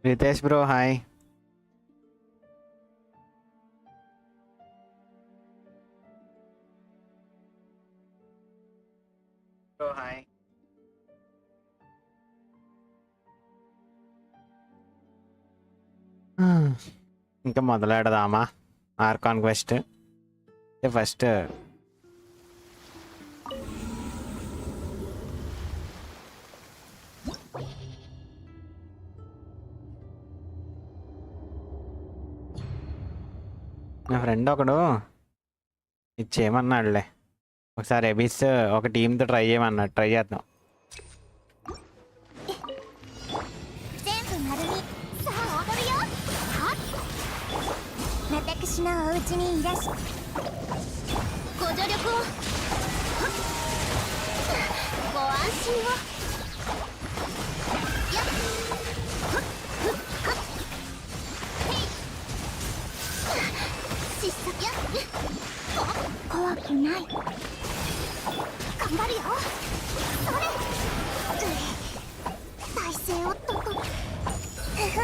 Ritesh bro, hi. Bro, hi. ఇంకా మొదలెడదామా Archon quest first. నా friend ఒకడు ఇచ్చేయమన్నాడులే. ఒకసారి ఎబిస్ ఒక టీంతో ట్రై చేయమన్నాడు. ట్రై చేద్దాం. 全部丸みさあ踊るよはっ私のお家にいらしご助力をはっご安心をやっはっふっはっへい失速やっ怖くない頑張るよそれ体勢をととふふ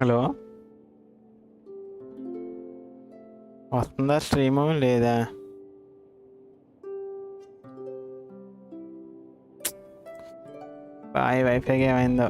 హలో, వస్తుందా స్ట్రీము లేదా? బాయ్ వైఫైకి ఏమైందో.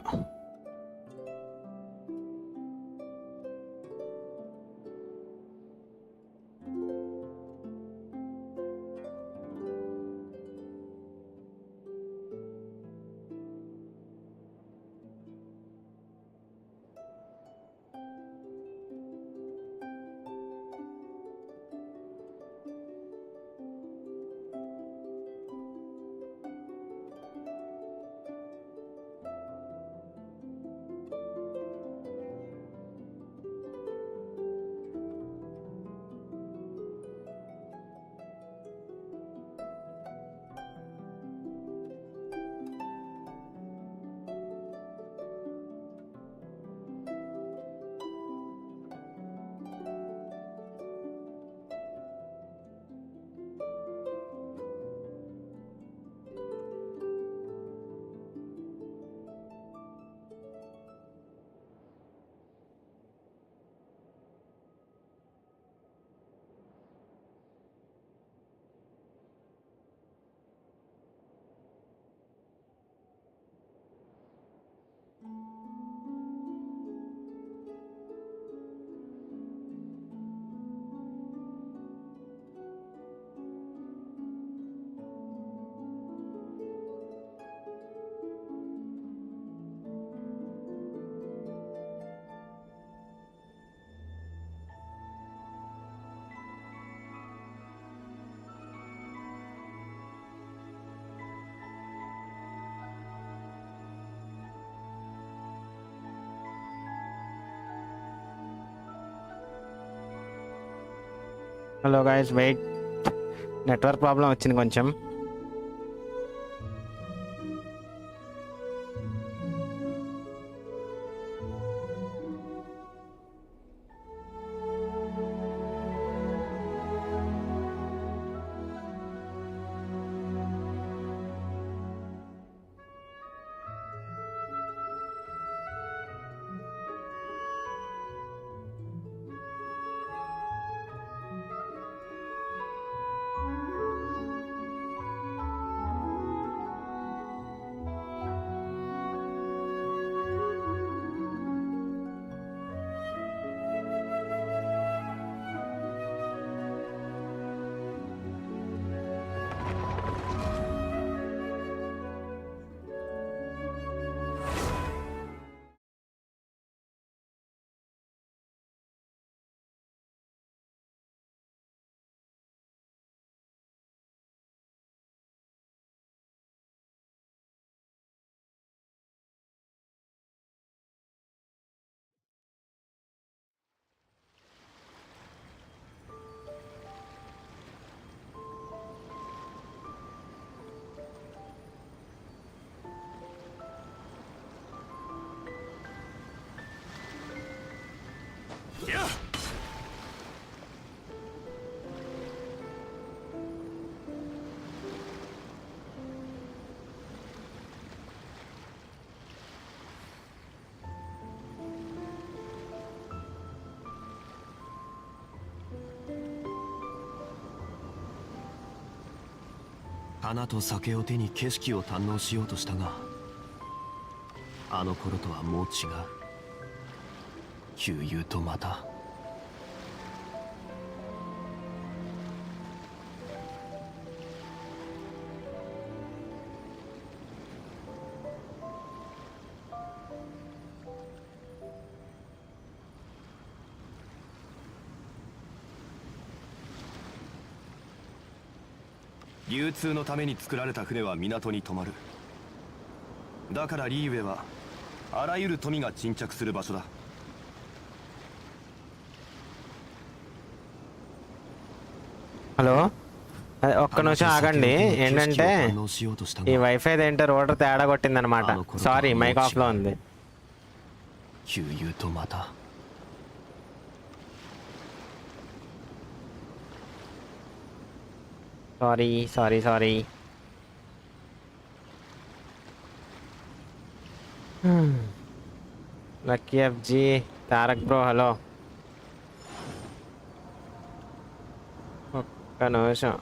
Hello guys, wait. Network problem వచ్చింది కొంచెం. 花と酒を手に景色を堪能しようとしたが、あの頃とはもう違う。悠々とまた流通のために作られた船は港に止まる。だからリーウェはあらゆる富が沈着する場所だ。హలో ఒక్క నిమిషం ఆగండి. ఏంటంటే ఈ వైఫై ఏంటో రోటర్ తేడా కొట్టిందనమాట. సారీ, మైక్ ఆఫ్లో ఉంది. 悠々とまた sorry. Lucky FG, Tarak bro, hello. ఒక్క నిమిషం,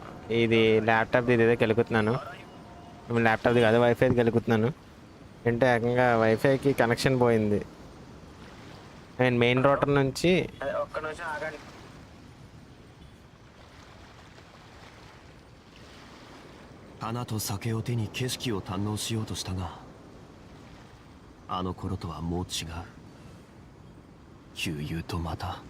ఇది ల్యాప్టాప్ది ఇదేదో కెలుకుతున్నాను. ల్యాప్టాప్ది కాదు, వైఫైది కెలుకుతున్నాను. అంటే ఏకంగా వైఫైకి కనెక్షన్ పోయింది. నేను మెయిన్ రూటర్ నుంచి. ఒక్క నిమిషం ఆగండి. 花と酒を手に景色を堪能しようとしたが、あの頃とはもう違う。悠々とまた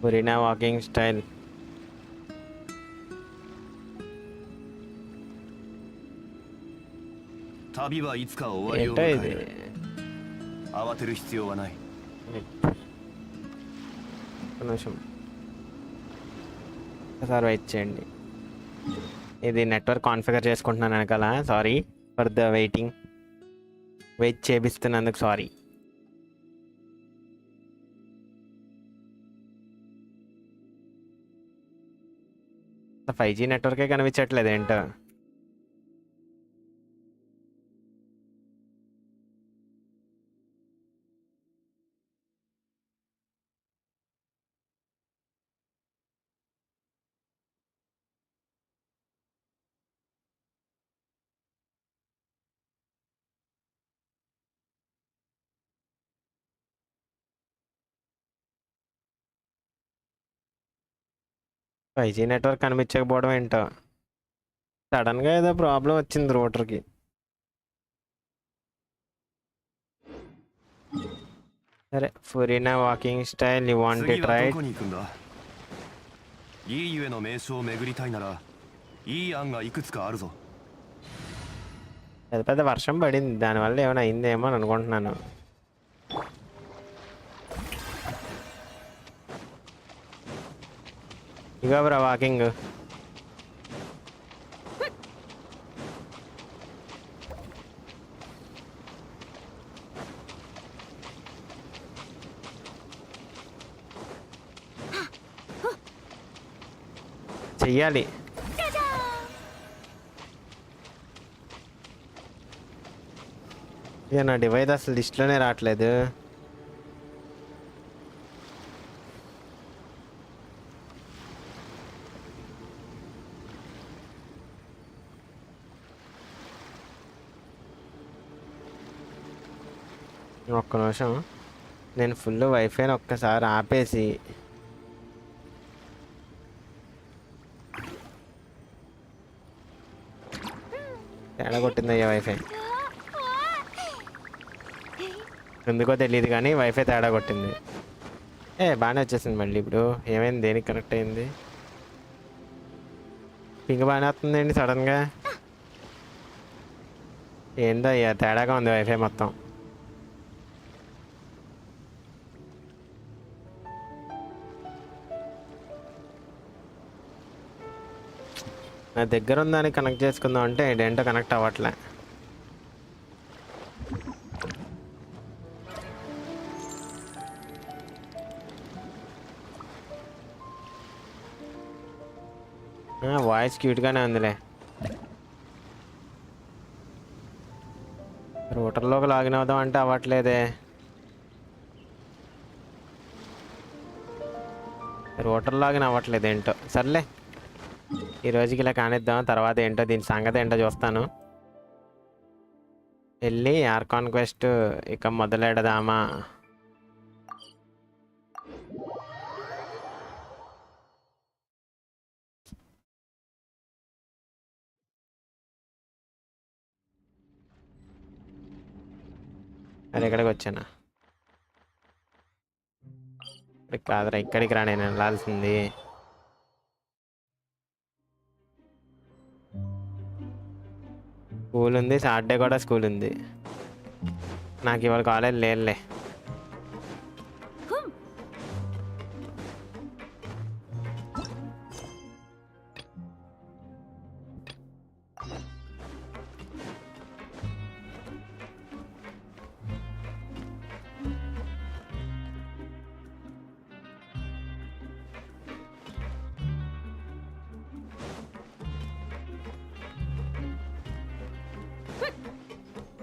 Purina walking style.旅はいつか終わりを迎える。慌てる必要はない。ఒకసారి వెయిట్ చేయండి. ఇది నెట్వర్క్ కాన్ఫిగర్ చేసుకుంటున్నాను వెనకాల. సారీ ఫర్ ద వెయిట్ చేపిస్తున్నందుకు సారీ. ఫైవ్ జీ నెట్వర్కే కనిపించట్లేదు ఏంటో. ఫైవ్ జీ నెట్వర్క్ కనిపించకపోవడం ఏంటో. సడన్గా ఏదో ప్రాబ్లం వచ్చింది రూటర్కి. సరే, Furina walking style you want it right. いいゆえの名所を巡りたいならいい案がいくつかあるぞ。 పెద్ద పెద్ద వర్షం పడింది, దానివల్ల ఏమైనా అయిందేమో అని అనుకుంటున్నాను. ఇగో బ్రో వాకింగ్. చెయ్యాలి. ఇక నా డివైస్ అసలు లిస్ట్లోనే రావట్లేదు. ఒక్క నిమిషం, నేను ఫుల్ వైఫైని ఒక్కసారి ఆపేసి తేడా కొట్టిందయ్యా వైఫై. ఎందుకో తెలియదు కానీ వైఫై తేడా కొట్టింది. బాగానే వచ్చేసింది మళ్ళీ. ఇప్పుడు ఏమైంది, దేనికి కనెక్ట్ అయింది? పింక్ బాగానే వస్తుందండి సడన్గా. ఏందో అయ్యా తేడాగా ఉంది వైఫై మొత్తం. నా దగ్గర ఉందని కనెక్ట్ చేసుకుందాం అంటే ఇదేంటో కనెక్ట్ అవ్వట్లే. వాయిస్ క్యూట్గానే ఉందిలే. లాగిన్ అవుదాం అంటే అవ్వట్లేదే. రూటర్ లాగిన్ అవ్వట్లేదు ఏంటో. సర్లే ఈ రోజుకి ఇలా కానిద్దాం. తర్వాత ఏంటో దీని సంగతి ఏంటో చూస్తాను. వెళ్ళి ఆర్కాన్ క్వెస్ట్ ఇక మొదలెడదామా. అది ఎక్కడికి వచ్చానా? ఇక్కడికి కాదురా, ఇక్కడికి రా, నేను వెళ్ళాల్సింది. స్కూల్ ఉంది, సాటర్డే కూడా స్కూల్ ఉంది. నాకు ఇవాళ కాలేజ్ లేదులే.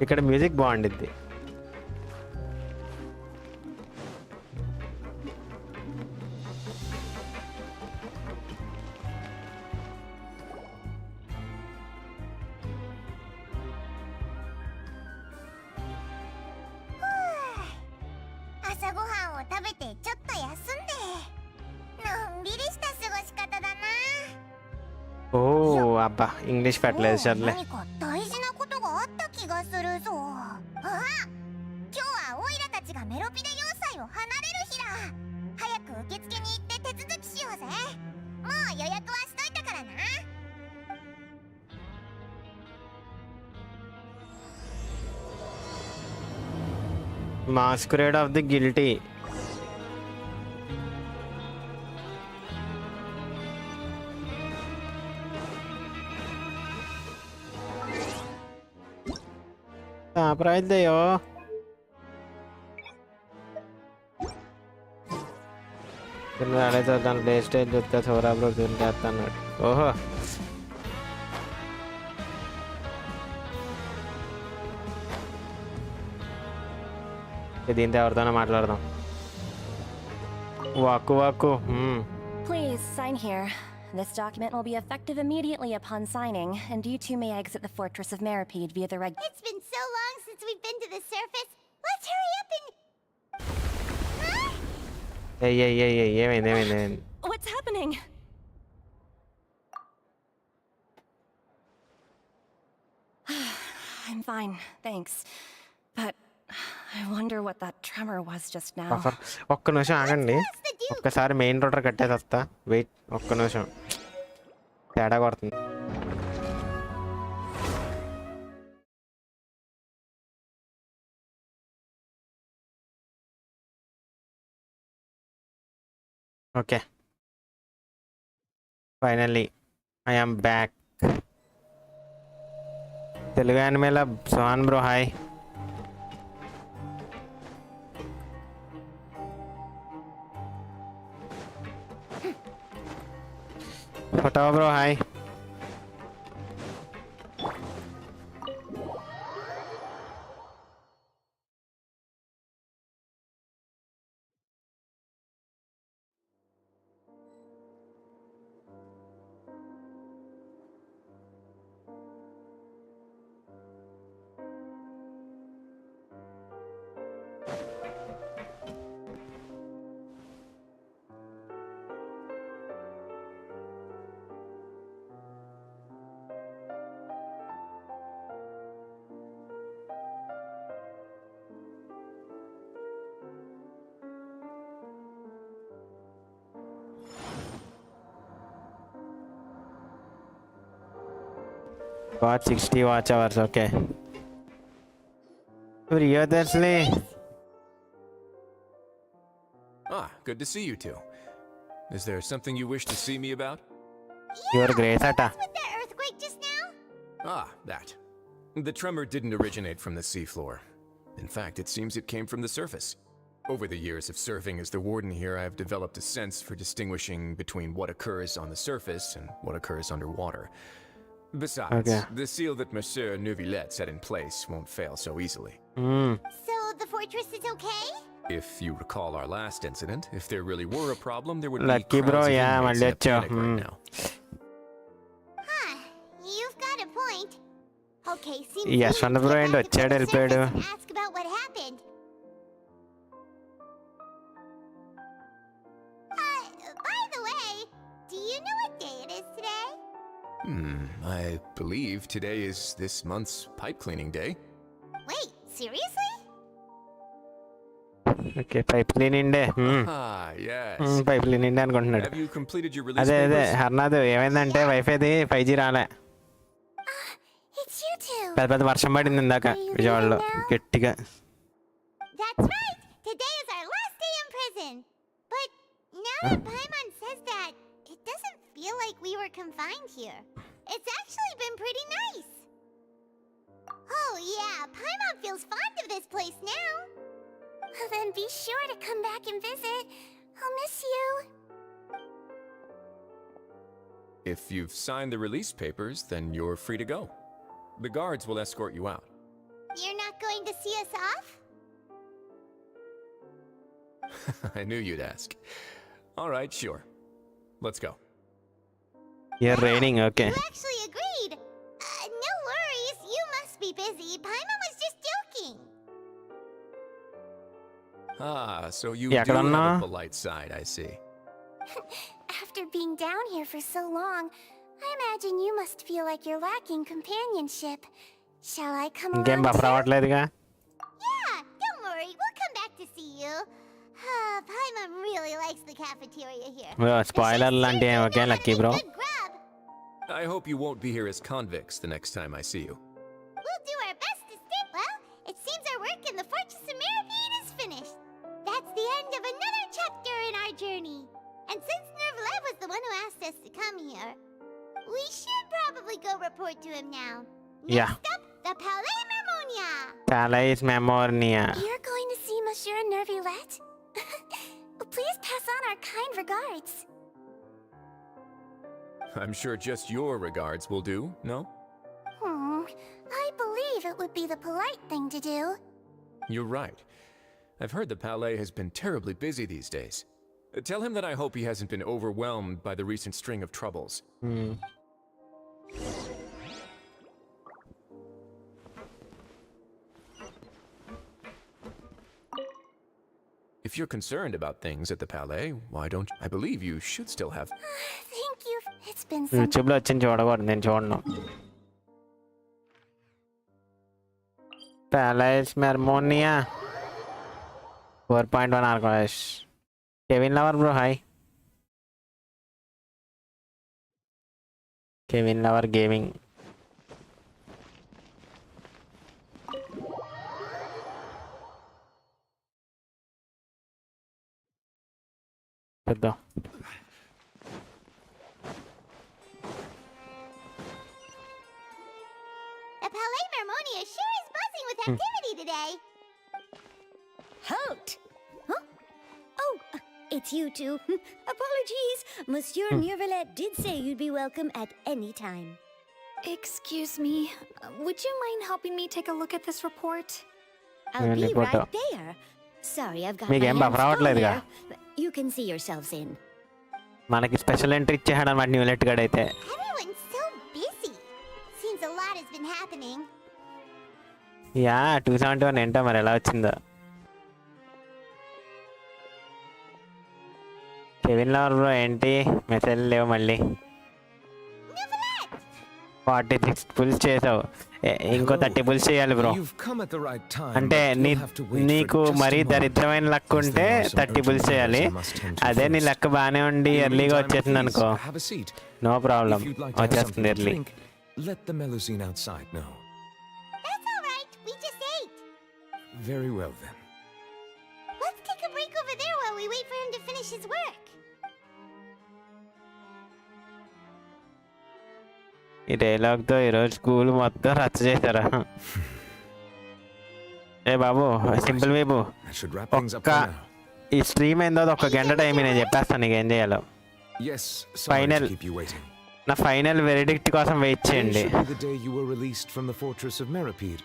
ఇక్కడ మ్యూజిక్ బాగుండిద్ది. ఓ అబ్బా, ఇంగ్లీష్ పెట్టలేదు. సర్లే. Masquerade of the Guilty. సాంప్రదాయో అడైతే దాని ప్లే స్టైల్ చూస్తే సౌరాబ్లో తింటేస్తాడు. ఓహో, దీంతో ఎవరితోనో మాట్లాడదాం. వాక్కు వాక్కు. Please sign here. This document will be effective immediately upon signing, and you two may exit the Fortress of Meripede via the It's been so long since we've been to the surface. Let's hurry up and... ఏమైంది? What's happening? I'm fine, thanks. But I wonder what that tremor was just now. ఒక్క నిమిషం ఆగండి. ఒక్కసారి main rotor కట్టేసి వస్తా. Wait, ఒక్క నిమిషం. తేడా కొడుతుంది. Okay, finally I am back. Telugu యానిమేలా Sohan bro hi. Photo bro hi. Watch 60 watch hours, okay. Priyadarsini. Good to see you two. Is there something you wish to see me about? You're great, Ata. With that earthquake just now? That. The tremor didn't originate from the seafloor. In fact, it seems it came from the surface. Over the years of serving as the warden here, I have developed a sense for distinguishing between what occurs on the surface and what occurs underwater. Besides, the seal that Monsieur Neuvillette set in place won't fail so easily. So the fortress is okay? If you recall our last incident, if there really were a problem, there would Lucky be bro, crowds of yeah, inmates in a Mallecho. panic right now. Huh. You've got a point. Okay, seems ఈ Yashwant bro ఏంటి వచ్చాడు వెళ్ళిపోయాడు. ask about what happened. By the way, do you know what day it is today? I believe today is this month's pipe cleaning day. Wait, seriously? Okay pipe నిండే Ah, yes. Pipe నిండే అనుకుంటున్నాడు. Have you completed your release అదే papers? Harnath ఏమైందంటే వైఫైది 5G రాలే. It's you two. పెద్ద వర్షం పడింది ఇందాక విజయవాడలో గట్టిగా. That's right. Today is our last day in prison. But now that Paimon says that, it doesn't feel like we were confined here. It's actually been pretty nice. Oh yeah, Paimon feels fond of this place now. Then be sure to come back and visit. I'll miss you. If you've signed the release papers, then you're free to go. The guards will escort you out. You're not going to see us off? I knew you'd ask. All right, sure. Let's go. You're raining, okay. You actually agreed. No worries. You must be busy. Paimon was just joking. Ah, so you Yeah, do have Karana. a polite side, I see. After being down here for so long, I imagine you must feel like you're lacking companionship. Shall I come ఇంకేం along buffer too? అవ్వట్లేదుగా. Yeah, don't worry. We'll come back to see you. Paimon really likes the cafeteria here. Spoiler లాంటి okay lucky bro. Good grub. I hope you won't be here as convicts the next time I see you. We'll do our best to stay. Well, it seems our work in the Fortress of Meripede is finished. That's the end of another chapter in our journey. And since Nervlev was the one who asked us to come here, we should probably go report to him now. Yeah. Next up, the Palais Mermonia. ప్యాలైస్ మెమోర్నియా. You're going to see Monsieur Nervlet? Please pass on our kind regards. I'm sure just your regards will do, no? I believe it would be the polite thing to do. You're right. I've heard the Palais has been terribly busy these days. Tell him that I hope he hasn't been overwhelmed by the recent string of troubles. If you're concerned about things at the Palais, why don't I believe you should still have... Thank you. It's been some యూట్యూబ్లో వచ్చింది చూడకూడదు, నేను చూడను. Palais Mermonia 4.1 ఆర్కోస్. Kevin lover bro hi. Kevin lover gaming. చూద్దాం. The Palais Mermonia sure is buzzing with activity today. Halt! Huh? Oh, it's you two. Apologies. Monsieur Nervlet did say you'd be welcome at any time. Excuse me. Would you mind helping me take a look at this report? I'll be report. right there. Sorry, I've got my మీకు ఏం hands buffer full అవ్వట్లేదుగా. here. You can see yourselves in. మనకి special entry ఇచ్చేసాడు అనమాట Neuvillette గడైతే. Everyone's so busy. Seems a lot has been happening. Yeah 271 ఏంటో మరి ఎలా వచ్చిందో. కెవిన్ లవర్ బ్రో ఏంటి మెసేజ్ లేవు మళ్ళీ. 46 పుల్స్ చేసావు, ఇంకో 30 పుల్స్ చేయాలి బ్రో. అంటే నీకు మరీ దరిద్రమైన లక్ ఉంటే 30 పుల్స్ చేయాలి. అదే నీ లక్ బాగానే ఉండి ఎర్లీగా వచ్చేసింది అనుకో, నో ప్రాబ్లం, వచ్చేస్తుంది early. Let the Melusine outside know. That's all right. We just ate. Very well then. Let's take a break over there while we wait for him to finish his work. ఈ డైలాగ్తో ఈరోజు school మొత్తం రచ్చ చేశారా. ఏ బాబు simple బాబు, That should wrap things up ఒక్క for now. ఈ స్ట్రీమ్ ఏందో ఒక గంట టైం నేను చెప్పేస్తాను నీకు ఏం చేయాలో. Yes, sorry Final. to keep you waiting. నా ఫైనల్ వెరిడిక్ట్ కోసం వెయిట్ Today చేయండి. should be the day you were released from the fortress of Meripede.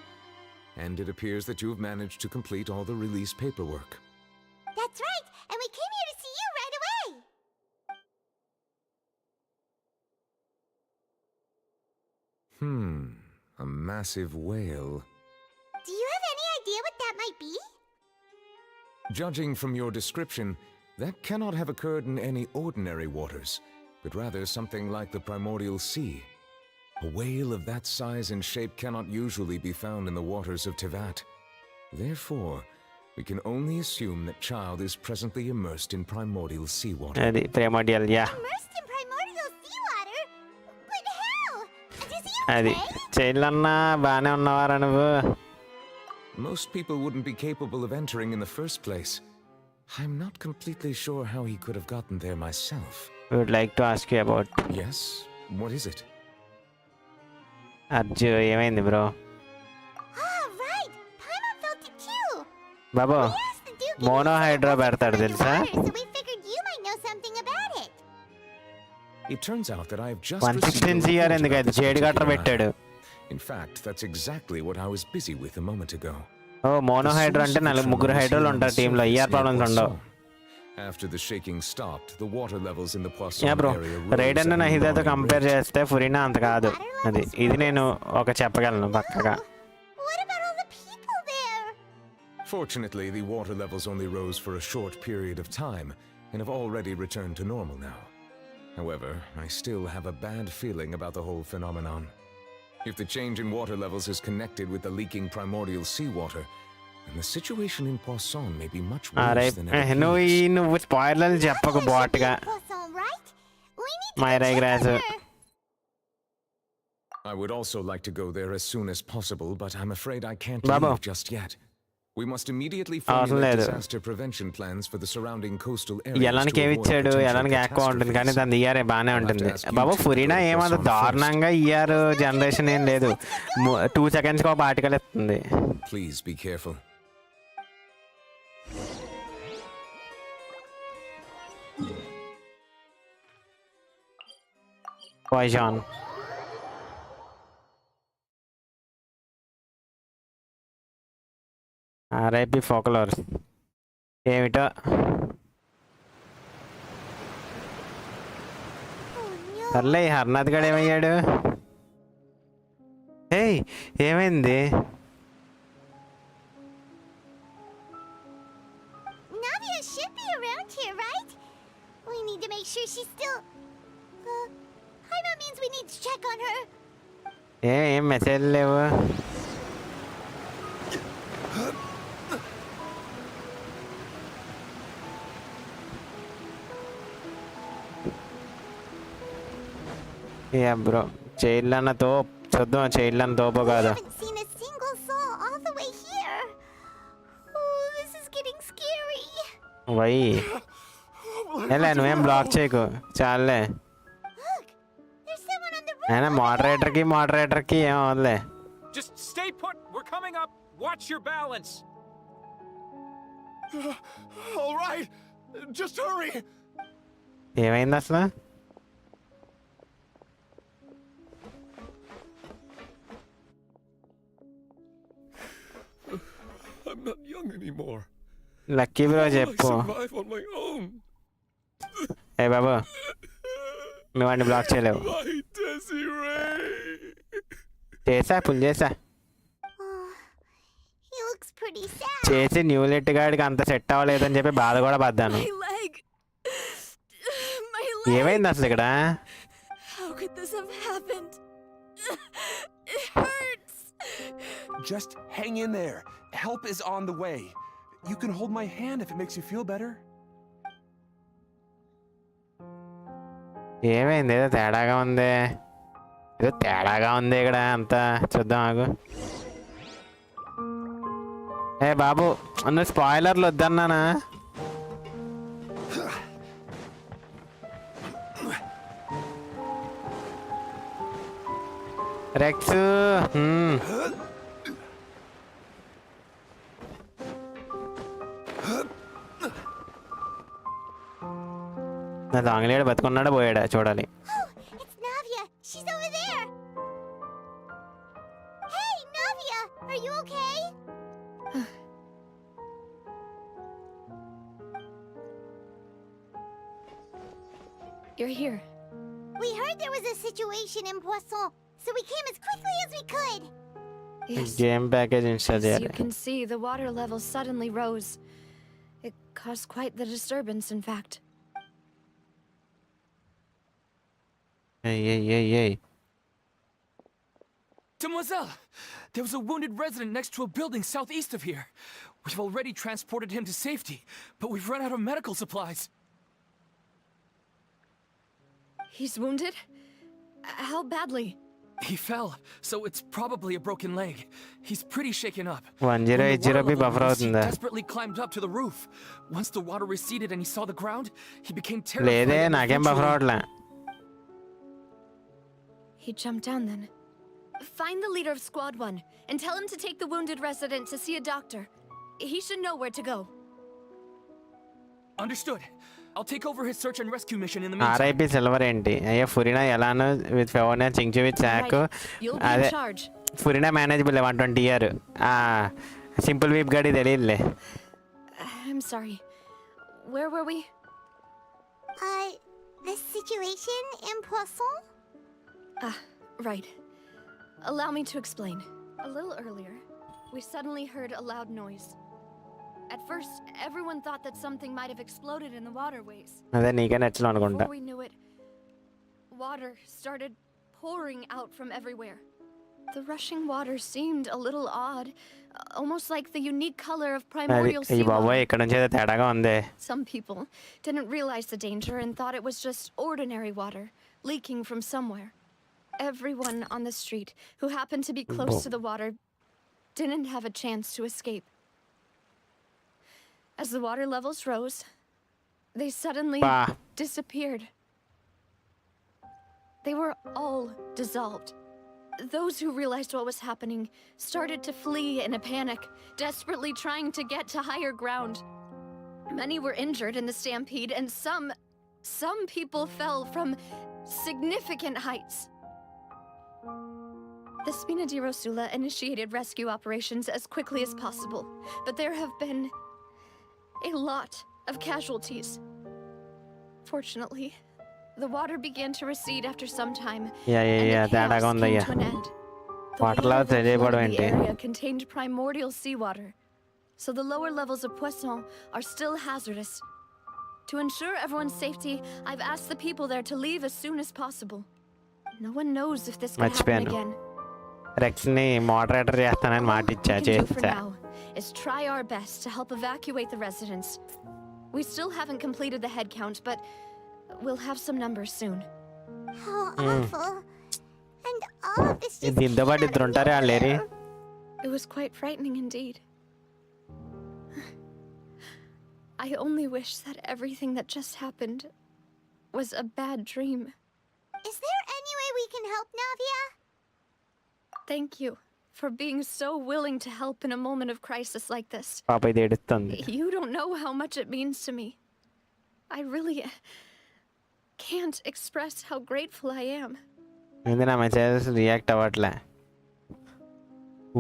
and it appears that you've managed to complete all the release paperwork. That's right, and we came here to see you right away. A massive whale. Do you have any idea what that might be? Judging from your description, that cannot have occurred in any ordinary waters, but rather something like the primordial sea. A whale of that size and shape cannot usually be found in the waters of Tevat. Therefore, we can only assume that child is presently immersed in primordial seawater. అది primordial, yeah. Immersed in primordial seawater? But how? Does he అది okay? చెల్లన్నా బాగానే ఉన్నవారా నువ్వు? Most people wouldn't be capable of entering in the first place. I'm not completely sure how he could have gotten there myself. We would like to ask you about Yes? What is it? అర్జు. ఏమైంది bro? Ah, right. Paimon felt it too. Babu We asked the Duke మోనోహైడ్రా పెడతాడు తెలుసా? so we figured you might know something about it. It turns out that I've just 116 received a CR report ఎందుకు about అది this jade గట్ర particular పెట్టాడు. item. In fact, that's exactly what I was busy with a moment ago. ఓ మోనోహైడ్రా అంటే ముగ్గురు హైడ్రోలు ఉంటారు టీంలో. ER problems ఉండవు. After the shaking stopped, the water levels in the Poisson yeah bro, area rose రైడన్ at an నహిదాతో alarming compare rate. చేస్తే ఫురీనా అంత కాదు. అది ఇది నేను ఒక చెప్పగలను పక్కగా. What about all the people there? Fortunately, the water levels only rose for a short period of time and have already returned to normal now. However, I still have a bad feeling about the whole phenomenon. If the change in water levels is connected with the leaking primordial seawater, then the situation in Poisson may be much అరే worse than it నువ్వు appears. నువ్వు స్పాయిలర్లు చెప్పకు బాట్గా. Poisson, right? We need to My go check regrets. on her. I would also like to go there as soon as possible, but I'm afraid I can't Babu. leave just yet. We must immediately Awesome formulate లేదు. disaster prevention plans for the surrounding coastal areas ఎలానికి to ఏమి avoid ఇచ్చాడు, potential ఎలానికి ఎక్కువ ఉంటుంది కానీ catastrophes. దాని year బాగానే I'll have to ఉంటుంది. ask you Babu to ఫురీనా focus ఏమంత on first. దారుణంగా ఇయర్ జనరేషన్ ఏం లేదు. 2 seconds ఒక ఆర్టికల్ ఇస్తుంది. Please be careful. Poison. RIP Focalors. ఏమిటో సర్లే. ఈ హర్నాథ్ గడు ఏమయ్యాడు? ఏయ్ ఏమైంది? Navia should be around here, right? We need to make sure she's still. Paimon means we need to check on her. ఏం మెసేజ్ లేవు. యా బ్రో, చైల్డ్ తోపు చూద్దాం. చైల్డ్ తోపు We కాదు. haven't seen a single soul all the way here. Oh, this is getting scary. Why ఎలా నువ్వేం black చేయకు చాలే. Look, there's someone on the roof. అయినా మోడరేటర్కి ఏం అవదులే. Just stay put. We're coming up. Watch your balance. All right, just hurry. ఏమైంది అసలు? I'm not young anymore. Lucky bro How will I చెప్పు. survive on my own? ఏ బాబు, మేము వాడిని black చేయలేవు. My Desiree. చేసా, pull చేసా. Oh, he looks pretty sad. చేసి న్యూలెట్ గాడికి అంత సెట్ అవ్వలేదని చెప్పి బాధ కూడా పడ్డాను. My leg. My leg. ఏమైంది అసలు ఇక్కడ? How could this have happened? It hurts. Just hang in there. Help is on the way. You can hold my hand if it makes you feel better. ఏమైంది? ఏదో తేడాగా ఉంది. ఇక్కడ అంతా. చూద్దాం ఆగు. ఏ బాబు, నువ్వు స్పాయిలర్లు వద్దన్నానా? రెక్స్ నా దొంగలేడు బతుకున్నాడా పోయాడా చూడాలి. Oh, it's Navia. She's over there. Hey, Navia, are you okay? you're here. We heard there was a situation in Poisson, so we came as quickly as we could. Yes. Game package install As you చేయాలి. can see, the water level suddenly rose. It caused quite the disturbance, in fact. Hey. Demoiselle! There was a wounded resident next to a building southeast of here. We've already transported him to safety, but we've run out of medical supplies. He's wounded? How badly? He fell, so it's probably a broken leg. He's pretty shaken up. 1080 When the water buffer level rose, he అవుతుందా? desperately climbed up to the roof. Once the water receded and he saw the ground, he became terrified. లేదే and నాకేం buffer eventually- అవ్వట్లే. He jumped down then. Find the leader of Squad 1 and tell him to take the wounded resident to see a doctor. He should know where to go. Understood. I'll take over his search and rescue mission in the meantime. RIP silver ఏంటి అయ్యా ఫురినా ఎలానో with ఫెవోనా చింగ్చు with చాకు You'll be అదే in charge. Furina manageable 120 year simple వీప్ గడి తెలియదులే. I'm sorry. Where were we? The situation in Poisson? Right. Allow me to explain. A little earlier, we suddenly heard a loud noise. At first, everyone thought that something might have exploded in the waterways. అదే నీకే నచ్చలు అనుకుంటా. Before we knew it, water started pouring out from everywhere. The rushing water seemed a little odd, almost like the unique color of అది primordial ఈ బాబోయ్ seawater. ఇక్కడ నుంచి ఏదో తేడాగా ఉంది. Some people didn't realize the danger and thought it was just ordinary water leaking from somewhere. Everyone on the street who happened to be close to the water didn't have a chance to escape. As the water levels rose, they suddenly Bah. disappeared. They were all dissolved. Those who realized what was happening started to flee in a panic, desperately trying to get to higher ground. Many were injured in the stampede, and some people fell from significant heights. The Spina di Rosula initiated rescue operations as quickly as possible, but there have been a lot of casualties. Fortunately, the water began to recede after some time, Yeah, and the తేడాగా chaos ఉంది came అయ్యా. to an end. The Water water level that తెలియబడవు flooded the ఏంటి? area contained primordial seawater, so the lower levels of Poisson are still hazardous. To ensure everyone's safety, I've asked the people there to leave as soon as possible. No one knows if this could happen మర్చిపోయాను. again. Rex ని moderator చేస్తానని మాట All ఇచ్చా we can do for చేస్తా. now is try our best to help evacuate the residents. We still haven't completed the head count, but we'll have some numbers soon. How awful. And all of this just దీంతో came పాటు out ఇద్దరు of ఉంటారే వాళ్ళు ఏరి. nowhere. It was quite frightening indeed. I only wish that everything that just happened was a bad dream. Is there any way we can help, Navia? Thank you for being so willing to help in a moment of crisis like this. పాప ఇది ఏడుస్తుంది. You don't know how much it means to me. I really can't express how grateful I am. ఏంది నా messages react అవ్వట్లే.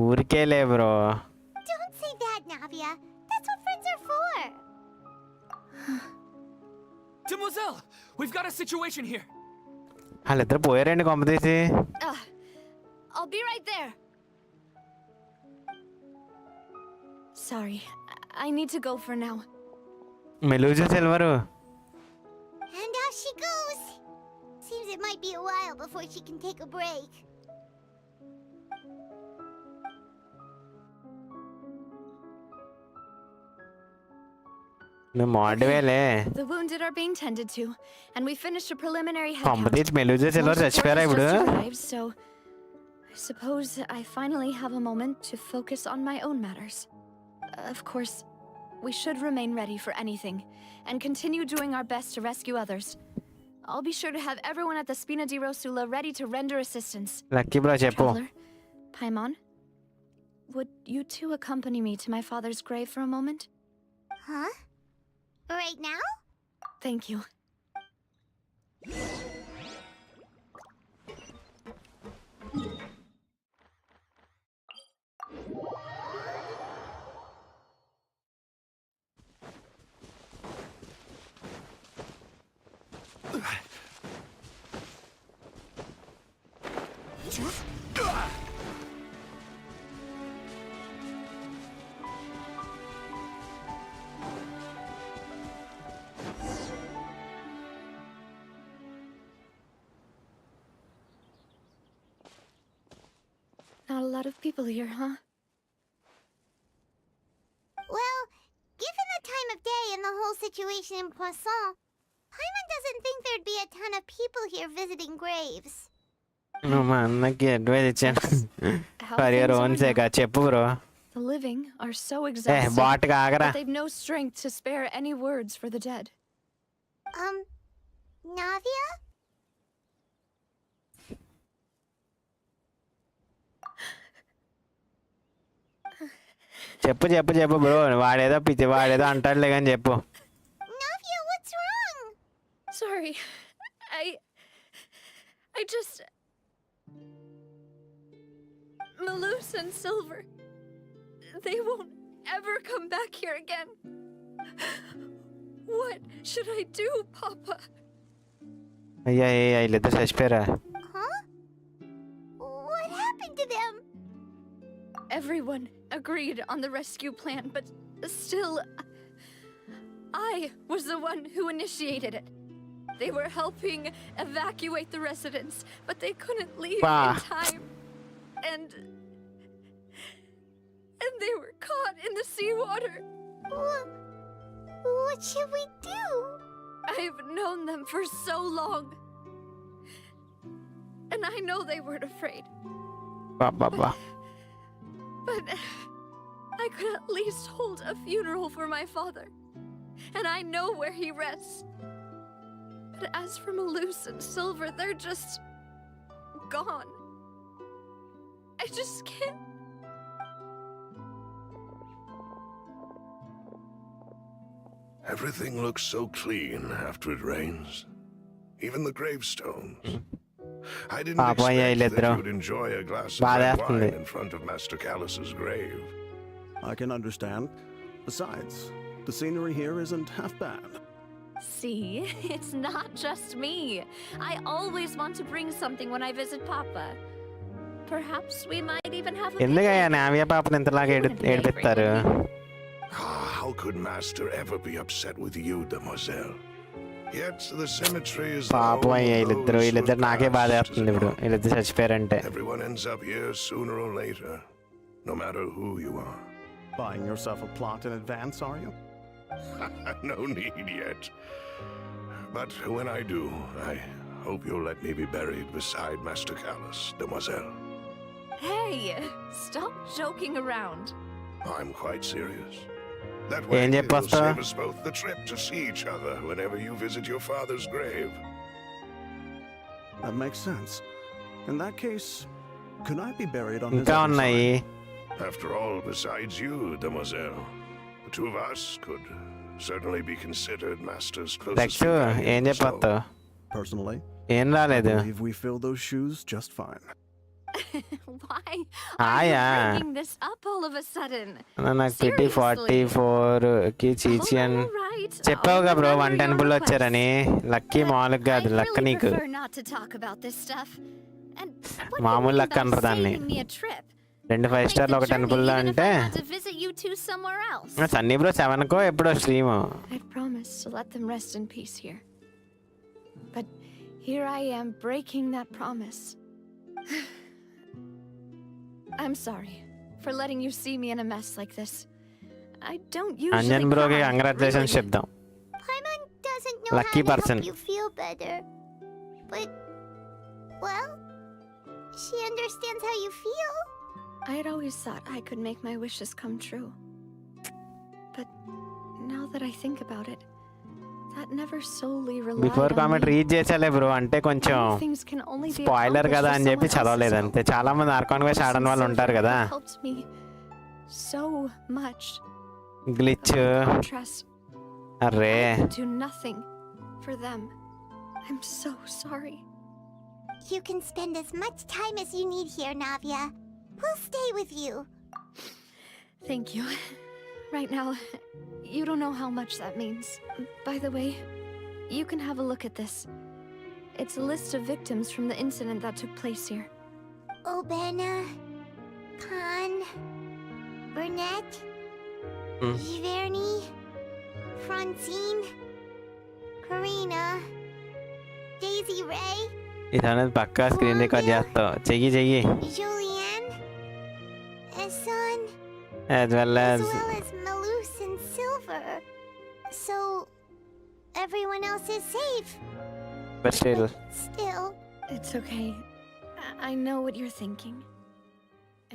ఊరికేలే bro. Don't say that, Navia. That's what friends are for. Demoiselle, we've got a situation here. వాళ్ళిద్దరు పోయారండి కొంపతీసి. I'll be right there. Sorry, I need to go for now. మెలూజు silver. And out she goes. Seems it might be a while before she can take a break. నువ్వు మోడవేలే. The wounded are being tended to, and we finished a preliminary head count. కొంపతీసి మెలూజు silver Most చచ్చిపోయారా support ఇప్పుడు? has just arrived, so I suppose I finally have a moment to focus on my own matters. Of course, we should remain ready for anything and continue doing our best to rescue others. I'll be sure to have everyone at the Spina di Rosula ready to render assistance. Lucky bro చెప్పు. Traveler, Paimon, would you two accompany me to my father's grave for a moment? Huh? Right now? Thank you. Not a lot of people here, huh? Well, given the time of day and the whole situation in Poisson, Paimon doesn't think there'd be a ton of people here visiting graves. నువ్వు మా అన్నకి advice ఇచ్చాను How for your things own are sake now. చెప్పు బ్రో. The living are so ఏ exhausted బాట్ కాగరా. that they've no strength to spare any words for the dead. Navia? చెప్పు చెప్పు చెప్పు బ్రో. వాడేదో పిచ్చి వాడేదో అంటాడులే కానీ చెప్పు. Navia, what's wrong? Sorry. I just... Malus and Silver. They won't ever come back here again. What should I do, Papa? అయ్యా వీళ్ళిద్దరు చచ్చిపోయారా? Huh? What happened to them? Everyone agreed on the rescue plan, but still, I was the one who initiated it. They were helping evacuate the residents, but they couldn't leave in time. And they were caught in the seawater. What should we do? I've known them for so long. And I know they weren't afraid. Ba. But I could at least hold a funeral for my father. And I know where he rests. But as for Malus and Silver, they're just gone. I just can't. Everything looks so clean after it rains. Even the gravestones. I didn't expect that you'd enjoy a glass of red wine in front of Master Callus's grave. I can understand. Besides, the scenery here isn't half bad. See, it's not just me. I always want to bring something when I visit Papa. Perhaps we might even have a ఎందుకయ్యా నావియా పాపని ఇంతలాగా ఏడిపిస్తారు? How could Master ever be upset with you, Demoiselle? Yet the symmetry is పాపం అయ్యా వీళ్ళిద్దరు నాకే బాధ వేస్తుంది ఇప్పుడు వీళ్ళిద్దరు చచ్చిపోయారంటే. Everyone ends up here sooner or later, no matter who you are. Buying yourself a plot in advance, are you? No need yet. But when I do, I hope you'll let me be buried beside Master Callus, Demoiselle. Hey, stop joking around. I'm quite serious. That way it'll save us both the trip to see each other whenever you visit your father's grave. That makes sense. In that case, could I be buried on his other side? After all, besides you, Demoiselle, the two of us could certainly be considered Master's closest companions. So, personally, I believe we fill those shoes just fine. Why are you bringing this up all of a sudden? నాకు PT 44 కి చీచి అని చెప్పావుగా bro 110 bull వచ్చారని. Lucky మామూలుగా కాదు, లక్క నీకు మామూలు లక్క అంటారు దాన్ని. 2 5 స్టార్లు ఒక 10 బుల్ అంటే సన్నీ బ్రో 7కో ఎప్పుడో stream. I promised to let them rest in peace here. But here I am breaking that promise. I'm sorry for letting you see me in a mess like this. I don't usually Anjan bro ki congratulations చెప్దాం. Paimon doesn't know Lucky how to person. help you feel better. But, well, she understands how you feel. I had always thought I could make my wishes come true. But now that I think about it, that never solely relied before on comment me. Read చేసాలే bro, అంటే కొంచెం Things can only be spoiler కదా అని చెప్పి accomplished with someone చదవలేదు else's అంతే. చాలా మంది ఆర్కాన్ వేసి ఆడని వాళ్ళు ఉంటారు కదా. helped me so much. Glitch Contrast, అరే I could do nothing for them. I'm so sorry. You can spend as much time as you need here, Navia. We'll stay with you. Thank you. Right now, you don't know how much that means. By the way, you can have a look at this. It's a list of victims from the incident that took place here. Obena, Khan, Burnett, Giverny, Francine, Karina, Daisy Ray, ఇదనేది Pakka screen record చేస్తావు. చెయ్యి Julianne, Eson, as well as as Malus and Silver. So everyone else is safe. but still Still, It's okay. I know what you're thinking.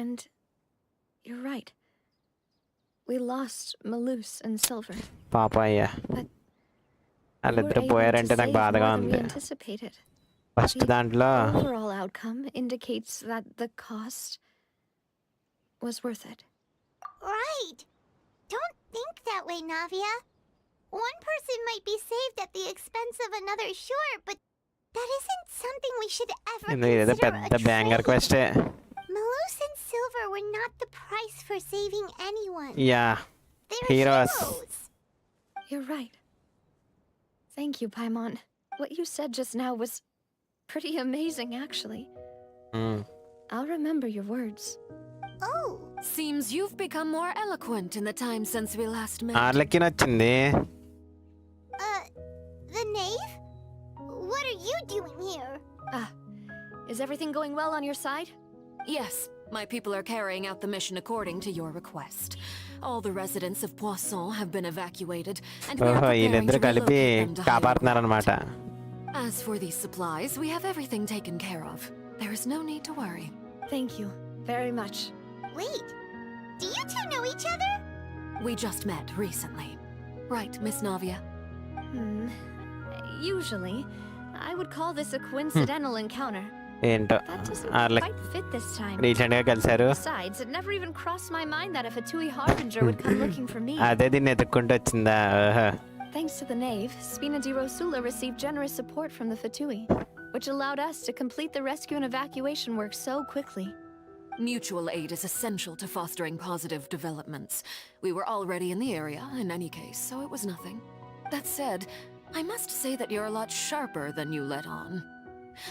And you're right. We lost Malus and Silver. పాప అయ్యా But వాళ్ళిద్దరు we were able పోయారంటే to నాకు save బాధగా more than we ఉంది. anticipated. First దాంట్లో The overall outcome indicates that the cost was worth it. right. Don't think that way, Navia. One person might be saved at the expense of another, sure, but that isn't something we should ever ఇదేదో consider పెద్ద a banger trade. క్వెస్టే. Malus and Silver were not the price for saving anyone. Yeah They're heroes. heroes. You're right. Thank you, Paimon. What you said just now was pretty amazing, actually. I'll remember your words. Oh, Seems you've become more eloquent in the time since we last met. ఆర్లకి నచ్చింది. the knave? What are you doing here? Is everything going well on your side? Yes, my people are carrying out the mission according to your request. All the residents of Poisson have been evacuated, and we are ఓహో preparing వీళ్ళిద్దరు to కలిపి relocate them to higher కాపాడుతున్నారనమాట. ground. As for these supplies, we have everything taken care of. There is no need to worry. Thank you very much. Wait, do you two know each other? We just met recently. Right, Miss Navia? Usually, I would call this a coincidental encounter. ఏంటో That doesn't ఆర్లకి quite fit this time. Recent గా కలిసారు. Besides, it never even crossed my mind that a Fatui Harbinger would come looking for me. అదే దీన్ని ఎత్తుక్కుంటూ వచ్చిందా. ఓహో. Thanks to the Knave, Spina di Rosula received generous support from the Fatui, which allowed us to complete the rescue and evacuation work so quickly. Mutual aid is essential to fostering positive developments. We were already in the area, in any case, so it was nothing. That said, I must say that you're a lot sharper than you let on.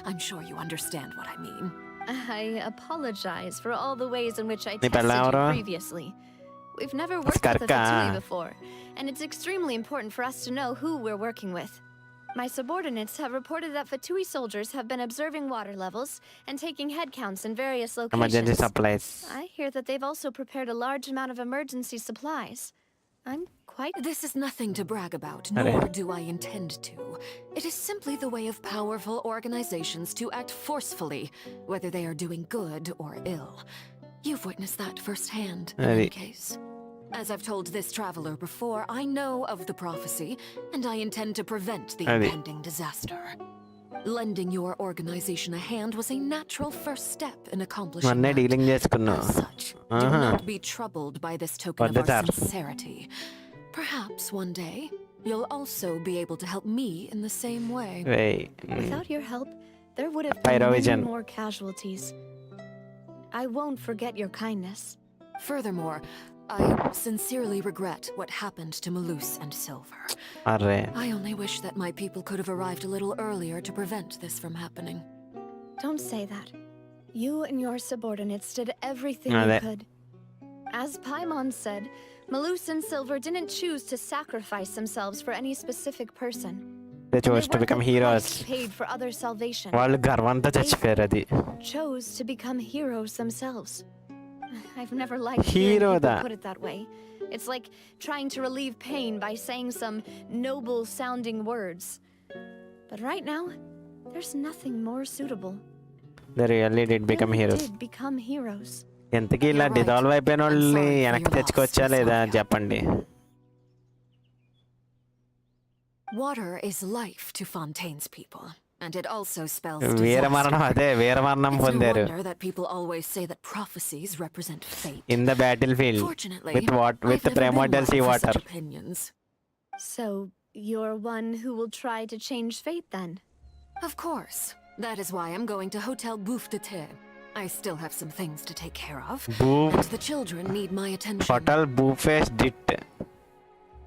I'm sure you understand what I mean. I apologize for all the ways in which I Ni tested you palabra. previously. We've never worked with a Skarka. Fatui before, and it's extremely important for us to know who we're working with. My subordinates have reported that Fatui soldiers have been observing water levels and taking head counts in various emergency locations. Supplies. I hear that they've also prepared a large amount of emergency supplies. I'm quite... This is nothing to brag about, Arre. nor do I intend to. It is simply the way of powerful organizations to act forcefully, whether they are doing good or ill. You've witnessed that firsthand, in Arre. any case. As I've told this traveler before, I know of the prophecy, and I intend to prevent the Arre. impending disaster. Lending your organization a hand was a natural first step in accomplishing మొన్నే that. Dealing చేసుకున్నాం. As such, do not be troubled by this token of What our the- sincerity. Perhaps one day, you'll also be able to help me in the same way. Without your help, there would have been Pyrovision. many more casualties. I won't forget your kindness. Furthermore, I sincerely regret what happened to Malus and Silver. Array I only wish that my people could have arrived a little earlier to prevent this from happening. Don't say that. You and your subordinates did everything you Ade. could. As Paimon said, Malus and Silver didn't choose to sacrifice themselves for any specific person. they And chose to weren't become the heroes. price paid for other salvation. వాళ్ళు గర్వంతో చచ్చిపోయారు. అది Chose to become heroes themselves. I've never liked Hero hearing people da. put it that way. It's like trying to relieve pain by saying some noble-sounding words. But right now, there's nothing more suitable. they really did become Really heroes. did become heroes. ఎంతకీ ఇలా You're right. Dissolve అయిపోయిన I'm వాళ్ళని sorry for వెనక్కి your తెచ్చుకోవచ్చా loss, లేదా Miss చెప్పండి. Water is life to Fontaine's people, and it also spells వీరమరణం disaster. అదే వీరమరణం It's no పొందారు. wonder that people always say that prophecies represent fate. In the battlefield Fortunately, with with I've never primordial been see one for water. such opinions. So, you're one who will try to change fate then? Of course. That is why I'm going to Hotel Bouffe de Thé. I still have some things to take care of, and the children need my attention. Hotel buffets డిట్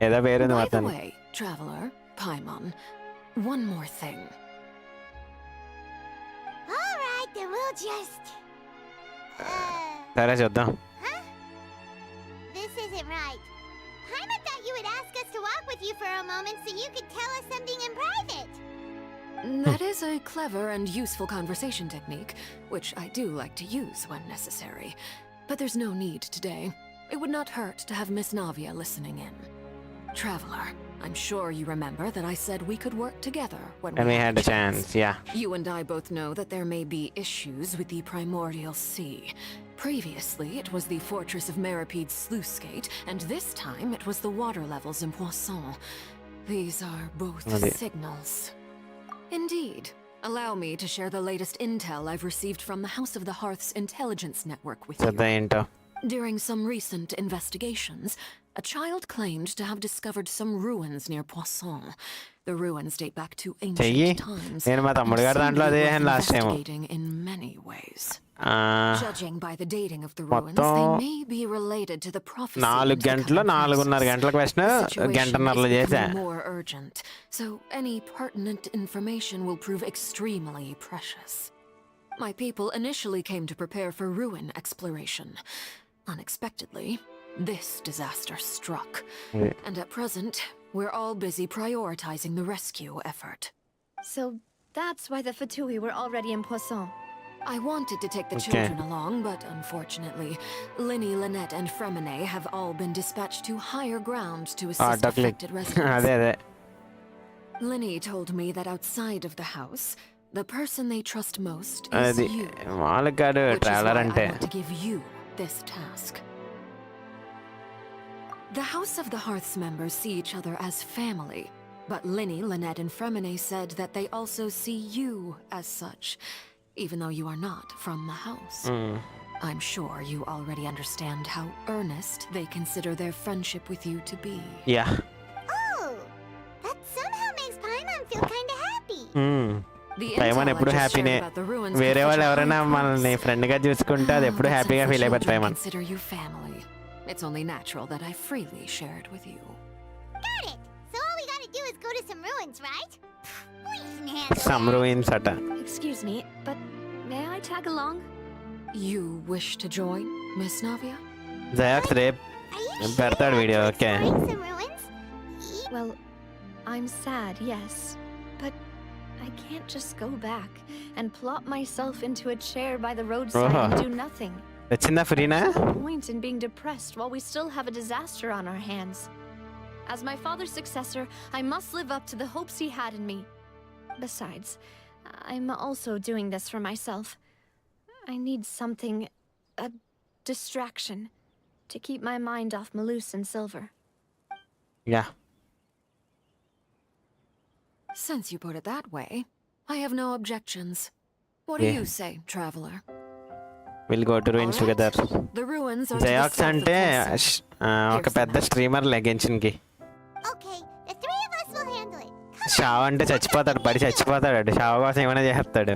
ఏదో పేరుంది By the మొత్తం. way, traveler, Paimon, one more thing. All right, then we'll just సరే చూద్దాం. This isn't right. Paimon thought you would ask us to walk with you for a moment so you could tell us something in private. That is a clever and useful conversation technique, which I do like to use when necessary. But there's no need today. It would not hurt to have Miss Navia listening in. Traveler, I'm sure you remember that I said we could work together when we had a chance. Yeah. You and I both know that there may be issues with the primordial sea. Previously, it was the fortress of Meripede's sluice gate, and this time it was the water levels in Poisson. These are both signals. Indeed. Allow me to share the latest intel I've received from the House of the Hearth's intelligence network with you. During some recent investigations, a child claimed to have discovered some ruins near Poisson. The ruins date back to ancient times, and seem to be worth investigating in many ways. Judging by the dating of the ruins, they may be related to the prophecy. 4 గంటలు 4:30 question గంటన్నరలో చేశా. More urgent, so any pertinent information will prove extremely precious. My people initially came to prepare for ruin exploration. Unexpectedly, this disaster struck, and at present, we're all busy prioritizing the rescue effort. So that's why the Fatui were already in Poisson. I wanted to take the children along, but unfortunately, Linny, Lynette, and Fremine have all been dispatched to higher ground to assist affected residents. Linny told me that outside of the house, the person they trust most is you, which is why I want to give you this task. The House of the Hearth's members see each other as family, but Linny, Lynette, and Fremine said that they also see you as such, even though you are not from the house. I'm sure you already understand how earnest they consider their friendship with you to be. Yeah. Oh, that somehow makes Paimon feel kinda happy. పైమన్ ఎప్పుడు హ్యాపీనే. వేరే వాళ్ళు ఎవరైనా మనల్ని friend గా చూసుకుంటే అది ఎప్పుడు హ్యాపీగా ఫీల్ అయిపోతుంది పైమన్. It's only natural that I freely share it with you. Got it. So all we gotta do is go to some ruins, right? We can handle Some ruins ata. Excuse me, but may I tag along? You wish to join, Miss Navia? Zayax రేప్ పెడతాడు video. Okay. Well, I'm sad, yes, but I can't just go back and plop myself into a chair by the roadside and do nothing. వచ్చిందా ఫ్రీనా? Point in being depressed while we still have a disaster on our hands. As my father's successor, I must live up to the hopes he had in me. Besides, I'm also doing this for myself. I need something, a distraction, to keep my mind off Malus and Silver. Yeah. Since you put it that way, I have no objections. What do you say, traveler? We'll go to ruins together. The ruins are Zayax అంటే ఒక పెద్ద streamer Genshin కి. Okay, the three of us will handle it. షావ్ అంటే చచ్చిపోతాడు, పడి చచ్చిపోతాడు. షావ్ కోసం ఏమైనా చేస్తాడు.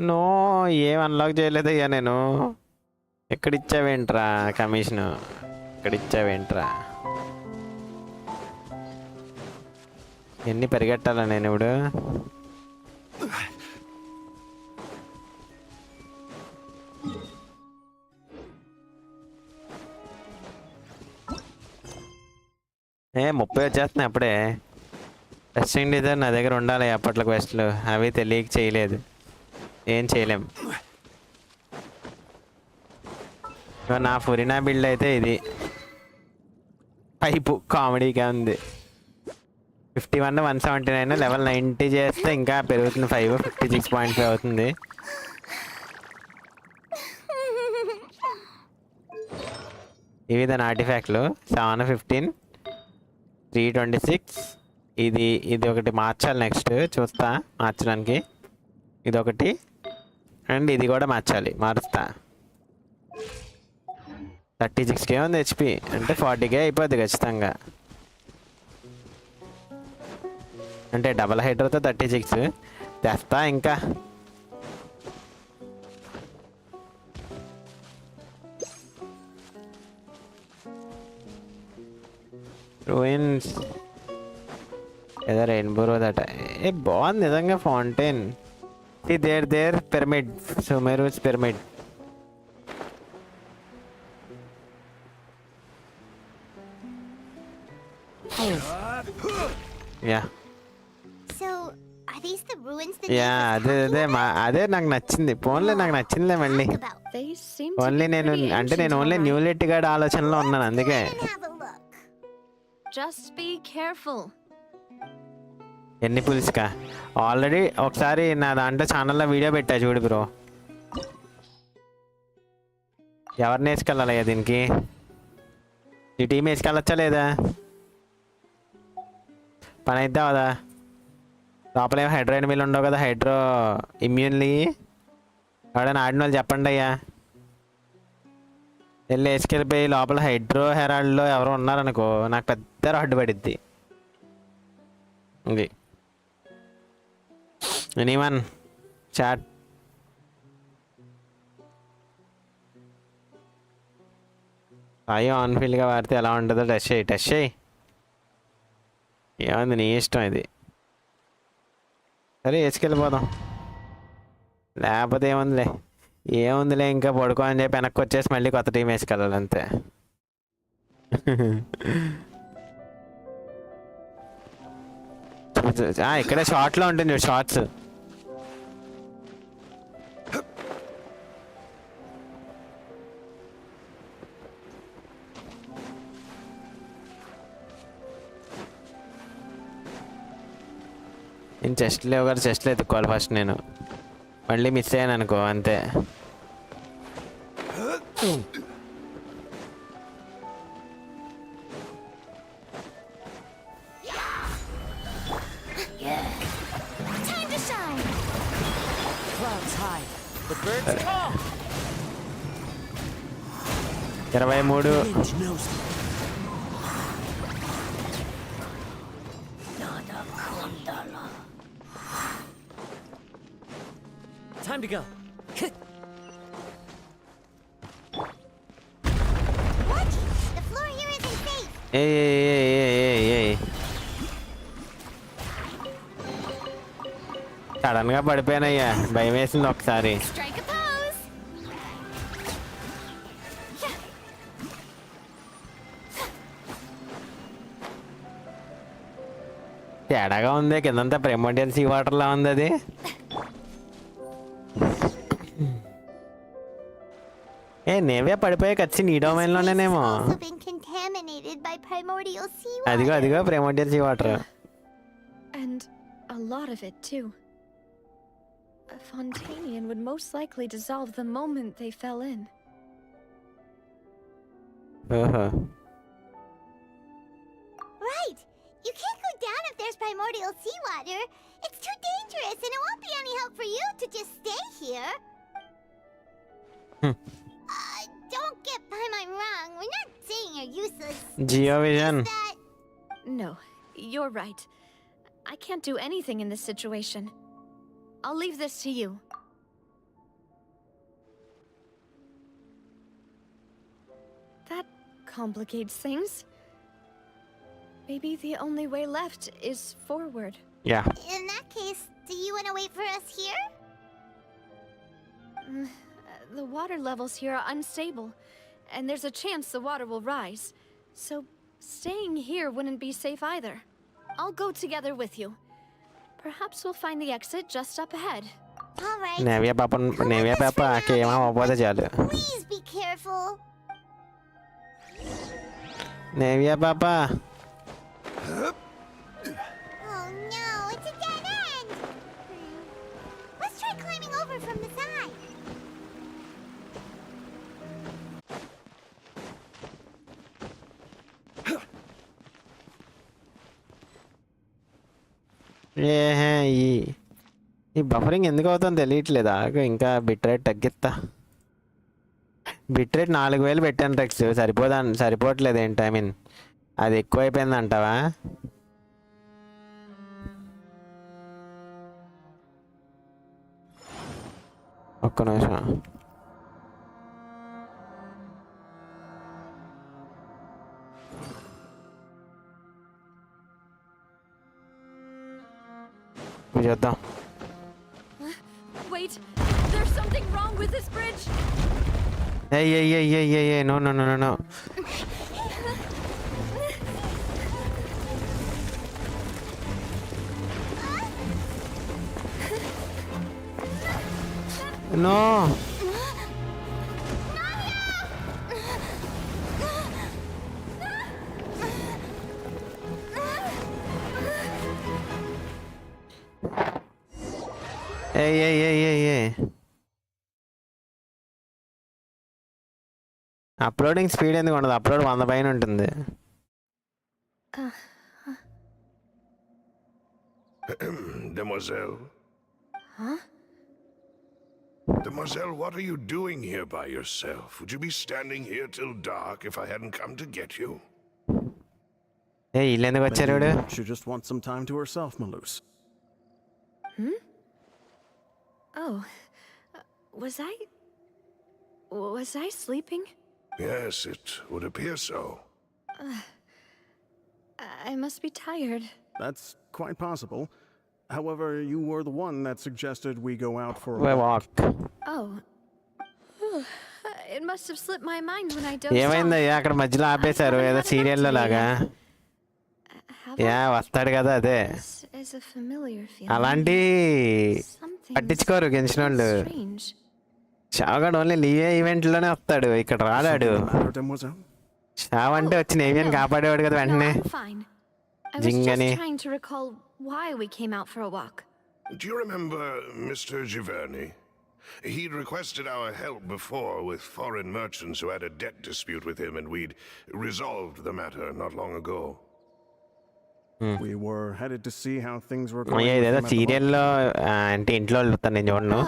నో, ఏం అన్లాక్ చేయలేదయ్యా నేను. ఎక్కడిచ్చావేంట్రా కమిషను? ఎక్కడిచ్చావేంట్రా? ఎన్ని పరిగెట్టాలా నేను ఇప్పుడు? ఏ 30 వచ్చేస్తున్నాయి అప్పుడే. టెస్టింగ్ డిజైన్ నా దగ్గర ఉండాలి. అప్పట్లో క్వెస్ట్లు అవి తెలియక చేయలేదు. ఏం చేయలేం. నా ఫురినా బిల్డ్ అయితే ఇది పైపు కామెడీగా ఉంది. 51 179 లెవెల్ 90 చేస్తే ఇంకా పెరుగుతుంది. 56.5 అవుతుంది. ఇవి దాని ఆర్టిఫాక్ట్లు. 715 326. ఇది ఒకటి మార్చాలి. నెక్స్ట్ చూస్తా మార్చడానికి. ఇదొకటి అండ్ ఇది కూడా మార్చాలి. మారుస్తా. 36k ఉంది హెచ్పి. అంటే 40k అయిపోద్ది ఖచ్చితంగా. అంటే డబల్ హైడ్రోతో 36 తెస్తా. ఇంకా రూయిన్స్ ఏదో రెయిన్బో రోజ్ అట. బాగుంది నిజంగా fountain. There pyramid, Sumeru's pyramid. Yeah So, are these the ruins that yeah అదే నాకు నచ్చింది. ఫోన్లే నాకు నచ్చిందిలే మళ్ళీ. They seem to only be నేను pretty అంటే నేను ancient, only all new right. Lit guard ఆలోచనలో ఉన్నాను అందుకే. have a look? Just be careful. ఎన్ని పులుసుకా ఆల్రెడీ ఒకసారి నా దాంట్లో ఛానల్లో వీడియో పెట్టా చూడు బ్రో. ఎవరిని వేసుకెళ్ళాలయ్యా దీనికి? ఈ టీం వేసుకెళ్ళొచ్చా లేదా? పని అయిద్దా కదా? లోపలేమో హైడ్రోయిన్ మిల్ ఉండవు కదా, హైడ్రో ఇమ్యూన్లీ. ఎవడైనా ఆడిన వాళ్ళు చెప్పండి అయ్యా. వెళ్ళి వేసుకెళ్ళిపోయి లోపల హైడ్రో హెరాల్డ్లో ఎవరో ఉన్నారనుకో నాకు పెద్ద రాడ్డు పడిద్ది. ఇది ఎనీవన్ చాట్. అయ్యో ఆన్ఫీల్డ్గా వాడితే ఎలా ఉంటుందో టెస్ట్ చేయి. ఏముంది నీ ఇష్టం ఇది. సరే వేసుకెళ్ళిపోదాం. లేకపోతే ఏముందిలే ఇంకా పడుకో అని చెప్పి వెనక్కి వచ్చేసి మళ్ళీ కొత్త టీం వేసుకెళ్ళాలి అంతే. ఇక్కడే షార్ట్లో ఉంటుంది షార్ట్స్. నేను చెస్ట్లో ఒకటి చెస్ట్లో ఎత్తుకోవాలి ఫస్ట్. నేను మళ్ళీ మిస్ అయ్యాను అనుకో అంతే. Time to shine. Clouds high. The birds call. 23. Wind knows me. Time to go. What? The floor here isn't safe. A sudden గా పడిపోయానయ్యా, భయం వేసింది ఒకసారి. Strike a pose. తేడాగా ఉంది, కిందంతా ప్రెమోడియల్ సీ వాటర్లా ఉంది అది. నేవే పడిపోయే కచ్చి నీ డొమైన్లోనేమో. Also been contaminated by primordial seawater. అదిగో primordial sea water. And a lot of it, too. A Fontainian would most likely dissolve the moment they fell in. ఓహో. Right. You can't go down if there's primordial seawater. It's too dangerous, and it won't be any help for you to just stay here. Don't get by my wrong. We're not saying you're useless. Geovision. No, you're right. I can't do anything in this situation. I'll leave this to you. That complicates things. Maybe the only way left is forward. Yeah. In that case, do you want to wait for us here? The water levels here are unstable, and there's a chance the water will rise. So staying here wouldn't be safe either. I'll go together with you. Perhaps we'll find the exit just up ahead. All right. నేవే పాప ఏమో అవ్వకపోతే చాలు. Please be careful. నేవియా పాప. Oh no, it's a dead end. Let's try climbing over from the side. ఈ buffering ఎందుకు అవుతుందో తెలియట్లేదు. ఇంకా బిట్ రేట్ తగ్గిస్తా. బిట్ రేట్ 4000 పెట్టాను రెక్స్, సరిపోవట్లేదు ఏంటి? ఐ మీన్ అది ఎక్కువైపోయింది అంటావా? ఒక్క నిమిషం. Wait, there's something wrong with this bridge. Hey, no. No. Hey. Uploading speed ఎందుకు ఉండదు? అప్లోడ్ 100 పైన ఉంటుంది. Demoiselle? Huh? Demoiselle, what are you doing here by yourself? Would you be standing here till dark if I hadn't come to get you? Hey, ఇల్లు ఎందుకు వచ్చారు? She just wants some time to herself, Maloose. Oh, was I sleeping? Yes, it would appear so. I must be tired. That's quite possible. However, you were the one that suggested we go out for a walk. Oh. It must have slipped my mind when I dozed ఏమైంది? అక్కడ మధ్యలో ఆపేశారు ఏదో సీరియల్లో లాగా. వస్తాడు కదా అదే. అలాంటి పట్టించుకోరు గెలిచిన వాళ్ళు. షాగాడు ఓన్లీ లీవే ఈవెంట్లోనే వస్తాడు, ఇక్కడ రాడాడు. షావ్ అంటే వచ్చి నేవియన్ కాపాడేవాడు కదా వెంటనే. జింగని. Why we came out for a walk. Do you remember Mr. Giverny? He'd requested our help before with foreign merchants who had a debt dispute with him, and we'd resolved the matter not long ago. We were headed to see how things were going. ఏదో సీరియల్లో అంటే ఇంట్లో వెళ్తాను నేను చూడను,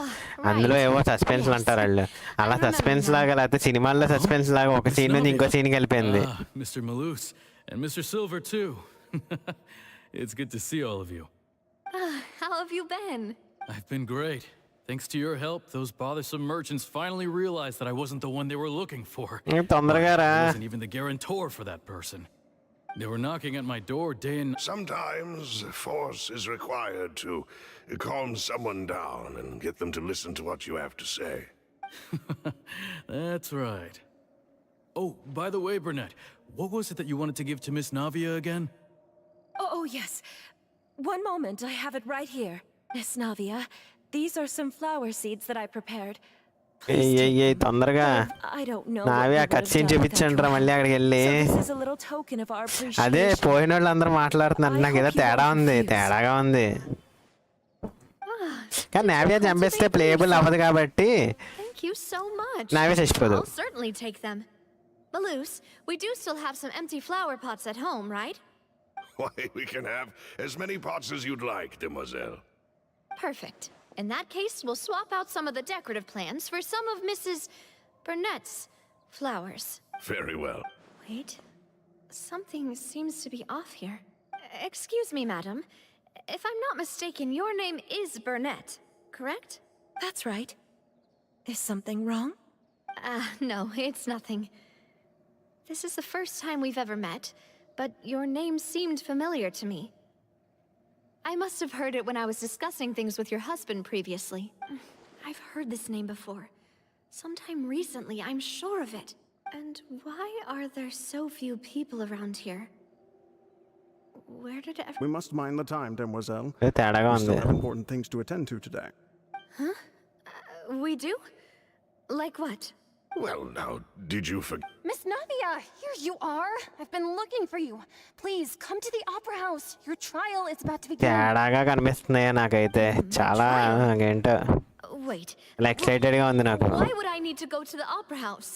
అందులో ఏవో suspense అంటారు వాళ్ళు. అలా సస్పెన్స్ లాగా లేకపోతే సినిమాల్లో సస్పెన్స్ లాగా ఒక సీన్ నుంచి ఇంకో సీన్కి వెళ్ళిపోయింది. Mr. Maloose and Mr. Silver too. It's good to see all of you. How have you been? I've been great. Thanks to your help, those bothersome merchants finally realized that I wasn't the one they were looking for. I wasn't even the guarantor for that person. They were knocking at my door day and night. Sometimes force is required to calm someone down and get them to listen to what you have to say. That's right. Oh, by the way, Burnett, what was it that you wanted to give to Miss Navia again? Oh, yes. One moment, I have it right here. Miss Navia, these are some flower seeds that I prepared. తొందరగా నావి ఆ కట్సీన్ చూపించండి రా మళ్ళీ అక్కడికి వెళ్ళి. అదే పోయిన వాళ్ళు అందరూ మాట్లాడుతున్నారు, నాకు ఏదో తేడాగా ఉంది. కానీ నావియా చంపేస్తే ప్లేయబుల్ అవ్వదు కాబట్టి Navia చచ్చిపోదు. I'll certainly take them. Maloose, we do still have some empty flower pots at home, right? Why, we can have as many pots as you'd like, demoiselle. Perfect. In that case, we'll swap out some of the decorative plants for some of Mrs. Burnett's flowers. Very well. Wait. Something seems to be off here. Excuse me, madam. If I'm not mistaken, your name is Burnett, correct? That's right. Is something wrong? No, it's nothing. This is the first time we've ever met, but your name seemed familiar to me. I must have heard it when I was discussing things with your husband previously. I've heard this name before. Sometime recently, I'm sure of it. And why are there so few people around here? Where did everyone... We must mind the time, demoiselle. We still have important things to attend to today. Huh? We do? Like what? Well, now, did you forget? Miss Navia, here you are. I've been looking for you. Please, come to the Opera House. Your trial is about to begin. తేడాగా కనిపిస్తున్నాయి నాకైతే చాలా. ఏంటో Wait. అలా ఎక్సైటెడ్గా ఉంది నాకు. Why would I need to go to the Opera House?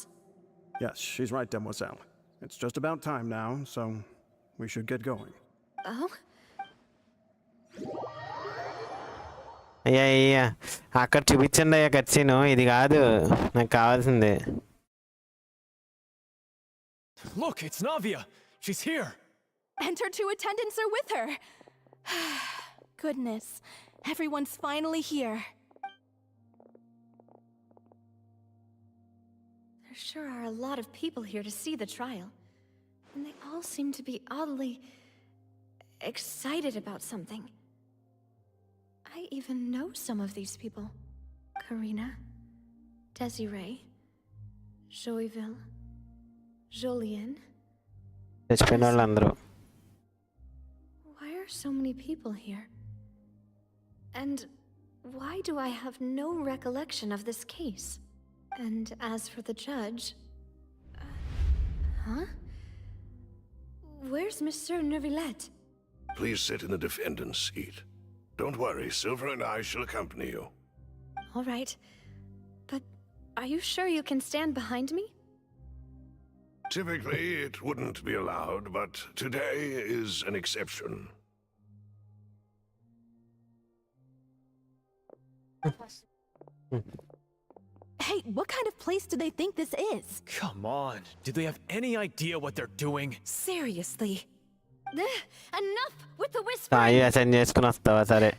Yes, she's right, demoiselle. It's just about time now, so we should get going. Oh? అయ్యా అక్కడ చూపించండి అయ్యా కట్సీను, ఇది కాదు నాకు కావాల్సింది. Look, it's Navia. She's here. And her two attendants are with her. Goodness, everyone's finally here. There sure are a lot of people here to see the trial. And they all seem to be oddly excited about something. I even know some of these people. Karina, Desiree, Joyville, Jolien. చచ్చిపోయిన వాళ్ళందరూ. Why are so many people here? And why do I have no recollection of this case? And as for the judge... huh? Where's Monsieur Neuvillette? Please sit in the defendant's seat. Don't worry, Silver and I shall accompany you. All right. But are you sure you can stand behind me? Typically, it wouldn't be allowed, but today is an exception. Hey, what kind of place do they think this is? Come on. Do they have any idea what they're doing? Seriously. Enough with the whispering! తాయి assign చేసుకుని వస్తావా? సరే.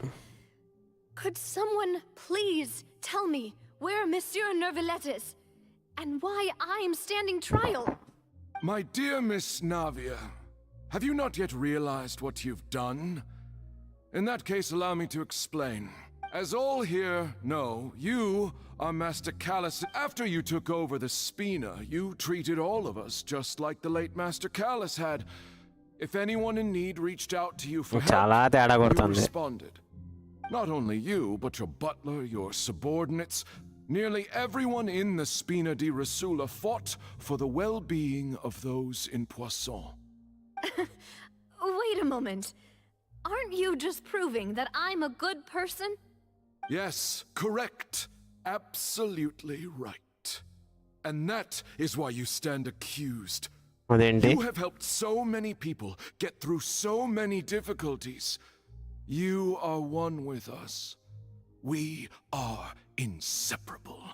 Could someone please tell me where Monsieur Neuvillette is? And why I'm standing trial? My dear Miss Navia, have you not yet realized what you've done? In that case, allow me to explain. As all here know, you are Master Callus. After you took over the Spina, you treated all of us just like the late Master Callus had. If anyone in need reached out to you for help, you responded. Not only you, but your butler, your subordinates, nearly everyone in the Spina di Rasula fought for the well-being of those in Poisson. Wait a moment. Aren't you just proving that I'm a good person? Yes, correct. Absolutely right. And that is why you stand accused. You have helped so many people get through so many difficulties. You are one with us. We are inseparable.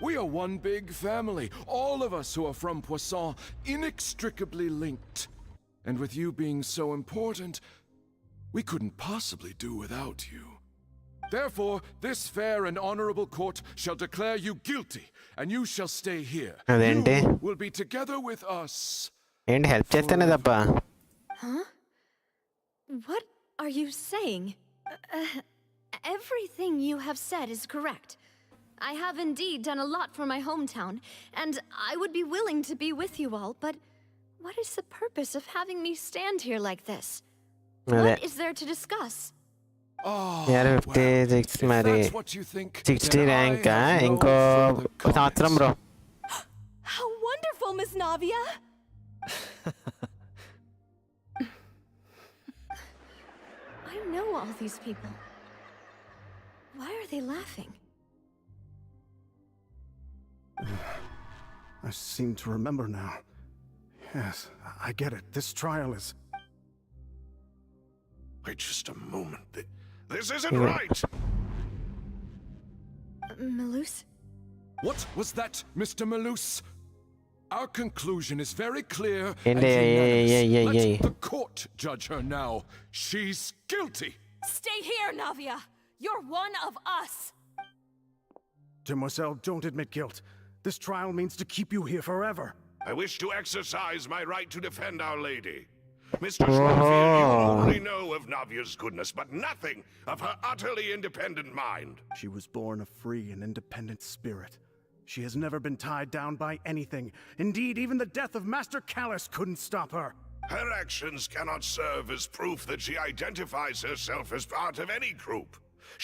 We are one big family, all of us who are from Poisson, inextricably linked. And with you being so important, we couldn't possibly do without you. Therefore, this fair and honorable court shall declare you guilty, and you shall stay here. You will be together with us. ఏంటి help చేస్తేనే తప్ప. Huh? What are you saying? Everything you have said is correct. I have indeed done a lot for my hometown, and I would be willing to be with you all, but what is the purpose of having me stand here like this? What is there to discuss? యారు 56 మరి 60 rank ఇంకో సంవత్సరం bro. How wonderful, Miss Navia! I know all these people. Why are they laughing? I seem to remember now. Yes, I get it. This trial is... Wait just a moment. This isn't right! Malus? What was that, Mr. Malus? Our conclusion is very clear and unanimous. Let the court judge her now. She's guilty! Stay here, Navia! You're one of us! Demoiselle, don't admit guilt. This trial means to keep you here forever. I wish to exercise my right to defend Our Lady. Mr. Schwarzfield, you only know of Navia's goodness, but nothing of her utterly independent mind. She was born a free and independent spirit. She has never been tied down by anything. Indeed, even the death of Master Callus couldn't stop her. Her actions cannot serve as proof that she identifies herself as part of any group.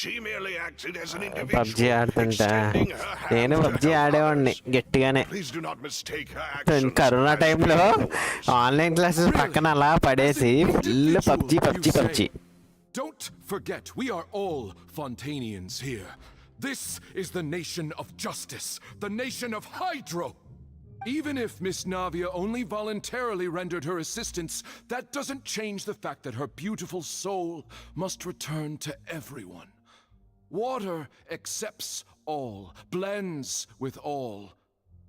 She merely acted as an individual, PUBG ఆడుతుంటా. extending her hand నేను to PUBG help ఆడేవాడిని others. గట్టిగానే. Please do not mistake her actions corona as టైంలో being online classes పక్కన అలా పడేసి full PUBG PUBG PUBG. Don't forget, we are all Fontainians here. This is the nation of justice, the nation of Hydro. Even if Miss Navia only voluntarily rendered her assistance, that doesn't change the fact that her beautiful soul must return to everyone. Water accepts all, blends with all.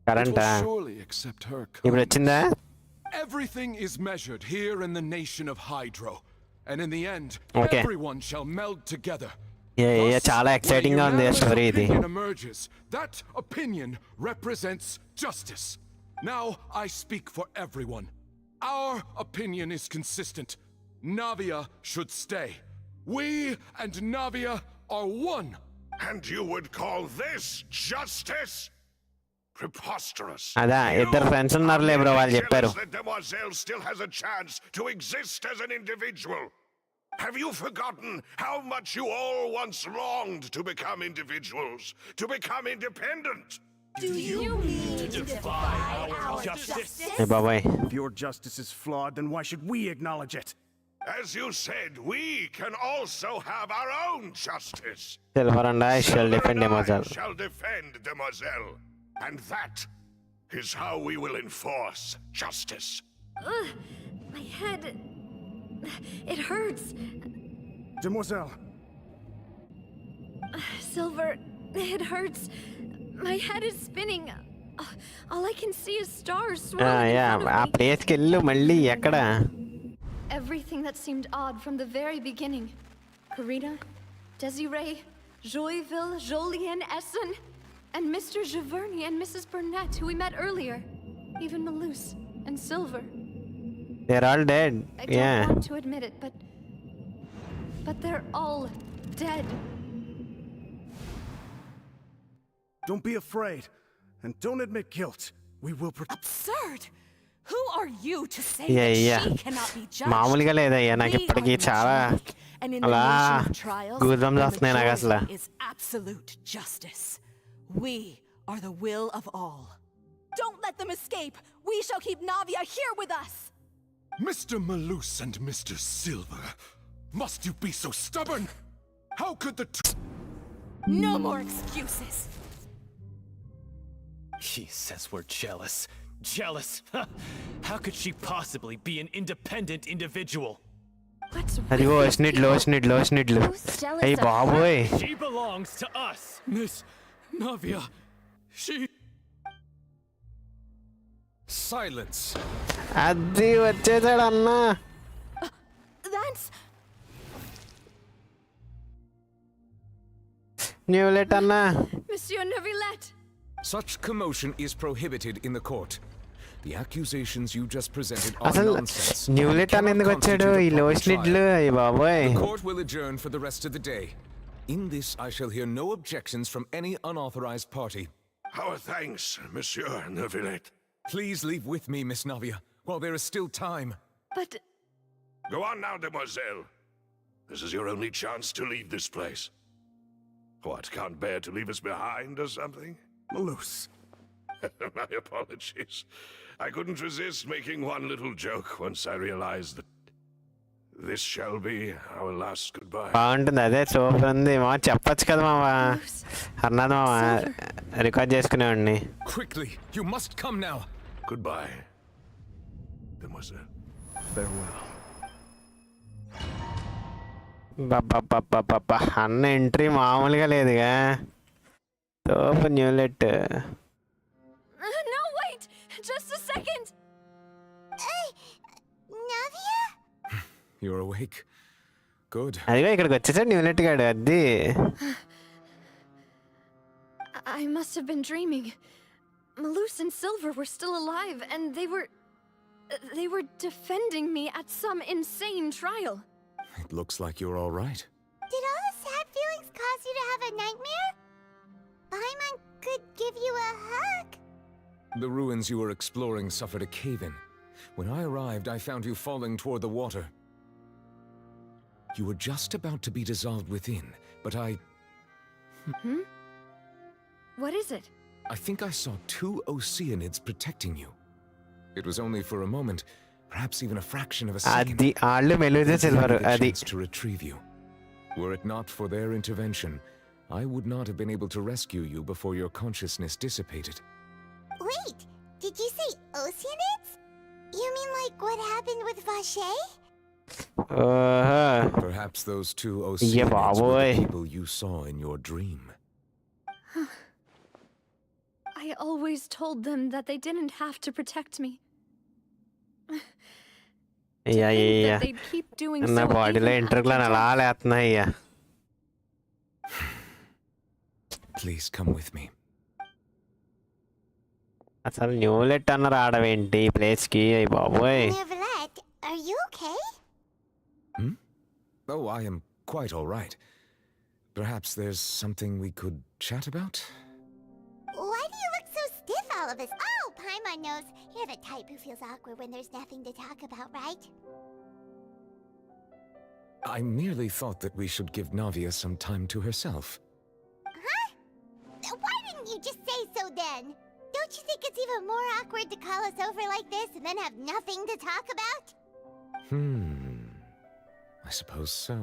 It will surely accept her kindness. Everything is measured here in the nation of Hydro, and in the end, everyone shall meld together. చాలా exciting గా ఉంది story ఇది. Emerges. That opinion represents justice. Now I speak for everyone. Our opinion is consistent. Navia should stay. We and Navia are one. And you would call this justice? Preposterous. అదా ఇద్దరు friends ఉన్నారులే bro వాళ్ళు చెప్పారు. That Demoiselle still has a chance to exist as an individual. Have you forgotten how much you all once longed to become individuals, to become independent? Do you mean to defy our justice? Hey, bye-bye. If your justice is flawed, then why should we acknowledge it? As you said, we can also have our own justice. Silver and I shall defend Demoiselle. Shall defend Demoiselle. And that is how we will enforce justice. My head... It hurts. Demoiselle. Silver, it hurts. My head is spinning. All I can see is stars swirling in front of me. ఆ ప్లేస్కి వెళ్ళు మళ్ళీ ఎక్కడ? Everything that seemed odd from the very beginning. Karina, Desiree, Joyville, Jolien, Essen, and Mr. Giverny and Mrs. Burnett, who we met earlier. Even Malus and Silver. They're all dead. I don't want to admit it, but they're all dead. Don't be afraid, and don't admit guilt. We will protect. Absurd! Who are you to say Yeah, that yeah. she cannot be judged? మామూలుగా లేదయ్యా నాకు ఇప్పటికీ చాలా And in the అలా nation of trials, గూజంస్ the వస్తున్నాయి నాకు అసలు. majority is absolute justice. We are the will of all. Don't let them escape. We shall keep Navia here with us. Mr. Malus and Mr. Silver, must you be so stubborn? How could the two... No more excuses. He says we're jealous. Jealous? How could she possibly be an independent individual? అదిగో స్నిడ్లు అయ్యి బాబోయ్. She belongs to us. Miss Navia, she... Silence. అది వచ్చేసాడు అన్నా. That's... న్యూలెట్ అన్నా. Monsieur Neuvillette! Such commotion is prohibited in the court. The accusations you just presented are అసలు nonsense. న్యూలెట్ అని ఎందుకు వచ్చాడు ఈ లో స్నిడ్లు అయ్యి బాబోయ్. The court will adjourn for the rest of the day. In this, I shall hear no objections from any unauthorized party. Our thanks, Monsieur Neuvillette. Please leave with me, Miss Navia, while there is still time. But... Go on now, Demoiselle. This is your only chance to leave this place. What, can't bear to leave us behind or something? Malus. My apologies. I couldn't resist making one little joke once I realized that this shall be our last goodbye. బాగుంటుంది అదే super ఉంది మా చెప్పొచ్చు కదా మావా అన్నది మావా record చేసుకునేవాడిని. Quickly, you must come now. Goodbye, Demoiselle. Farewell. బాబా అన్న ఎంట్రీ మామూలుగా లేదుగా. Super న్యూలెట్. No, wait! Just a second! Hey, Navia? You're awake. Good. అదిగో ఇక్కడికి వచ్చేసాడు న్యూలెట్ గాడు. అది I must have been dreaming. Malus and Silver were still alive, and they were defending me at some insane trial. It looks like you're all right. Did all the sad feelings cause you to have a nightmare? Paimon could give you a hug. The ruins you were exploring suffered a cave-in. When I arrived, I found you falling toward the water. You were just about to be dissolved within, but I... What is it? I think I saw 2 Oceanids protecting you. It was only for a moment, perhaps even a fraction of a second. అది ఆళ్ళు మెలూజే silver అది. To retrieve you. Were it not for their intervention, I would not have been able to rescue you before your consciousness dissipated. Wait, did you say Oceanids? You mean like what happened with Vache? Perhaps those 2 Oceanids were the people you saw in your dream. I always told them that they didn't have to protect me. Yeah. They'd keep doing so నా బాడీలో even ఇంటర్గ్లాన్ after అలా లేస్తున్నాయి అయ్యా. Please come with me. అసలు న్యూలెట్ అన్న రావడమేంటి ఈ ప్లేస్కి అయ్యి బాబోయ్. Neuvillette, are you okay? Oh, I am quite all right. Perhaps there's something we could chat about? Why do you look so stiff, all of us? Oh, Paimon knows. You're the type who feels awkward when there's nothing to talk about, right? I merely thought that we should give Navia some time to herself. Huh? Why didn't you just say so then? Don't you think it's even more awkward to call us over like this and then have nothing to talk about? I suppose so.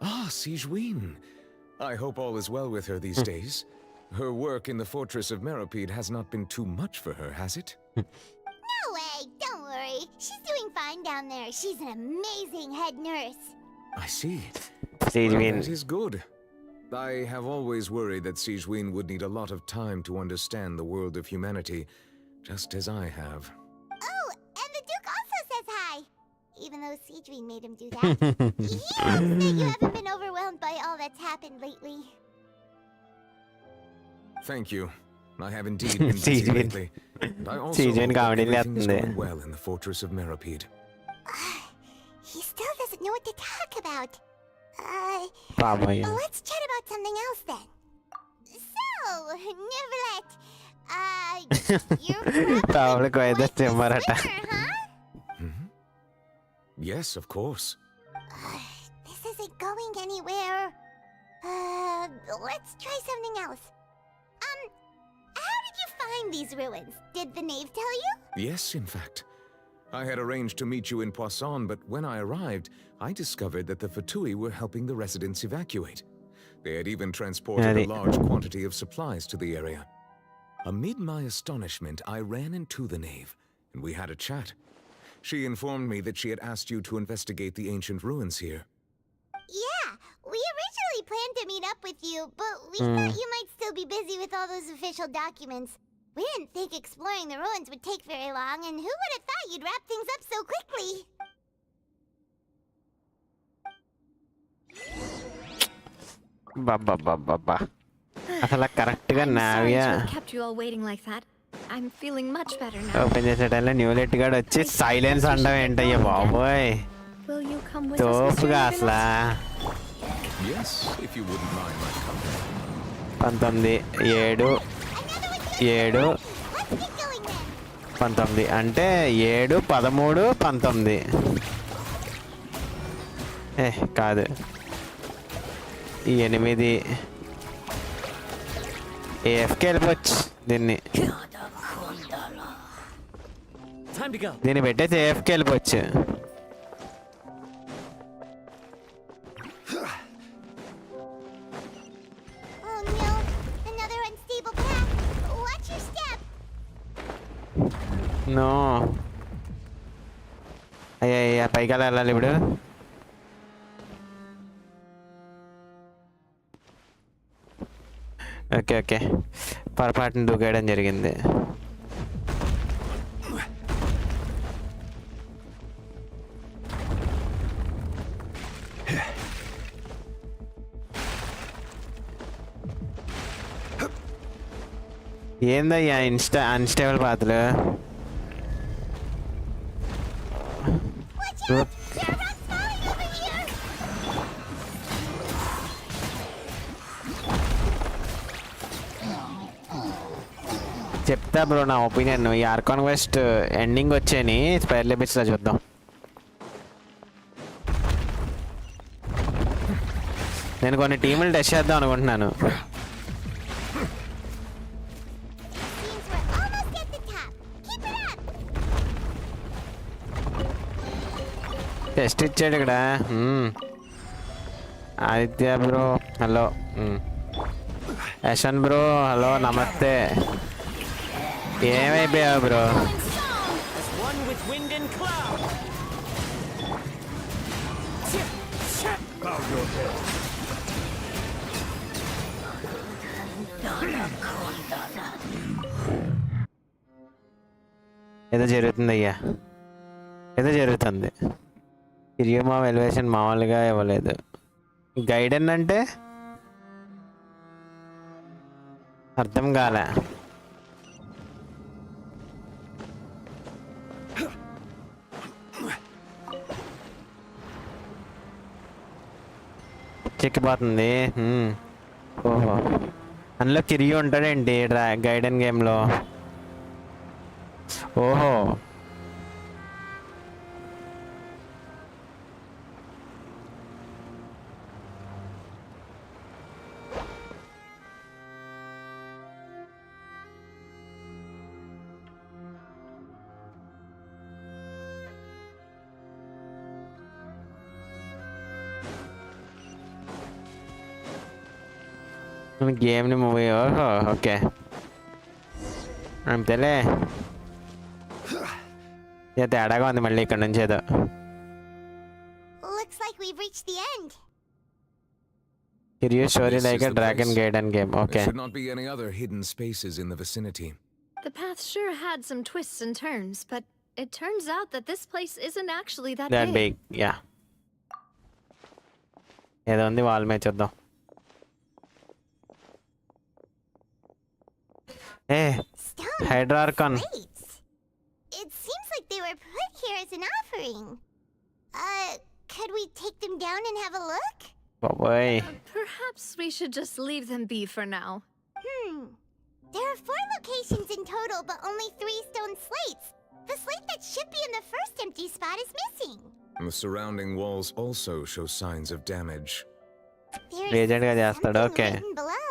Ah, Sigewin. I hope all is well with her these days. Her work in the fortress of Meropide has not been too much for her, has it? No way, don't worry. She's doing fine down there. She's an amazing head nurse. I see. Sigewin. Well, that is good. I have always worried that Sigewin would need a lot of time to understand the world of humanity, just as I have. Oh, and the Duke also says hi. Even though Sigewin made him do that. He hopes that you haven't been overwhelmed by all that's happened lately. Thank you. I have indeed been busy lately. And I also hope that everything is going well in the fortress of Meropide. He still doesn't know what to talk about. Let's chat about something else then. So, Neverlet, you're probably quite the swimmer, huh? Yes, of course. This isn't going anywhere. Let's try something else. How did you find these ruins? Did the knave tell you? Yes, in fact. I had arranged to meet you in Poisson, but when I arrived, I discovered that the Fatui were helping the residents evacuate. They had even transported a large quantity of supplies to the area. Amid my astonishment, I ran into the knave, and we had a chat. She informed me that she had asked you to investigate the ancient ruins here. Yeah, we originally planned to meet up with you, but we thought you might still be busy with all those official documents. We didn't think exploring the ruins would take very long, and who would have thought you'd wrap things up so quickly? అసలు correct గా Navia kept you all waiting like that. I'm feeling much better now. Open చేసే టైంలో new let గాడు వచ్చి silence అంటాం ఏంటయ్యా బాబోయ్ Will you come with us, తోపుగా Mr. అసలా Yes, if you wouldn't mind my company. 19 7 19 అంటే 7 13 19 కాదు 8 ఏఎఫ్కి వెళ్ళిపోవచ్చు దీన్ని దీన్ని పెట్టేసి ఏఎఫ్కి వెళ్ళిపోవచ్చు నో అయ్యా పైకి వెళ్ళాలి ఇప్పుడు ఓకే ఓకే పొరపాటున దూకేయడం జరిగింది ఏందయ్యా అన్స్టేబుల్ పాత్రలు చెప్తా బ్రో నా ఒపీనియన్ ఈ ఆర్కాన్ వెస్ట్ ఎండింగ్ వచ్చేని స్పైర్ లిమిట్స్లో చూద్దాం నేను కొన్ని టీములు టెస్ట్ చేద్దాం అనుకుంటున్నాను టెస్ట్ ఇచ్చాడు ఇక్కడ Aditya bro hello Yashan bro hello నమస్తే ఏమైపోయావు బ్రో ఏదో జరుగుతుంది అయ్యా ఏదో జరుగుతుంది ఇరియమా ఎలివేషన్ మామూలుగా ఇవ్వలేదు గైడెన్ అంటే అర్థం కాలే చిక్కిపోతుంది. ఓహో, అందులో కిరియో ఉంటాడేంటి గైడెన్ గేమ్లో? ఓహో, గేమ్ని మూవీ. ఓహో, ఓకే, అంతేలే. తేడాగా ఉంది మళ్ళీ ఇక్కడ నుంచి ఏదో. Looks like we've reached the end. Curious story like a dragon gaiden game. Okay. There should not be any other hidden spaces in the vicinity. The path sure had some twists and turns, but it turns out that this place isn't actually that big. Yeah. ఏదో ఉంది wall మీద చూద్దాం. Hydra Archon. It seems like they were put here as an offering. Could we take them down and have a look? Boy. Perhaps we should just leave them be for now. There are 4 locations in total, but only 3 stone slates. The slate that should be in the first empty spot is missing. The surrounding walls also show signs of damage. There's something okay. written below.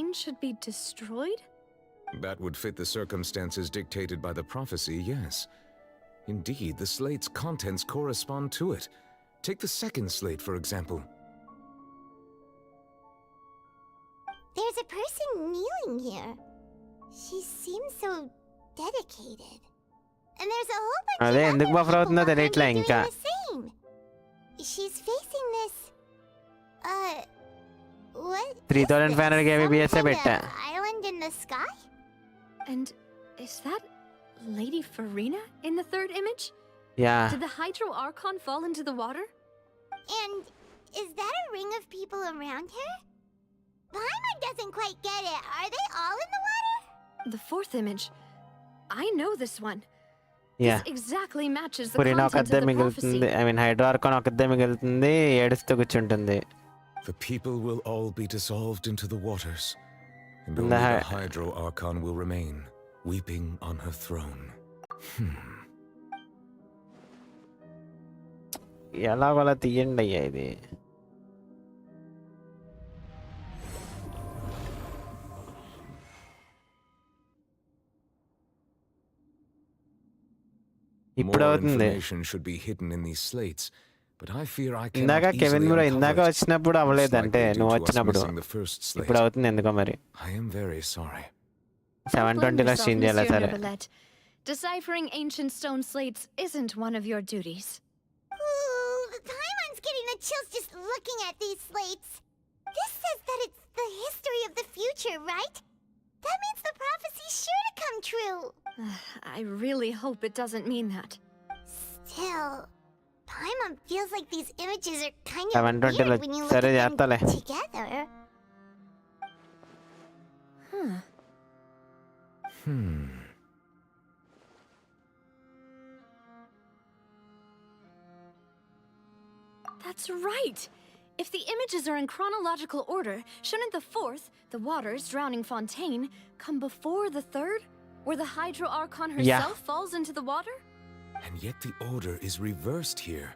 It should be destroyed? That would fit the circumstances dictated by the prophecy, yes. Indeed, the slate's contents correspond to it. Take the second slate, for example. There's a person kneeling here. She seems so dedicated. And there's a whole bunch of other people behind her doing the same. She's facing this... what 3500 kbps betta. Island in the sky? And is that Lady Farina in the third image? Yeah. Did the Hydro Archon fall into the water? And is that a ring of people around her? Paimon doesn't quite get it. Are they all in the water? The fourth image. I know this one. Yeah. This exactly matches the Farina content of the prophecy. I mean, Hydra Archon okadde migulutundi, ఏడుస్తూ కూర్చుంటుంది. The people will all be dissolved into the waters. And only the Hydro Archon will remain, weeping on her throne. ఎలాగోలా తీయండి అయ్యా ఇది. ఇప్పుడు అవుతుంది. ఇందాక Kevin bro ఇందాక వచ్చినప్పుడు అవ్వలేదు, అంటే నువ్వు వచ్చినప్పుడు. ఇప్పుడు అవుతుంది ఎందుకో మరి. 720లో స్ట్రీమ్ చేయాలి సరే. Deciphering ancient stone slates isn't one of your duties. Paimon's getting the chills just looking at these slates. This says that it's the history of the future, right? That means the prophecy's sure to come true. I really hope it doesn't mean that. Still, Paimon feels like these images are kind of weird when you look at them together. That's right! If the images are in chronological order, shouldn't the fourth, the waters drowning Fontaine, come before the third, where the Hydro Archon herself falls into the water? And yet the order is reversed here.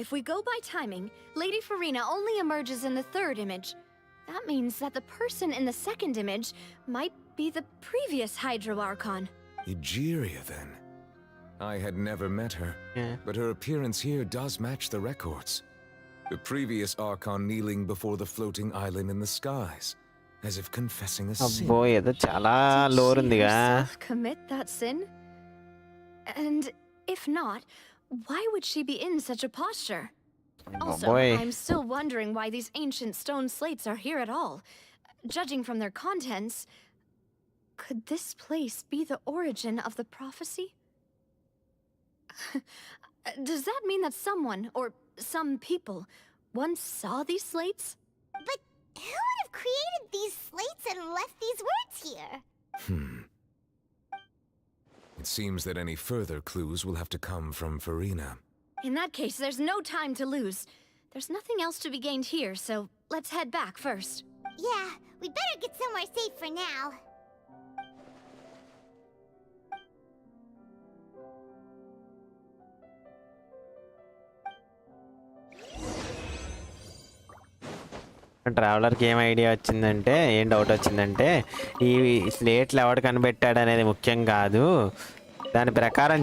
If we go by timing, Lady Farina only emerges in the third image. That means that the person in the second image might be the previous Hydro Archon. Egeria, then. I had never met her, but her appearance here does match the records. The previous Archon kneeling before the floating island in the skies, as if confessing a sin. Boy, that's chala lore undiga. Commit that sin? And if not, why would she be in such a posture? Also, I'm still wondering why these ancient stone slates are here at all. Judging from their contents, could this place be the origin of the prophecy? Does that mean that someone, or some people, once saw these slates? But who would have created these slates and left these words here? It seems that any further clues will have to come from Farina. In that case, there's no time to lose. There's nothing else to be gained here, so let's head back first. Yeah, we'd better get somewhere safe for now. ట్రావెలర్కి ఏం idea వచ్చిందంటే, ఏం doubt వచ్చిందంటే, ఈ స్లేట్లు ఎవడు కనిపెట్టాడు అనేది ముఖ్యం కాదు, దాని ప్రకారం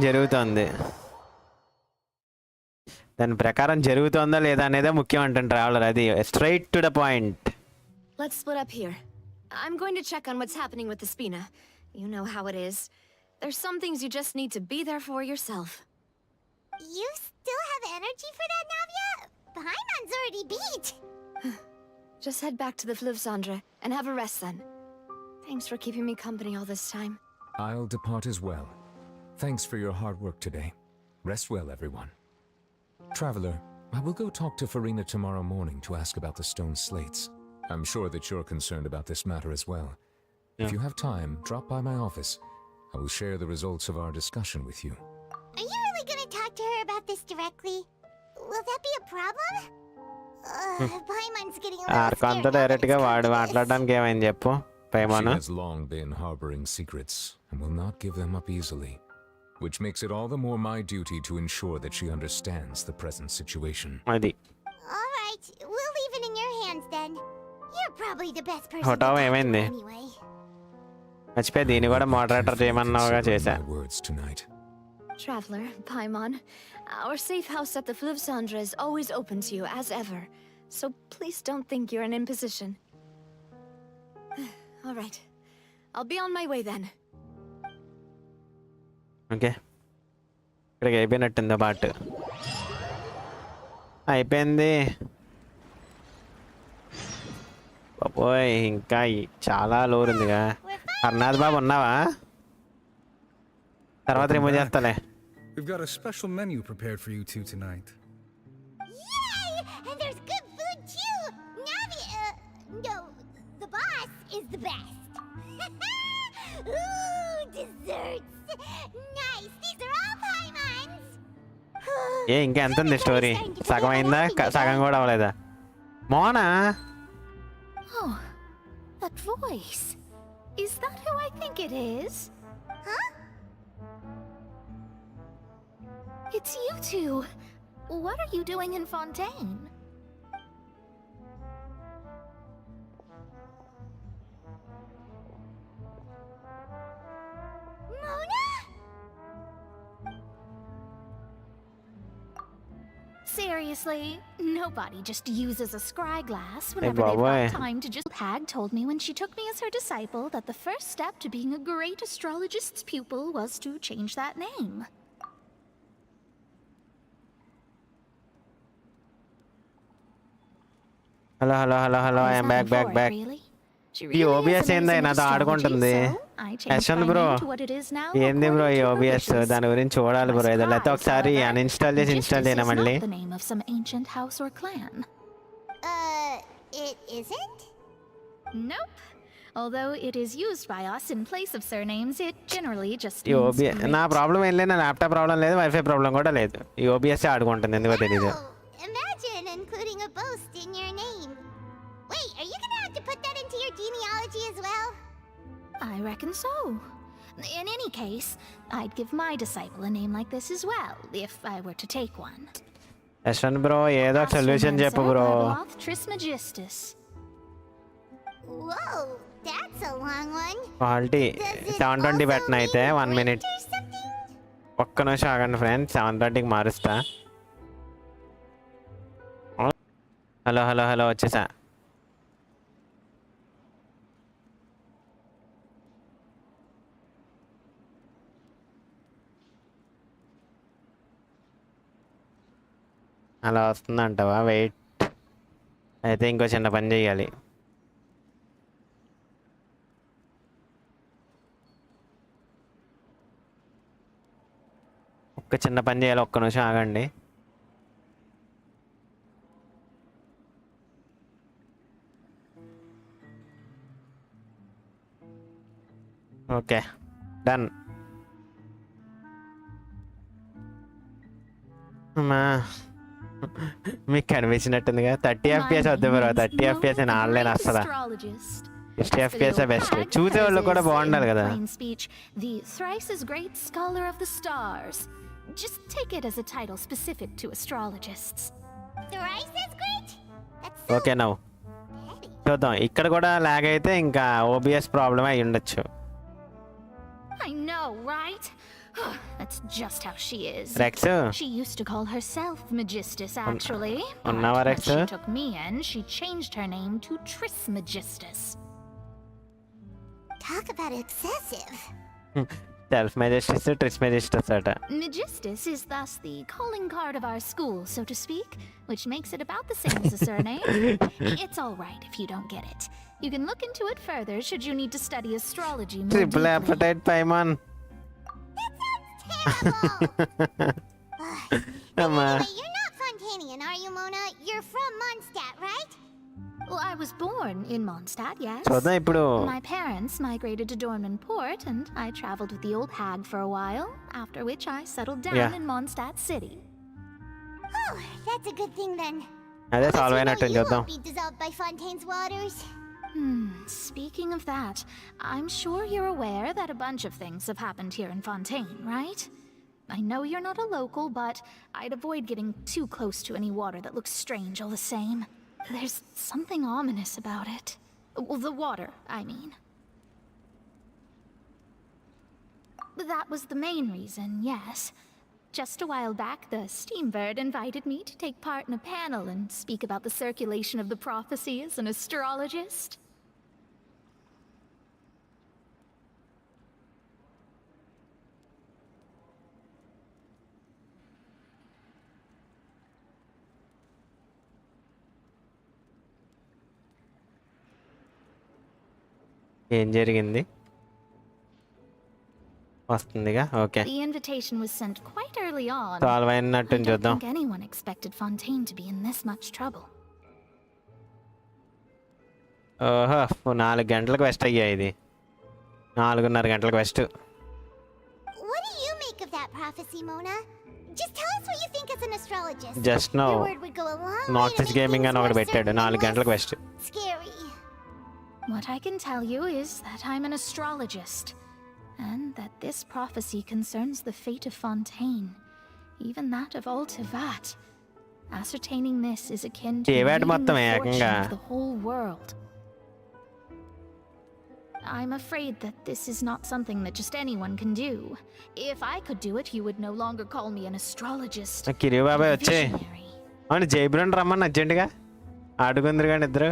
జరుగుతుందా లేదా అనేదే ముఖ్యం అంటాను ట్రావెలర్. అది straight to the point. Let's split up here. I'm going to check on what's happening with the Spina. You know how it is. There's some things you just need to be there for yourself. You still have energy for that, Navia? Paimon's already beat. Just head back to the Fluvsandra and have a rest then. Thanks for keeping me company all this time. I'll depart as well. Thanks for your hard work today. Rest well, everyone. Traveler, I will go talk to Farina tomorrow morning to ask about the stone slates. I'm sure that you're concerned about this matter as well. Yeah. If you have time, drop by my office. I will share the results of our discussion with you. Are you really going to talk to her about this directly? Will that be a problem? Paimon's getting a little Archon తో direct గా వాడు మాట్లాడడానికి ఏమైంది చెప్పు పైమాన్. She has long been harboring secrets and will not give them up easily, which makes it all the more my duty to ensure that she understands the present situation. అది. All right, we'll leave it in your hands then. You're probably the best person హోటో ఏమైంది? anyway. మర్చిపోయి దీన్ని కూడా moderator చేయమన్నావుగా చేశా. Words tonight. Traveler, Paimon, our safe house at the Fluvsandra is always open to you as ever. So please don't think you're an imposition. All right. I'll be on my way then. Okay, ఇక్కడికి అయిపోయినట్టుందో పాటు అయిపోయింది బాబోయ్. ఇంకా చాలా lower ఉందిగా. హర్నాథ్ బాబు ఉన్నావా? తర్వాత remove చేస్తాలే. We've got a special menu prepared for you two tonight. Yay! And there's good food too. Navia, no, the boss is the best. Ooh, desserts. Nice. These are all Paimon's. ఏ ఇంకా ఎంత ఉంది story? సగం అయిందా? సగం కూడా అవ్వలేదా? Mona? Oh, that voice. Is that who I think it is? Huh? It's you two. What are you doing in Fontaine? Mona? Seriously, nobody just uses a scry glass whenever they've got time to just... Hag told me when she took me as her disciple that the first step to being a great astrologist's pupil was to change that name. Hello I'm back. ఈ OBS ఏంది నాతో ఆడుకుంటుంది? Yashwant bro ఏంది bro ఈ OBS? దాని గురించి చూడాలి bro. ఏదో లేకపోతే ఒకసారి అన్ఇన్స్టాల్ చేసి ఇన్స్టాల్ చేయనా మళ్ళీ? It isn't? Nope. Although it is used by us in place of surnames, it generally just ఈ ఓబిఎస్ నా ప్రాబ్లం ఏం లేదు. నా ల్యాప్టాప్ ప్రాబ్లం లేదు, వైఫై ప్రాబ్లం కూడా లేదు. ఈ ఓబిఎస్ ఆడుకుంటుంది ఎందుకో తెలీదు. Imagine including a boast in your name. Wait, are you gonna have to put that into your genealogy as well? I reckon so. In any case, I'd give my disciple a name like this as well, if I were to take one. Yashwant bro ఏదో solution చెప్పు bro. Trismegistus. Whoa, that's a long one. Quality 720 పెట్టిన అయితే 1 minute. ఒక్క నిమిషం ఆగండి friends, 730కి మారుస్తా. Hello వచ్చేసా. అలా వస్తుందంటావా? Wait, అయితే ఇంకో చిన్న పని చేయాలి. ఒక్క నిమిషం ఆగండి. Okay, done. అమ్మా మీకు కనిపించినట్టుందిగా 30 FPS వద్దు బ్రో. 30 FPS నేను ఆడలేను అసలు. 60 FPS బెస్ట్. చూసేవాళ్ళు కూడా బాగుండాలి కదా. The thrice as great scholar of the stars. Just take it as a title specific to astrologists. Thrice as great? Okay now చూద్దాం. ఇక్కడ కూడా లాగ్ అయితే ఇంకా OBS ప్రాబ్లమ్ అయి ఉండొచ్చు. I know, right? That's just how she is. Rex? She used to call herself Magistus, actually. Unnava But Rex? when she took me in, she changed her name to Trismegistus. Talk about excessive. Self Megistus Trismegistus అట. Magistus is thus the calling card of our school, so to speak, which makes it about the same as a surname. It's all right if you don't get it. You can look into it further should you need to study astrology more triple deeply. appetite Paimon. Anyway, you're not Fontainian, are you, Mona? You're from Mondstadt, right? Well, I was born in Mondstadt, yes. చూద్దాం ఇప్పుడు. My parents migrated to Dorman Port, and I traveled with the old hag for a while, after which I settled down in Mondstadt City. Oh, that's a good thing then. అదే solve You అయినట్టు చూద్దాం. won't be dissolved by Fontaine's waters. Speaking of that, I'm sure you're aware that a bunch of things have happened here in Fontaine, right? I know you're not a local, but I'd avoid getting too close to any water that looks strange all the same. There's something ominous about it. Well, the water, I mean. That was the main reason, yes. Just a while back, the Steambird invited me to take part in a panel and speak about the circulation of the prophecy as an astrologist. ఏం జరిగింది వస్తుందిగా. Okay The invitation was sent quite early on. Solve అయినట్టు I don't చూద్దాం. think anyone expected Fontaine to be in this much trouble. ఓహో 4 గంటలకు west అయ్యాయి. ఇది 4:30 గంటలకు west. What do you make of that prophecy, Mona? Just tell us what you think as an astrologist. Just no Your word would go a long way not to fish make gaming things అని ఒకటి more పెట్టాడు. certain 4 and గంటలకు less west. scary. What I can tell you is that I'm an astrologist, and that this prophecy concerns the fate of Fontaine, even that of Ultivat. Ascertaining this is akin to Tevat reading మొత్తం the fortune ఏకంగా. of the whole world. I'm afraid that this is not something that just anyone can do. If I could do it, you would no longer call me an astrologist. కిరి బాబాయ్ but a వచ్చే visionary. అవును జైబ్రన్ రమ్మని అర్జెంటుగా ఆడుకుందరు కానీ ఇద్దరు.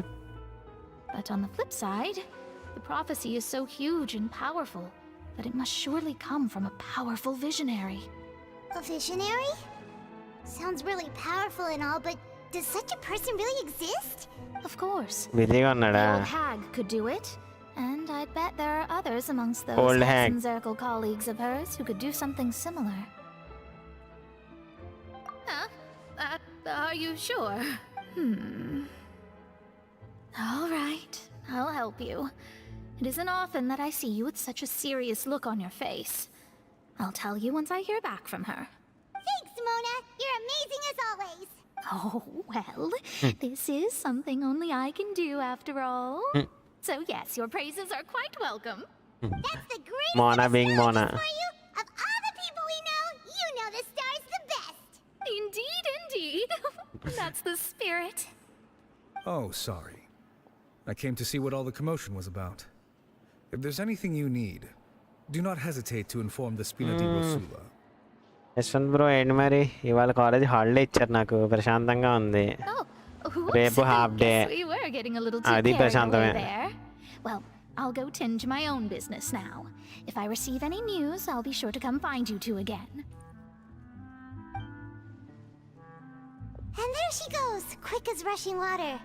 But on the flip side, the prophecy is so huge and powerful that it must surely come from a powerful visionary. A visionary? Sounds really powerful and all, but does such a person really exist? Of course. బిజీగా ఉన్నాడా? The old hag could do it, and I'd bet there are others amongst those Old hag. Hudson Circle colleagues of hers who could do something similar. Are you sure? All right, I'll help you. It isn't often that I see you with such a serious look on your face. I'll tell you once I hear back from her. Thanks, Mona. You're amazing as always. Oh, well, this is something only I can do after all. So yes, your praises are quite welcome. That's the greatest Mona being Mona. for you. Of all the people we know, you know the star's the best. Indeed, indeed. That's the spirit. Oh, sorry. I came to see what all the commotion was about. If there's anything you need, do not hesitate to inform the Spina di Rosula. Yashwant bro ఏంటి మరి ఇవాళ college holiday ఇచ్చారు నాకు. ప్రశాంతంగా ఉంది. రేపు half day. We were getting a little too అది carried ప్రశాంతమే. away there. Well, I'll go tend to my own business now. If I receive any news, I'll be sure to come find you two again. And there she goes, quick as rushing water.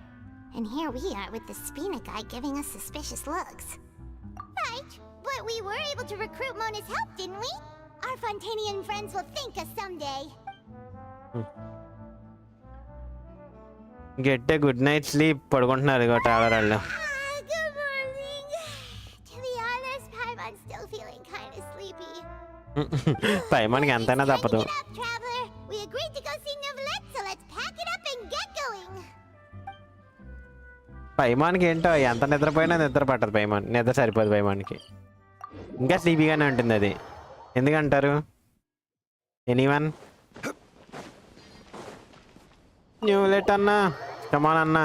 And here we are with the Spina guy giving us suspicious looks. Right, but we were able to recruit Mona's help, didn't we? Our Fontainian friends will thank us someday. Get good night sleep పడుకుంటున్నారు ఇగో traveller వాళ్ళు. Good morning. To be honest, I'm still feeling kind of sleepy. పైమానికి ఎంతైనా తప్పదు. Traveler, we agreed to go see పైమాన్కి ఏంటో ఎంత నిద్రపోయినా నిద్ర పట్టదు. పైమాన్ నిద్ర సరిపోదు. పైమాన్కి ఇంకా స్లీపీగానే ఉంటుంది అది. ఎందుకంటారు? ఎనీవన్? న్యూలెట్ అన్నా, కమాన్ అన్నా.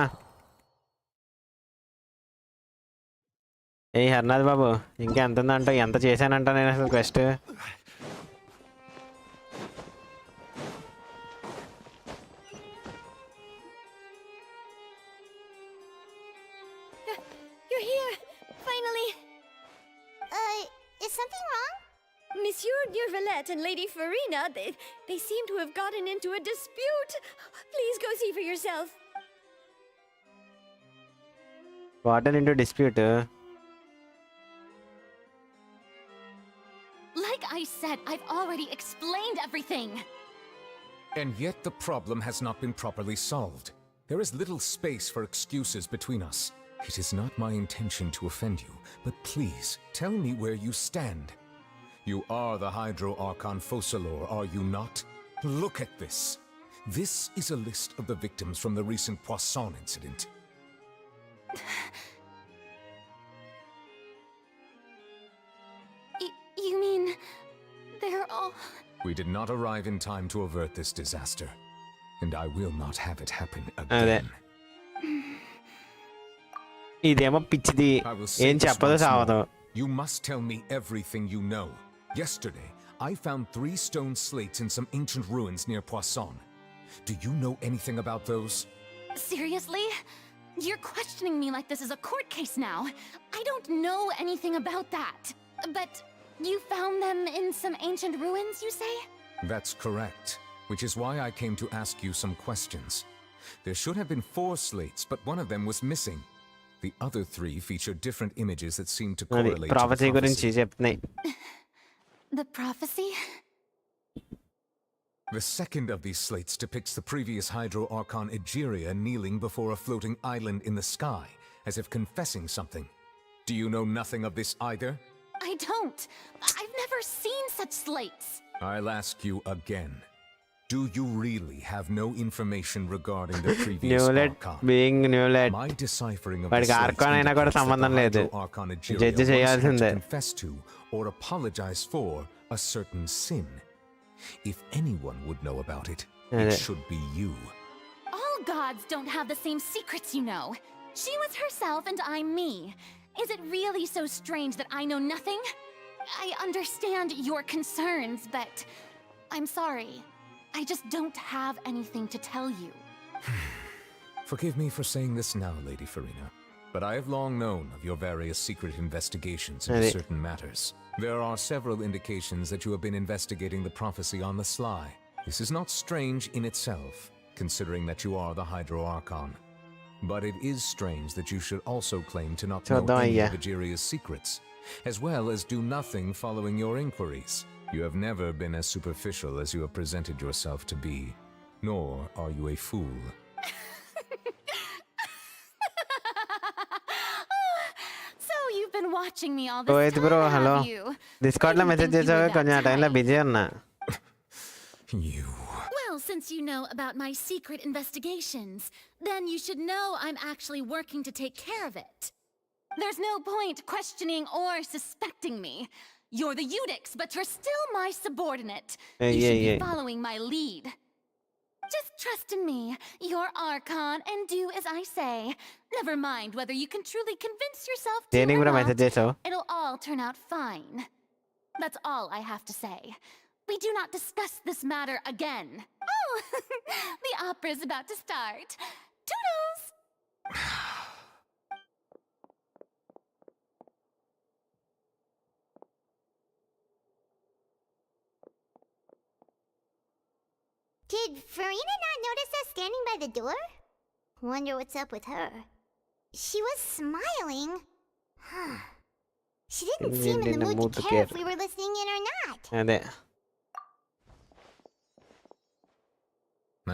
ఏ హర్నాథ్ బాబు, ఇంకా ఎంత ఉందంట? ఎంత చేశానంట నేను అసలు quest? You're here! Finally! Is something wrong? Monsieur Nurvalette and Lady Farina, they seem to have gotten into a dispute. Please go see for yourself. Gotten into dispute? Like I said, I've already explained everything. And yet the problem has not been properly solved. There is little space for excuses between us. It is not my intention to offend you, but please tell me where you stand. You are the Hydro Archon Focalor, are you not? Look at this. This is a list of the victims from the recent Poisson incident. You mean they're all... We did not arrive in time to avert this disaster, and I will not have it happen again. ఇదేమో పిచ్చిది, ఏం చెప్పదు సావదు. You must tell me everything you know. Yesterday, I found 3 stone slates in some ancient ruins near Poisson. Do you know anything about those? Seriously? You're questioning me like this is a court case now. I don't know anything about that. But you found them in some ancient ruins, you say? That's correct, which is why I came to ask you some questions. There should have been 4 slates, but one of them was missing. The other 3 feature different images that seem to correlate to the prophecy. The prophecy? The second of these slates depicts the previous Hydro Archon Egeria kneeling before a floating island in the sky, as if confessing something. Do you know nothing of this either? I don't. I've never seen such slates. I'll ask you again. Do you really have no information regarding the previous Archon? Being Newlet. My deciphering of the slates indicates that the Hydro Archon Egeria once had to confess to or apologize for a certain sin. If anyone would know about it, it should be you. All gods don't have the same secrets, you know. She was herself and I'm me. Is it really so strange that I know nothing? I understand your concerns, but I'm sorry. I just don't have anything to tell you. Forgive me for saying this now, Lady Farina, but I have long known of your various secret investigations into certain matters. There are several indications that you have been investigating the prophecy on the sly. This is not strange in itself, considering that you are the Hydro Archon. But it is strange that you should also claim to not know any of Egeria's secrets, as well as do nothing following your inquiries. You have never been as superficial as you have presented yourself to be, nor are you a fool. So you've been watching me all this time, bro, hello. have you? Discord la message chesavu konja time la busy anna. You. Well, since you know about my secret investigations, then you should know I'm actually working to take care of it. There's no point questioning or suspecting me. You're the Eudix, but you're still my subordinate. You should be following my lead. Just trust in me, your Archon, and do as I say. Never mind whether you can truly convince yourself to or not. It'll all turn out fine. That's all I have to say. We do not discuss this matter again. Oh, the opera's about to start. Toodles! Did Farina not notice us standing by the door? Wonder what's up with her. She was smiling. She didn't seem in the mood to care if we were listening in or not.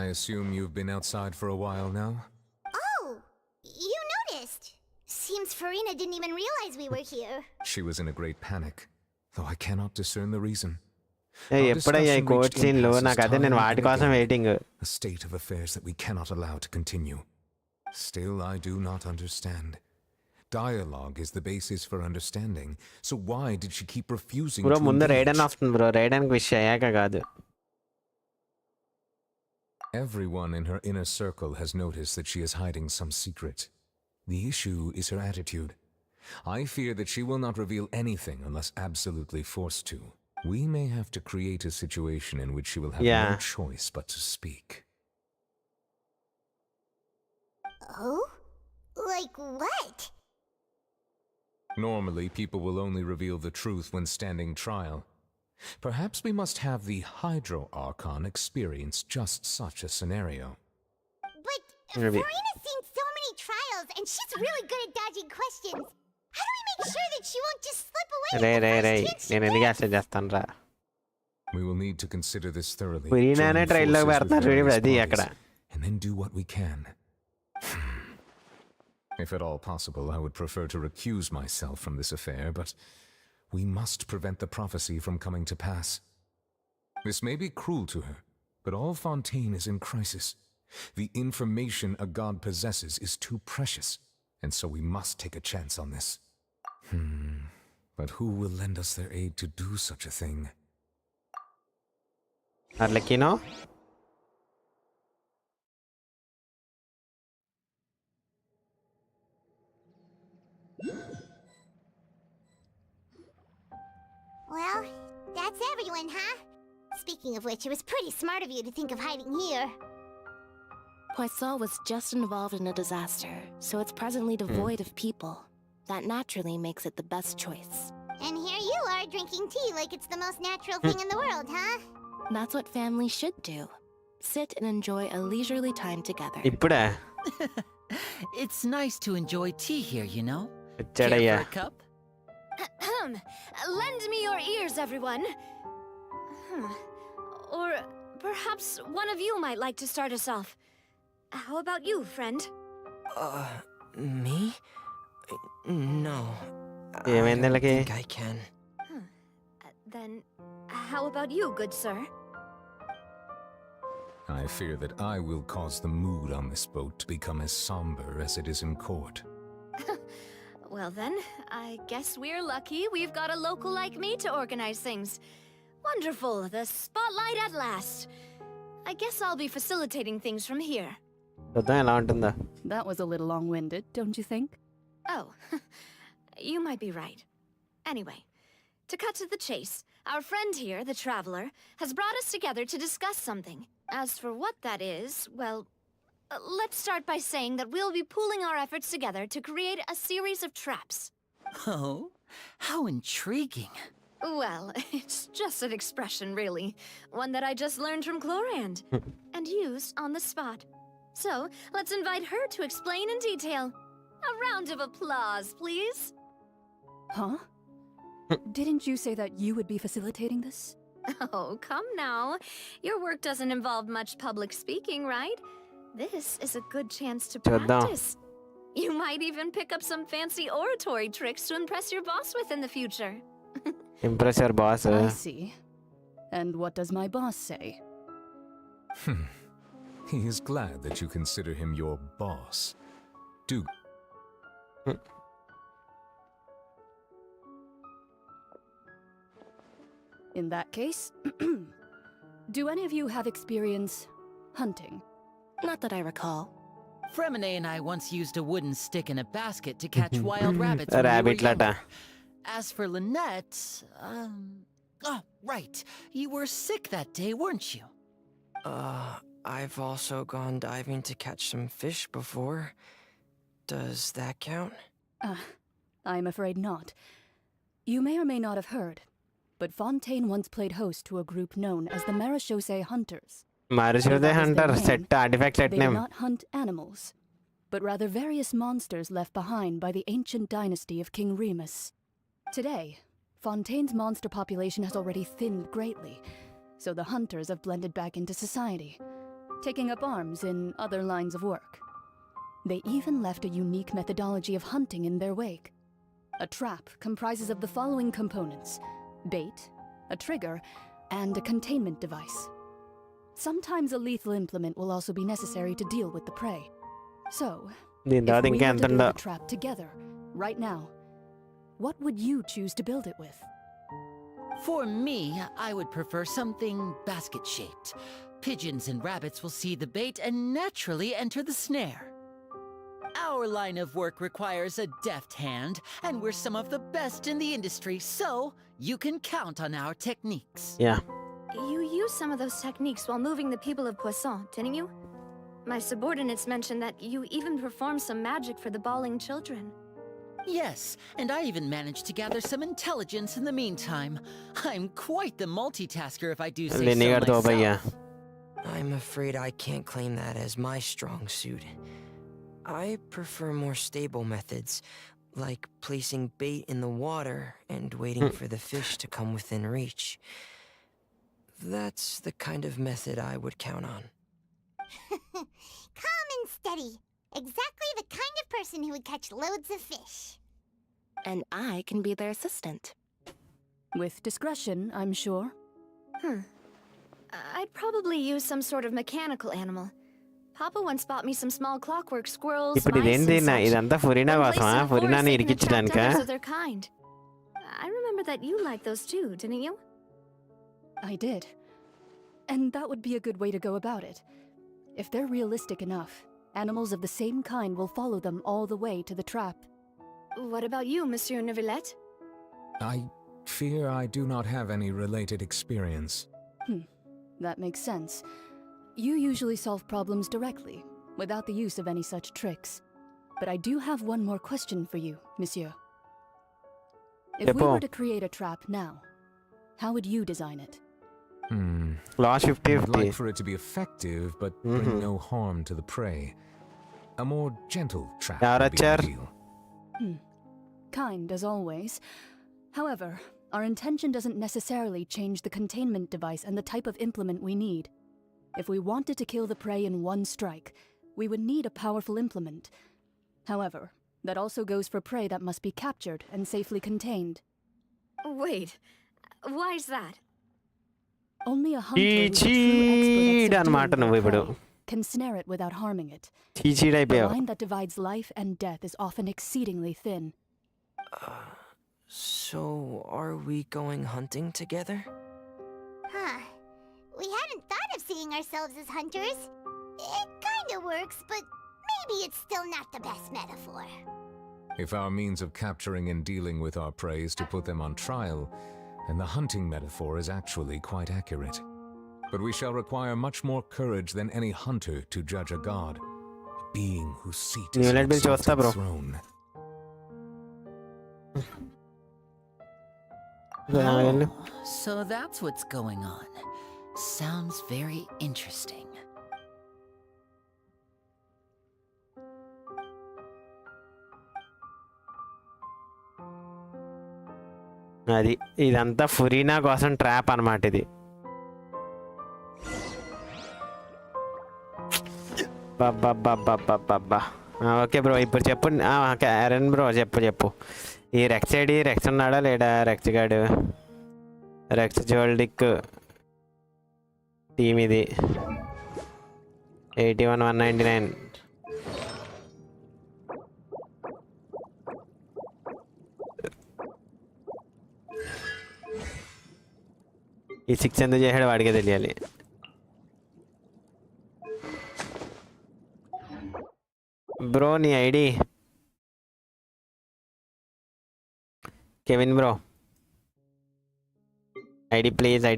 I assume you've been outside for a while now? Oh, you noticed. Seems Farina didn't even realize we were here. She was in a great panic, though I cannot discern the reason. ఎప్పుడయ్యా ఈ court సీన్లు? నాకు అదే నేను వాటి కోసం waiting. A state of affairs that we cannot allow to continue. Still, I do not understand. Dialogue is the basis for understanding, so why did she keep refusing bro to ముందు engage? రైడన్ వస్తుంది bro, రైడన్కి wish అయ్యాక కాదు. Everyone in her inner circle has noticed that she is hiding some secret. The issue is her attitude. I fear that she will not reveal anything unless absolutely forced to. We may have to create a situation in which she will have no choice but to speak. Oh? Like what? Normally, people will only reveal the truth when standing trial. Perhaps we must have the Hydro Archon experience just such a scenario. But Farina's seen so many trials, and she's really good at dodging questions. How do we make sure that she won't just slip away at the first chance she నేను ఎందుకు gets? Accept చేస్తాను రా. We will need to consider this thoroughly. Farinaనే join ట్రైల్లో forces with పెడుతున్నారు చూడు various అది అక్కడ. parties, and then do what we can. If at all possible, I would prefer to recuse myself from this affair, but we must prevent the prophecy from coming to pass. This may be cruel to her, but all Fontaine is in crisis. The information a god possesses is too precious, and so we must take a chance on this. But who will lend us their aid to do such a thing? Arlecchino? Well, that's everyone, huh? Speaking of which, it was pretty smart of you to think of hiding here. Poisson was just involved in a disaster, so it's presently devoid of people. That naturally makes it the best choice. And here you are drinking tea like it's the most natural thing in the world, huh? That's what family should do. Sit and enjoy a leisurely time together. ఇప్పుడా? It's nice to enjoy tea here, you know. వచ్చాడయ్యా. Care for a cup? Lend me your ears, everyone. Or perhaps one of you might like to start us off. How about you, friend? Me? No. ఏమైంది వీళ్ళకి? I think I can. Then, how about you, good sir? I fear that I will cause the mood on this boat to become as somber as it is in court. Well then, I guess we're lucky we've got a local like me to organize things. Wonderful, the spotlight at last. I guess I'll be facilitating things from here. చూద్దాం ఎలా ఉంటుందో. That was a little long-winded, don't you think? Oh, you might be right. Anyway, to cut to the chase, our friend here, the Traveler, has brought us together to discuss something. As for what that is, well, let's start by saying that we'll be pooling our efforts together to create a series of traps. Oh, how intriguing. Well, it's just an expression, really. One that I just learned from Chlorand and used on the spot. So, let's invite her to explain in detail. A round of applause, please. Huh? Didn't you say that you would be facilitating this? Oh, come now. Your work doesn't involve much public speaking, right? This is a good chance to practice. You might even pick up some fancy oratory tricks to impress your boss with in the future. Impress your boss. I see. And what does my boss say? He is glad that you consider him your boss. Do. In that case, do any of you have experience hunting? Not that I recall. Fremine and I once used a wooden stick in a basket to catch wild rabbits when we were Rabbit young. lata. As for Lynette, oh, right. You were sick that day, weren't you? I've also gone diving to catch some fish before. Does that count? I'm afraid not. You may or may not have heard, but Fontaine once played host to a group known as the Marechaussee Hunters. Marechaussee Hunter set artifact set They name. did not hunt animals, but rather various monsters left behind by the ancient dynasty of King Remus. Today, Fontaine's monster population has already thinned greatly, so the hunters have blended back into society, taking up arms in other lines of work. They even left a unique methodology of hunting in their wake. A trap comprises of the following components: bait, a trigger, and a containment device. Sometimes a lethal implement will also be necessary to deal with the prey. So, దీని if తర్వాత we ఇంకా were ఎంత to build ఉందో. a trap together, right now, what would you choose to build it with? For me, I would prefer something basket-shaped. Pigeons and rabbits will see the bait and naturally enter the snare. Our line of work requires a deft hand, and we're some of the best in the industry, so you can count on our techniques. Yeah. You used some of those techniques while moving the people of Poisson, didn't you? My subordinates mentioned that you even performed some magic for the bawling children. Yes, and I even managed to gather some intelligence in the meantime. I'm quite the multitasker if I do say so myself. I'm afraid I can't claim that as my strong suit. I prefer more stable methods, like placing bait in the water and waiting for the fish to come within reach. That's the kind of method I would count on. Calm and steady. Exactly the kind of person who would catch loads of fish. And I can be their assistant. With discretion, I'm sure. I'd probably use some sort of mechanical animal. Papa once bought me some small clockwork squirrels, ఇప్పుడు mice, ఇదేంటి and such. ఇదంతా ఫురీనా One కోసమా? place in a ఫురీనాని forest that can attract ఇరికించడానికా? others of their kind. I remember that you liked those too, didn't you? I did. And that would be a good way to go about it. If they're realistic enough, animals of the same kind will follow them all the way to the trap. What about you, Monsieur Neuvillette? I fear I do not have any related experience. That makes sense. You usually solve problems directly, without the use of any such tricks. But I do have one more question for you, monsieur. If we were to create a trap now, how would you design it? Loss 50-50. I'd like for it to be effective, but bring no harm to the prey. A more gentle trap would be ideal. Kind as always. However, our intention doesn't necessarily change the containment device and the type of implement we need. If we wanted to kill the prey in one strike, we would need a powerful implement. However, that also goes for prey that must be captured and safely contained. Wait, why is that? Only a hunter who's a true expert at subduing their prey can snare it without harming it. The line that divides life and death is often exceedingly thin. So, are we going hunting together? Huh. We hadn't thought of seeing ourselves as hunters. It kinda works, but maybe it's still not the best metaphor. If our means of capturing and dealing with our prey is to put them on trial, then the hunting metaphor is actually quite accurate. But we shall require much more courage than any hunter to judge a god, a being whose seat is an exalted throne. So that's what's going on. Sounds very interesting. అది ఇదంతా ఫురీనా కోసం trap అన్నమాట ఇది. Okay bro ఇప్పుడు చెప్పు. అరణ్ bro చెప్పు. ఈ rex ID rex ఉన్నాడా లేడా? రెక్స్ గాడు రెక్స్ జోల్డిక్ టీమ్ ఇది 81,199. ఈ 6 ఎందుకు చేసాడు వాడికే తెలియాలి. బ్రో నీ ID Kevin bro ID please.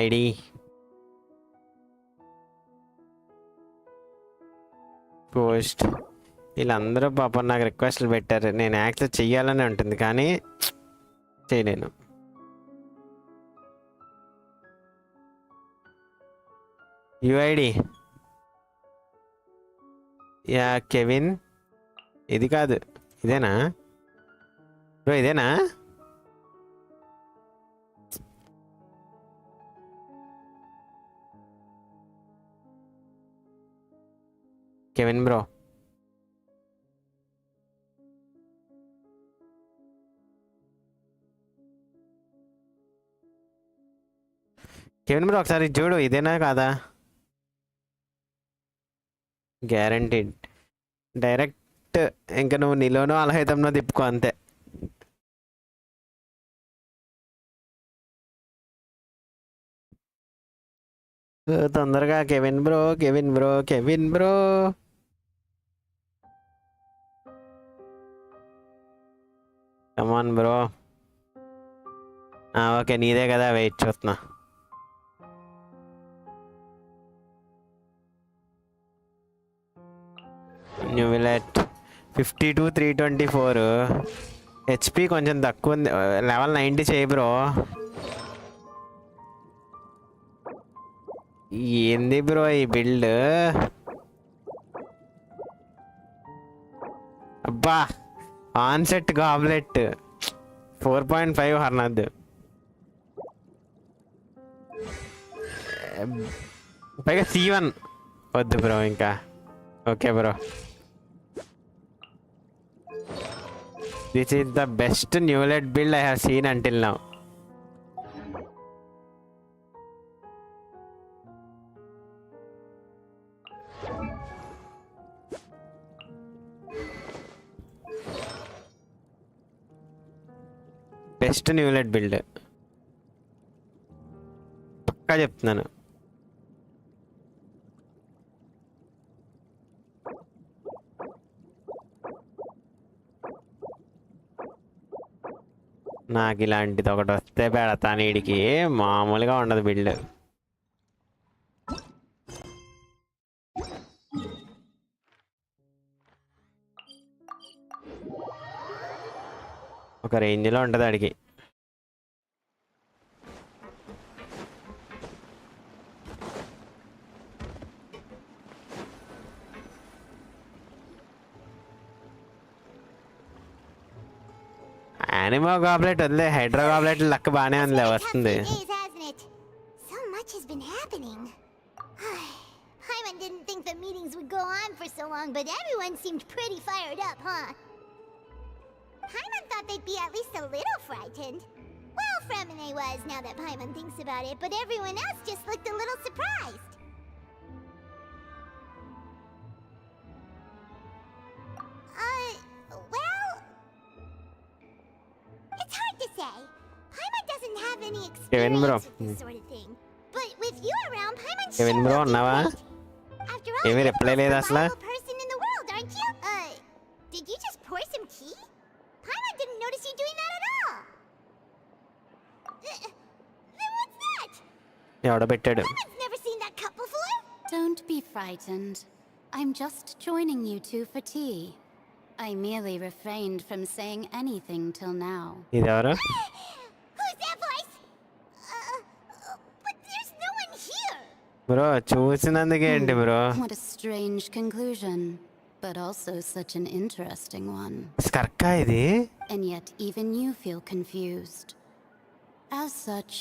ID post. వీళ్ళందరూ పాపం నాకు రిక్వెస్ట్లు పెట్టారు. నేను యాక్సెప్ట్ చెయ్యాలని ఉంటుంది కానీ చేయలేను. UID yeah Kevin. ఇది కాదు, ఇదేనా బ్రో? ఇదేనా? Kevin bro. కెవిన్ బ్రో ఒకసారి చూడు, ఇదేనా కాదా? గ్యారంటీడ్. డైరెక్ట్ ఇంకా నువ్వు నీలోనో అలహైతంలో తిప్పుకో అంతే. తొందరగా Kevin bro, Kevin bro, Kevin bro. కమాన్ బ్రో. ఓకే, నీదే కదా, వెయిట్ చూస్తున్నా. న్యూ విలెట్ 52 324. హెచ్పి కొంచెం తక్కువ ఉంది. లెవెల్ 90 చేయి బ్రో. ఏంది బ్రో ఈ బిల్డ్? అబ్బా, ఆన్సెట్ గాబ్లెట్ 4.5 హర్నాథ్. పైగా C1 వద్దు బ్రో ఇంకా. Okay bro, this is the best Neuvillette build I have seen until now. Best Neuvillette build పక్కా చెప్తున్నాను. నాకు ఇలాంటిది ఒకటి వస్తే పెడతాను వీడికి. మామూలుగా ఉండదు బిల్డ్. ఒక రేంజ్లో ఉంటుంది అడిగి. యానిమో గాబ్లెట్ వదిలే, హైడ్రో గాబ్లెట్ లక్ బాగానే ఉందిలే, వస్తుంది. So much has been happening. Paimon didn't think the meetings would go on for so long, but everyone seemed pretty fired up, huh? Paimon thought they'd be at least a little frightened. Well, Fremine was, now that Paimon thinks about it, but everyone else just looked a little surprised. Well, it's hard to say. Paimon doesn't have any experience with this sort of thing. But with you around, Paimon sure Kevin bro will do ఉన్నావా? great. After all, ఏమీ you're the reply most లేదు అసలు. reliable person in the world, aren't you? Did you just pour some tea? Paimon didn't notice you doing that at all. Then what's that? ఎవడో పెట్టాడు. Paimon's never seen that cup before. Don't be frightened. I'm just joining you two for tea. I merely refrained from saying anything till now. ఇదెవరు? Who's that voice? But there's no one here. Bro చూసినందుకే ఏంటి bro? What a strange conclusion, but also such an interesting one. స్కర్కా ఇది? And yet even you feel confused. As such,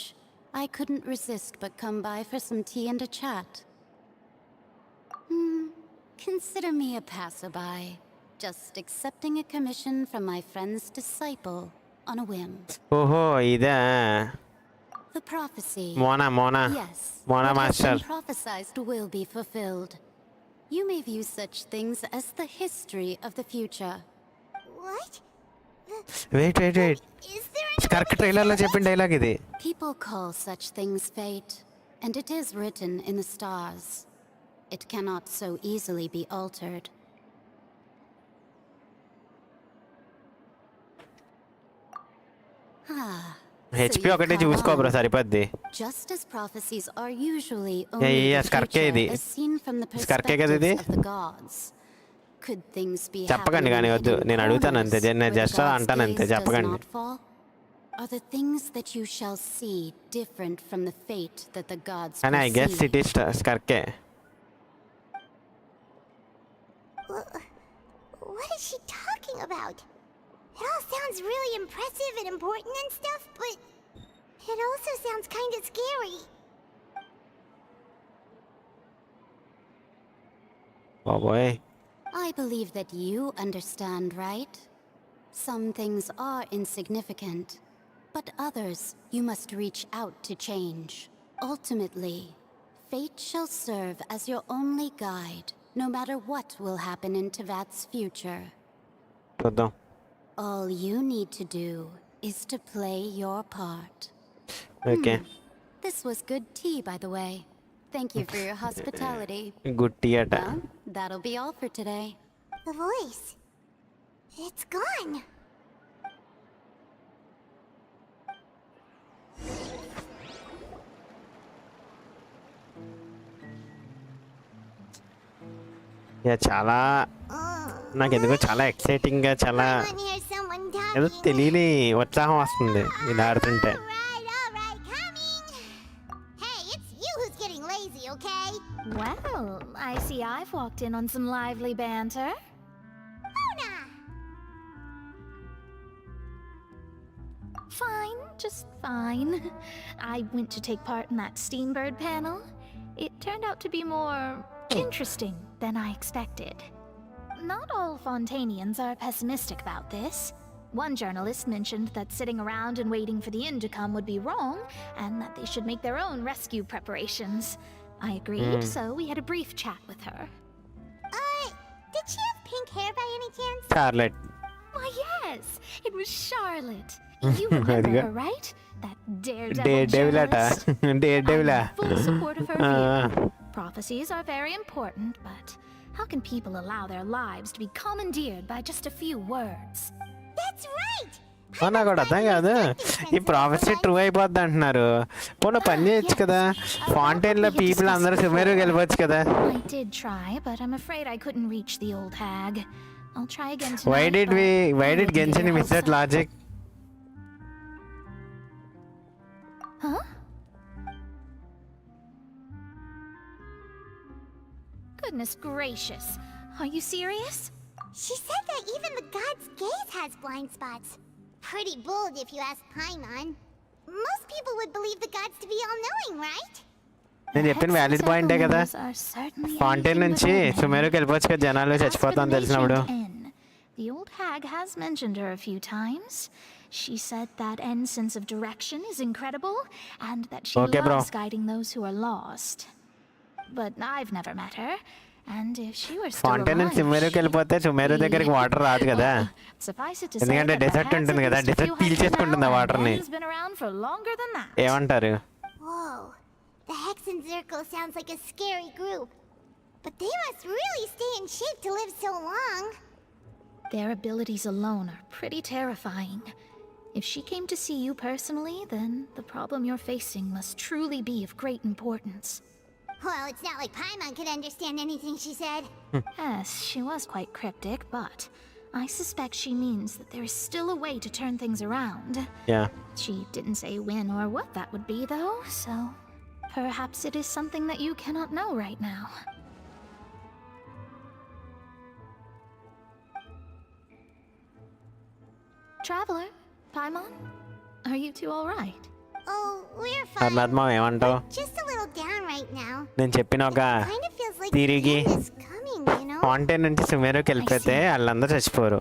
I couldn't resist but come by for some tea and a chat. Consider me a passerby, just accepting a commission from my friend's disciple on a whim. ఓహో ఇదా? The prophecy. Mona. Yes. Mona what master. has been prophesized will be fulfilled. You may view such things as the history of the future. What? Wait Skirk ట్రైలర్లో చెప్పిన dialogue ఇది. People call such things fate, and it is written in the stars. It cannot so easily be altered. HP ఒకటి చూసుకో bro సరిపోద్ది. Just as prophecies are usually Yeah, only yeah, the స్కర్కే future ఇది. as seen from the స్కర్కే కదా ఇది? perspectives of the gods. Could things be చెప్పకండి కానీ happening వద్దు, in నేను అడుగుతాను corners అంతే, నేను where the జస్ట్ gods' అంటాను అంతే, gaze does చెప్పకండి. not fall? Are the things that you shall see different from the fate that the gods కానీ I guess foresee? It is స్కర్కే. What is she talking about? It all sounds really impressive and important and stuff, but it also sounds kind of scary. బాబోయ్ I believe that you understand, right? Some things are insignificant, but others you must reach out to change. Ultimately, fate shall serve as your only guide, no matter what will happen in Tevat's future. All you need to do is to play your part. Okay. This was good tea, by the way. Thank you for your hospitality. Good tea ata. Well, that'll be all for today. The voice. It's gone. Yeah చాలా నాకు ఎందుకో చాలా exciting గా చాలా ఏదో తెలియని ఉత్సాహం వస్తుంది ఇలా ఆడుతుంటే. Well, I see I've walked in on some lively banter. Fine, just fine. I went to take part in that Steambird panel. It turned out to be more interesting than I expected. Not all Fontainians are pessimistic about this. One journalist mentioned that sitting around and waiting for the end to come would be wrong, and that they should make their own rescue preparations. I agreed, so we had a brief chat with her. Did she have pink hair by any chance? Charlotte. Why, yes, it was Charlotte. You remember her, right? That daredevil journalist. Daredevil. I'm in full support of her view. Prophecies are very important, but how can people allow their lives to be commandeered by just a few words? That's right! నాకు అర్థం కాదు, ఈ prophecy true అయిపోద్ది అంటున్నారు. పోనీ పని చేయొచ్చు కదా, ఫాంటైన్ లో పీపుల్ అందరూ సుమేరుకి వెళ్ళిపోవచ్చు కదా. I did try, but I'm afraid I couldn't reach the old hag. I'll try again tonight. Why did Genshin miss that logic? Huh? Goodness gracious. Are you serious? She said that even the god's gaze has blind spots. Pretty bold if you ask Paimon. Most people would believe the gods to be all-knowing, right? నేను చెప్పిన valid పాయింటే కదా, fountain నుంచి సుమేరుకి వెళ్ళిపోవచ్చు కదా, జనాలు చచ్చిపోతాం తెలిసినప్పుడు. The old hag has mentioned her a few times. She said that N's sense of direction is incredible, and that she loves guiding those who are lost. But I've never met her, and if she were still fountain నుంచి సుమేరుకి వెళ్ళిపోతే సుమేరు దగ్గరికి water రాదు కదా, ఎందుకంటే dessert ఉంటుంది కదా, dessert పీల్చేసుకుంటుంది ఆ వాటర్ని. ఏమంటారు? Whoa, the Hex and Zirko sounds like a scary group, but they must really stay in shape to live so long. Their abilities alone are pretty terrifying. If she came to see you personally, then the problem you're facing must truly be of great importance. Well, it's not like Paimon could understand anything she said. Yes, she was quite cryptic, but I suspect she means that there is still a way to turn things around. Yeah. She didn't say when or what that would be, though, so perhaps it is something that you cannot know right now. Traveler, Paimon, are you two all right? Oh, we're fine. అర్నాథ్ మామ ఏమంటావు? Just a little down right now. నేను చెప్పిన ఒక తిరిగి fountain నుంచి సుమేరుకి వెళ్ళిపోతే వాళ్ళందరూ చచ్చిపోరు.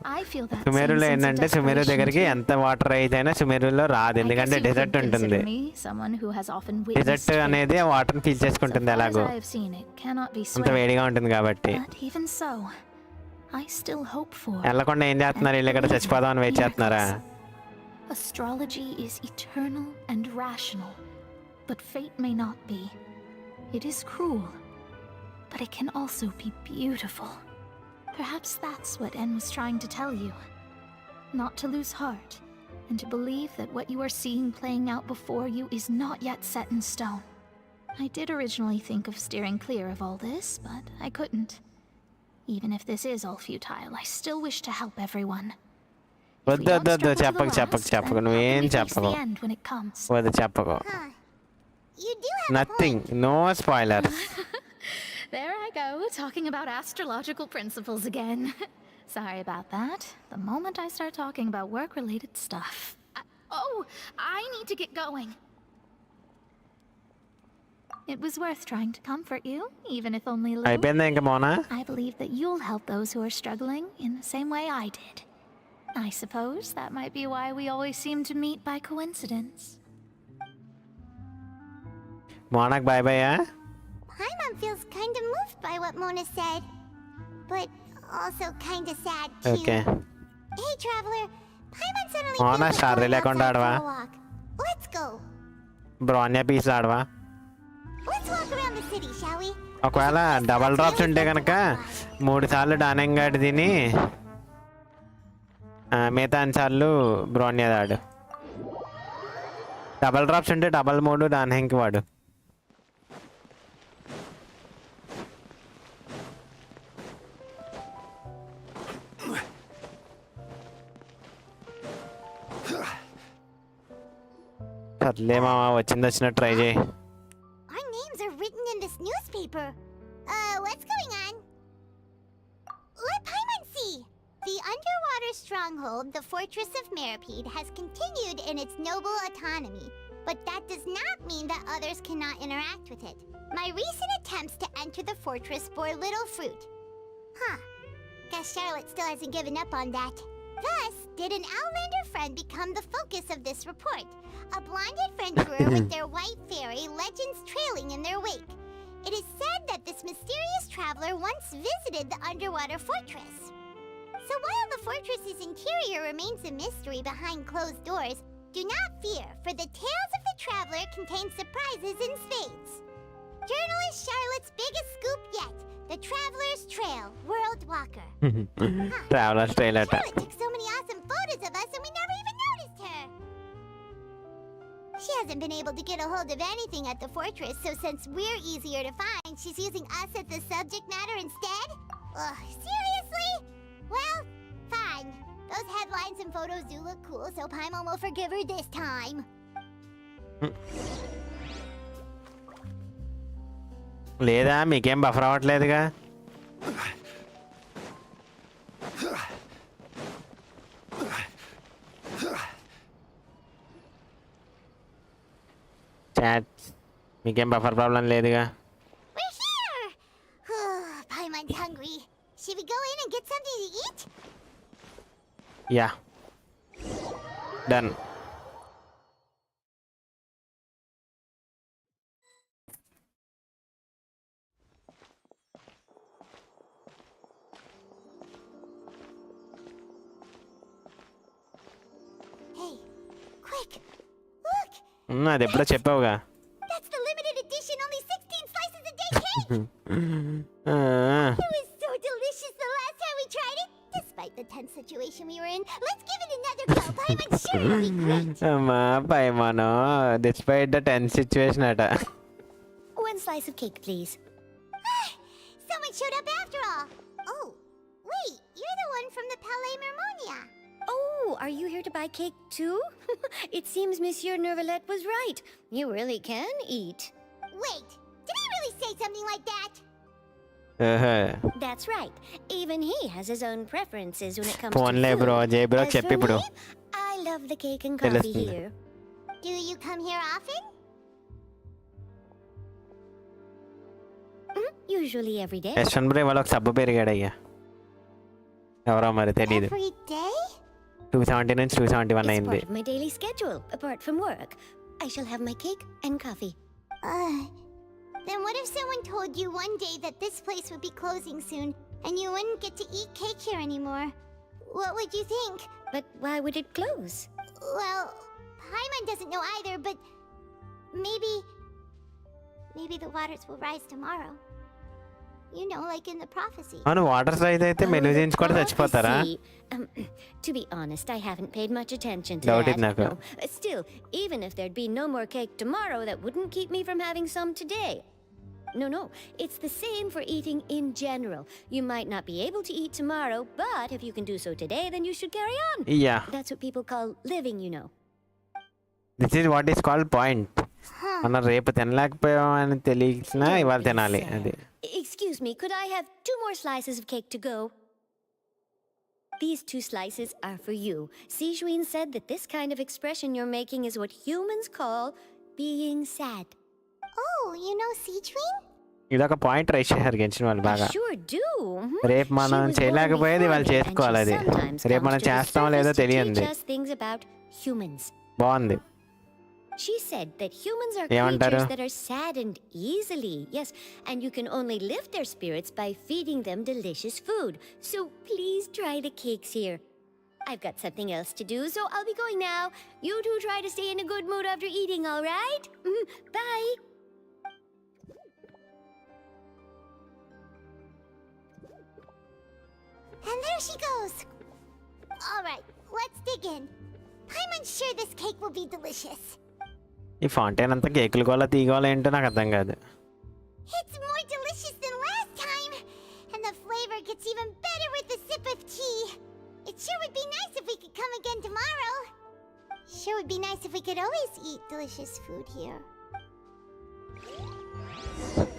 సుమేరులో ఏంటంటే సుమేరు దగ్గరికి ఎంత వాటర్ అయితేనా సుమేరులో రాదు, ఎందుకంటే డెజర్ట్ ఉంటుంది. డెజర్ట్ అనేది ఆ వాటర్ పీల్చేసుకుంటుంది, ఎలాగో అంత వేడిగా ఉంటుంది కాబట్టి. వెళ్ళకుండా ఏం చేస్తున్నారు, వీళ్ళు ఇక్కడ చచ్చిపోదామని వెయిట్ చేస్తున్నారా? Astrology is eternal and rational, but fate may not be. It is cruel, but it can also be beautiful. Perhaps that's what N was trying to tell you. Not to lose heart, and to believe that what you are seeing playing out before you is not yet set in stone. I did originally think of steering clear of all this, but I couldn't. Even if this is all futile, I still wish to help everyone. వద్దు చెప్పకు నువ్వేం చెప్పకు, వద్దు చెప్పకు. Nothing, no spoilers. There I go, talking about astrological principles again. Sorry about that. The moment I start talking about work-related stuff. I need to get going. It was worth trying to comfort you, even if only a little. అయిపోయిందా ఇంకా Mona? I believe that you'll help those who are struggling in the same way I did. I suppose that might be why we always seem to meet by coincidence. మోనాకి bye bye. Paimon feels kind of moved by what Mona said, but also kind of sad too. Okay. Hey, traveler. Paimon suddenly Mona feels like starry going లేకుండా outside for ఆడవా? a walk. Let's go. Bronya పీస్ ఆడవా? Let's walk around the city, shall we? ఒకవేళ double drops ఉంటే కనుక 3 సార్లు డానంగాడి తిని మిగతా అన్నిసార్లు బ్రోన్యాది ఆడు. డబల్ డ్రాప్స్ ఉంటే డబల్ 3 డానహెంకి వాడు. సర్లే మామ వచ్చినట్టు ట్రై చేయి. Our names are written in this newspaper. What's going on? Let Paimon see. The underwater stronghold, the Fortress of Meripede, has continued in its noble autonomy, but that does not mean that others cannot interact with it. My recent attempts to enter the fortress bore little fruit. Guess Charlotte still hasn't given up on that. Thus, did an Outlander friend become the focus of this report? A blinded Frenchierer with their white fairy, legends trailing in their wake. It is said that this mysterious traveler once visited the underwater fortress. So while the fortress's interior remains a mystery behind closed doors, do not fear, for the tales of the traveler contain surprises in spades. Journalist Charlotte's biggest scoop yet, the Traveler's Trail, World Walker. Traveler's Trail at. Charlotte took so many awesome photos of us and we never even noticed her. She hasn't been able to get a hold of anything at the fortress, so since we're easier to find, she's using us as the subject matter instead? Ugh, seriously? Well, fine. Those headlines and photos do look cool, so Paimon will forgive her this time. లేదా మీకేం buffer అవ్వట్లేదుగా? Chat మీకేం buffer problem లేదుగా? We're here! Paimon's hungry. Should we go in and get something to eat? Yeah. Done. Hey, quick! Look! అది ఎప్పుడో చెప్పావుగా. That's the limited edition, only 16 slices a day cake! It was so delicious the last time we tried it. Despite the tense situation we were in, let's give it another go. Paimon's sure it'll be great. అమ్మా పైమాను despite the ten situation అట. One slice of cake, please. Someone showed up after all. Oh, wait, you're the one from the Palais Mermonia. Oh, are you here to buy cake too? It seems Monsieur Nervalette was right. You really can eat. Wait, did he really say something like that? That's right. Even he has his own preferences when it comes Phone to food. bro, Jay bro, As for చెప్పి ఇప్పుడు. me, I love the cake and coffee తెలుస్తుంది. here. Do you come here often? Usually every day. Yashwant bro ఇవాళ ఒక సబ్బు పెరిగాడు అయ్యా. ఎవరో మరి తెలియదు. Every day? 270 నుంచి 271 It's అయింది. part of my daily schedule, apart from work. I shall have my cake and coffee. Then what if someone told you one day that this place would be closing soon, and you wouldn't get to eat cake here anymore? What would you think? But why would it close? Well, Paimon doesn't know either, but maybe the waters will rise tomorrow. You know, like in the prophecy. అవును water rise అయితే menu change కూడా చచ్చిపోతారా? To be honest, I haven't paid much attention to Doubt that. it, Naka. No. Still, even if there'd be no more cake tomorrow, that wouldn't keep me from having some today. No. It's the same for eating in general. You might not be able to eat tomorrow, but if you can do so today, then you should carry on. Yeah. That's what people call living, you know. This is what is called point. మనం రేపు తినలేకపోయామని తెలిసినా ఇవాళ తినాలి అది. Excuse me, could I have 2 more slices of cake to go? These 2 slices are for you. Sijuin said that this kind of expression you're making is what humans call being sad. Oh, you know Sichuan? ఇదొక point rice చేశారు గెలిచిన వాళ్ళు I బాగా. sure do. రేపు She మనం was born చేయలేకపోయేది before వాళ్ళు me, and చేసుకోవాలి she అది. sometimes రేపు comes మనం to the చేస్తామో లేదో surface to తెలియంది. teach us things about humans. బాగుంది. She said that humans are ఏమంటారు? creatures that are saddened easily. Yes, and you can only lift their spirits by feeding them delicious food. So please try the cakes here. I've got something else to do, so I'll be going now. You two try to stay in a good mood after eating, all right? Bye. And there she goes. All right, let's dig in. I'm sure this cake will be delicious. ఈ fountain అంతా కేకులు కోలా తీగోలా ఏంటో నాకు అర్థం కాదు. It's more delicious than last time, and the flavor gets even better with a sip of tea. It sure would be nice if we could come again tomorrow. Sure would be nice if we could always eat delicious food here.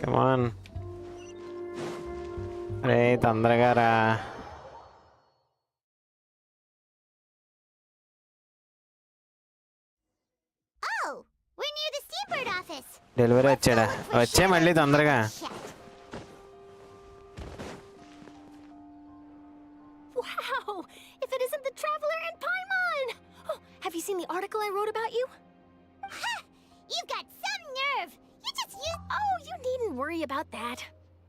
Come on. రే తొందరగా రా. Oh, we're near the Steambird office. Delivery వచ్చాడా? వచ్చే మళ్ళీ తొందరగా. Wow! If it isn't the Traveler and Paimon! Oh, have you seen the article I wrote about you? Ha! You've got some nerve. You just use. Oh, you needn't worry about that.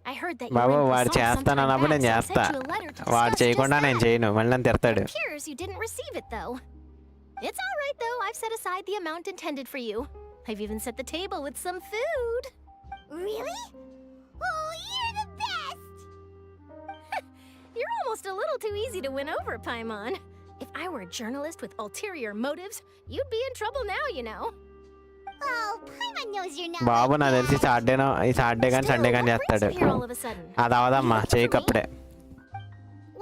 I heard that you Babu were in వాడు Busan చేస్తానన్నప్పుడు sometime నేను back, so I చేస్తా. sent you a letter to వాడు discuss చేయకుండా just నేను that. చేయను. మళ్ళీ నన్ను తిడతాడు. It appears you didn't receive it, though. It's all right, though. I've set aside the amount intended for you. I've even set the table with some food. Really? Oh, you're the best. You're almost a little too easy to win over, Paimon. If I were a journalist with ulterior motives, you'd be in trouble now, you know. Oh, Paimon knows you're not. బాబు నాకు తెలిసి Saturday కానీ Sunday కానీ చేస్తాడు. Here all of a sudden. అది అవదమ్మా చేయకప్పుడే.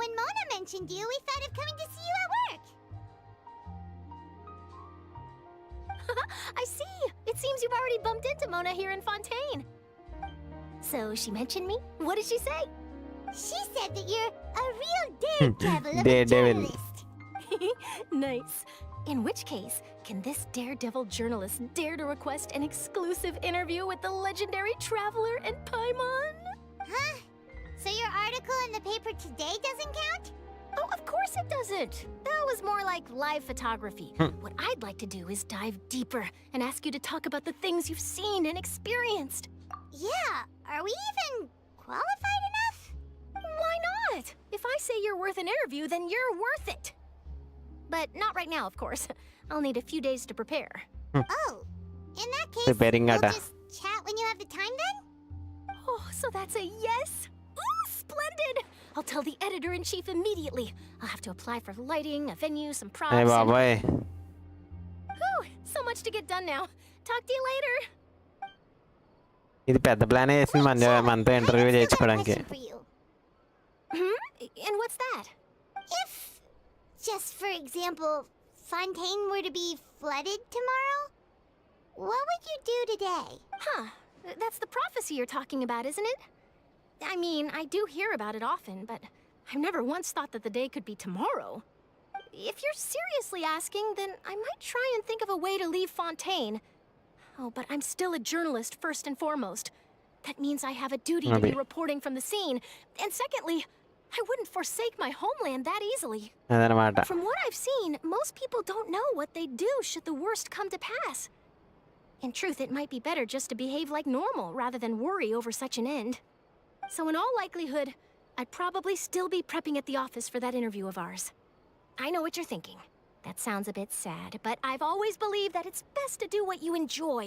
When Mona mentioned you, we thought of coming to see you at work. I see. It seems you've already bumped into Mona here in Fontaine. So she mentioned me? What did she say? She said that you're a real daredevil of a Daredevil. journalist. Nice. In which case, can this daredevil journalist dare to request an exclusive interview with the legendary Traveler and Paimon? Huh? So your article in the paper today doesn't count? Oh, of course it doesn't. That was more like live photography. What I'd like to do is dive deeper and ask you to talk about the things you've seen and experienced. Yeah, are we even qualified enough? Why not? If I say you're worth an interview, then you're worth it. But not right now, of course. I'll need a few days to prepare. Oh, in that case, Preparing we'll ata. just chat when you have the time then? Oh, so that's a yes? Ooh, splendid! I'll tell the editor-in-chief immediately. I'll have to apply for lighting, a venue, some props. ఏ బాబాయ్. Whew, so much to get done now. Talk to you later. ఇది పెద్ద ప్లానే వేసింది మనతో interview చేయించుకోవడానికి. For you. And what's that? If, just for example, Fontaine were to be flooded tomorrow, what would you do today? Huh. That's the prophecy you're talking about, isn't it? I mean, I do hear about it often, but I've never once thought that the day could be tomorrow. If you're seriously asking, then I might try and think of a way to leave Fontaine. Oh, but I'm still a journalist first and foremost. That means I have a duty to be reporting from the scene. And secondly, I wouldn't forsake my homeland that easily. అదనమాట. From what I've seen, most people don't know what they'd do should the worst come to pass. In truth, it might be better just to behave like normal rather than worry over such an end. So in all likelihood, I'd probably still be prepping at the office for that interview of ours. I know what you're thinking. That sounds a bit sad, but I've always believed that it's best to do what you enjoy.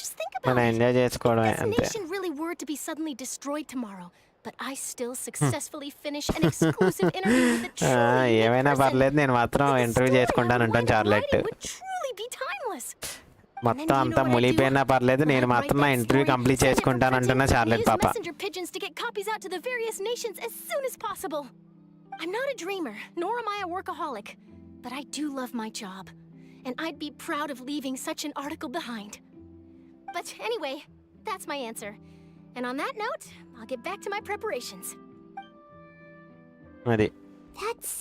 Just think about మనం it. Enjoy చేసుకోవడమే If this అంతే. nation really were to be suddenly destroyed tomorrow, but I still successfully finish an exclusive interview with a truly unique ఏమైనా person, పర్లేదు నేను మాత్రం interview చేసుకుంటాను అంటాను Charlotte. would truly be timeless. మొత్తం అంతా మునిగిపోయినా పర్లేదు నేను మాత్రం నా ఇంటర్వ్యూ కంప్లీట్ చేసుకుంటాను అంటున్నా చార్లెట్ Use పాప. messenger pigeons to get copies out to the various nations as soon as possible. I'm not a dreamer, nor am I a workaholic, but I do love my job, and I'd be proud of leaving such an article behind. But anyway, that's my answer. And on that note, I'll get back to my preparations. అది. That's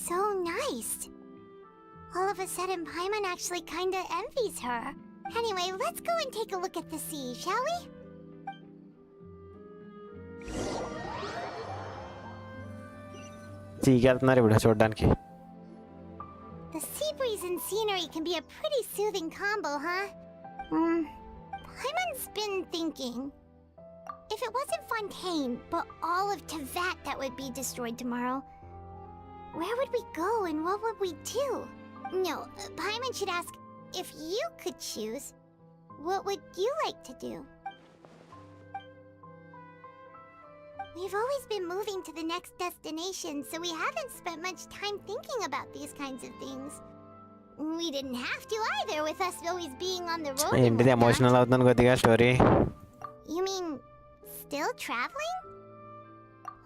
so nice. All of a sudden, Paimon actually kinda envies her. Anyway, let's go and take a look at the sea, shall we? సీకి వెళ్తున్నారు ఇప్పుడు చూడడానికి. The sea breeze and scenery can be a pretty soothing combo, huh? Hyman's been thinking. If it wasn't Fontaine, but all of Tevat that would be destroyed tomorrow, where would we go and what would we do? No, Paimon should ask, if you could choose, what would you like to do? We've always been moving to the next destination, so we haven't spent much time thinking about these kinds of things. We didn't have to either, with us always being on the road. ఏంటిది emotional అవుతుంది కొద్దిగా story. You mean still traveling?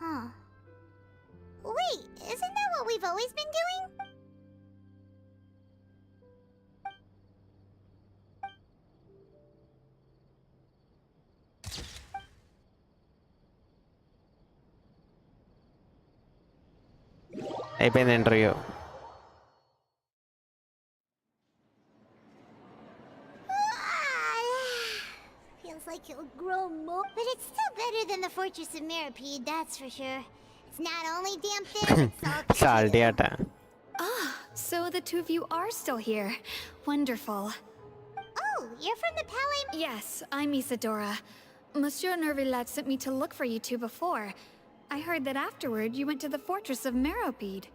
Huh. Wait, isn't that what we've always been doing? అయిపోయింది interview. Feels like it'll grow more, but it's still better than the Fortress of Mirapede, that's for sure. It's not only damp there, it's all salty అట. Ah, so the two of you are still here. Wonderful. Oh, you're from the Palais? Yes, I'm Isadora. Monsieur Nervilat sent me to look for you two before. I heard that afterward you went to the Fortress of Meropide.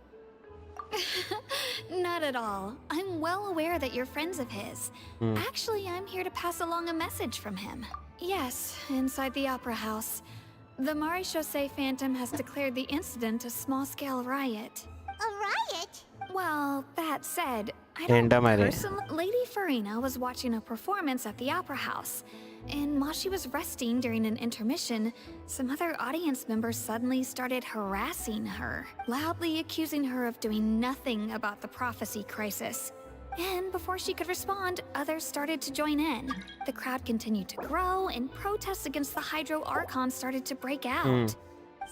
Not at all. I'm well aware that you're friends of his. Actually, I'm here to pass along a message from him. Yes, inside the Opera House. The Maréchaussée Phantom has declared the incident a small-scale riot. A riot? Well, that said, I don't personally... Lady Farina was watching a performance at the Opera House, and while she was resting during an intermission, some other audience members suddenly started harassing her, loudly accusing her of doing nothing about the prophecy crisis. And before she could respond, others started to join in. The crowd continued to grow, and protests against the Hydro Archon started to break out.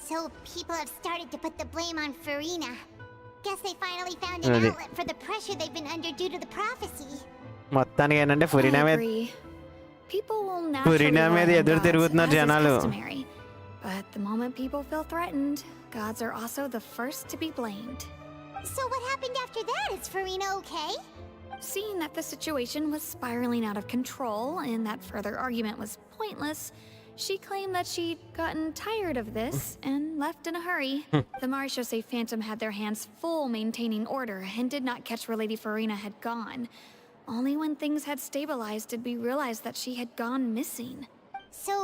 So people have started to put the blame on Farina. Guess they finally found an outlet for the pressure they've been under due to the prophecy. మొత్తానికి ఏంటంటే ఫురినా మీద People will naturally మీద ఎదురు తిరుగుతున్నారు జనాలు. But the moment people feel threatened, gods are also the first to be blamed. So what happened after that? Is Farina okay? Seeing that the situation was spiraling out of control and that further argument was pointless, she claimed that she'd gotten tired of this and left in a hurry. The Maréchaussée Phantom had their hands full maintaining order and did not catch where Lady Farina had gone. Only when things had stabilized did we realize that she had gone missing. So,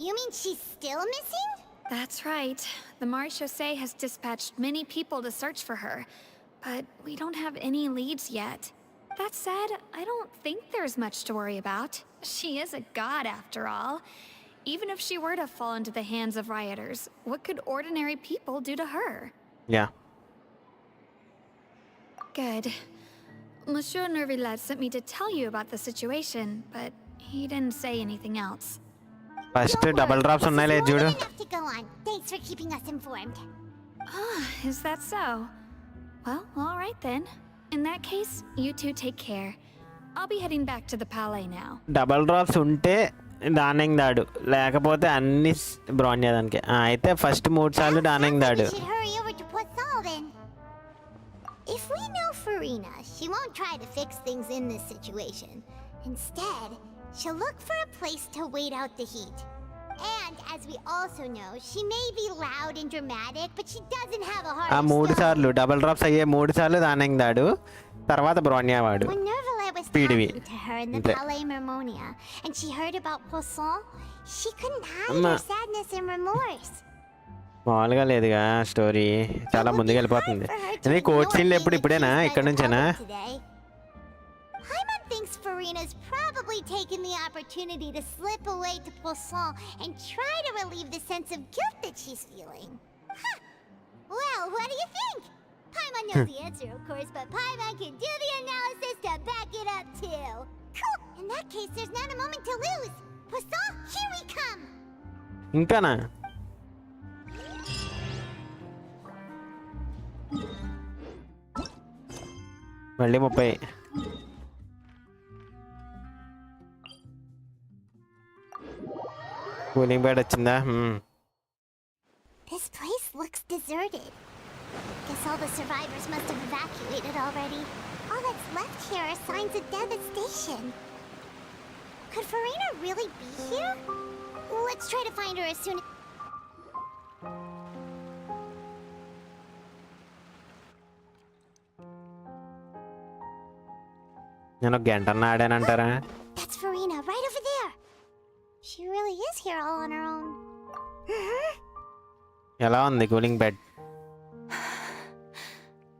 you mean she's still missing? That's right. The Maréchaussée has dispatched many people to search for her, but we don't have any leads yet. That said, I don't think there's much to worry about. She is a god after all. Even if she were to fall into the hands of rioters, what could ordinary people do to her? Yeah. Good. Monsieur Nervilat sent me to tell you about the situation, but he didn't say anything else. First double drops ఉన్నాయి లేదు చూడు. To go on. Thanks for keeping us informed. Is that so? Well, all right then. In that case, you two take care. I'll be heading back to the Palais now. Double drops ఉంటే dawning దాడు, లేకపోతే అన్ని bronze దానికి. అయితే first 3 సార్లు dawning దాడు. If we know Farina, she won't try to fix things in this situation. Instead, she'll look for a place to wait out the heat. And as we also know, she may be loud and dramatic, but she doesn't have a heart. 3 సార్లు double drops అయ్యే 3 సార్లు dawning దాడు, తర్వాత bronze వాడు. When Nervilat was talking to her in the Palais Mermonia, and she heard about Poisson, she couldn't hide her sadness and remorse. మామూలుగా లేదుగా story, చాలా ముందుకు వెళ్ళిపోతుంది. ఇది కోచ్ సీన్లు ఇప్పుడేనా ఇక్కడ నుంచేనా? Paimon thinks Farina's probably taken the opportunity to slip away to Poisson and try to relieve the sense of guilt that she's feeling. Huh. Well, what do you think? Paimon knows the answer, of course, but Paimon can do the analysis to back it up too. Cool. In that case, there's not a moment to lose. Poisson, here we come. ఇంకానా? మళ్ళీ 30. Cooling bed వచ్చిందా? This place looks deserted. Guess all the survivors must have evacuated already. All that's left here are signs of devastation. Could Farina really be here? Let's try to find her as soon as... నేను గంటన్న ఆడానంటారా? That's Farina, right over there. She really is here all on her own. ఎలా ఉంది cooling bed?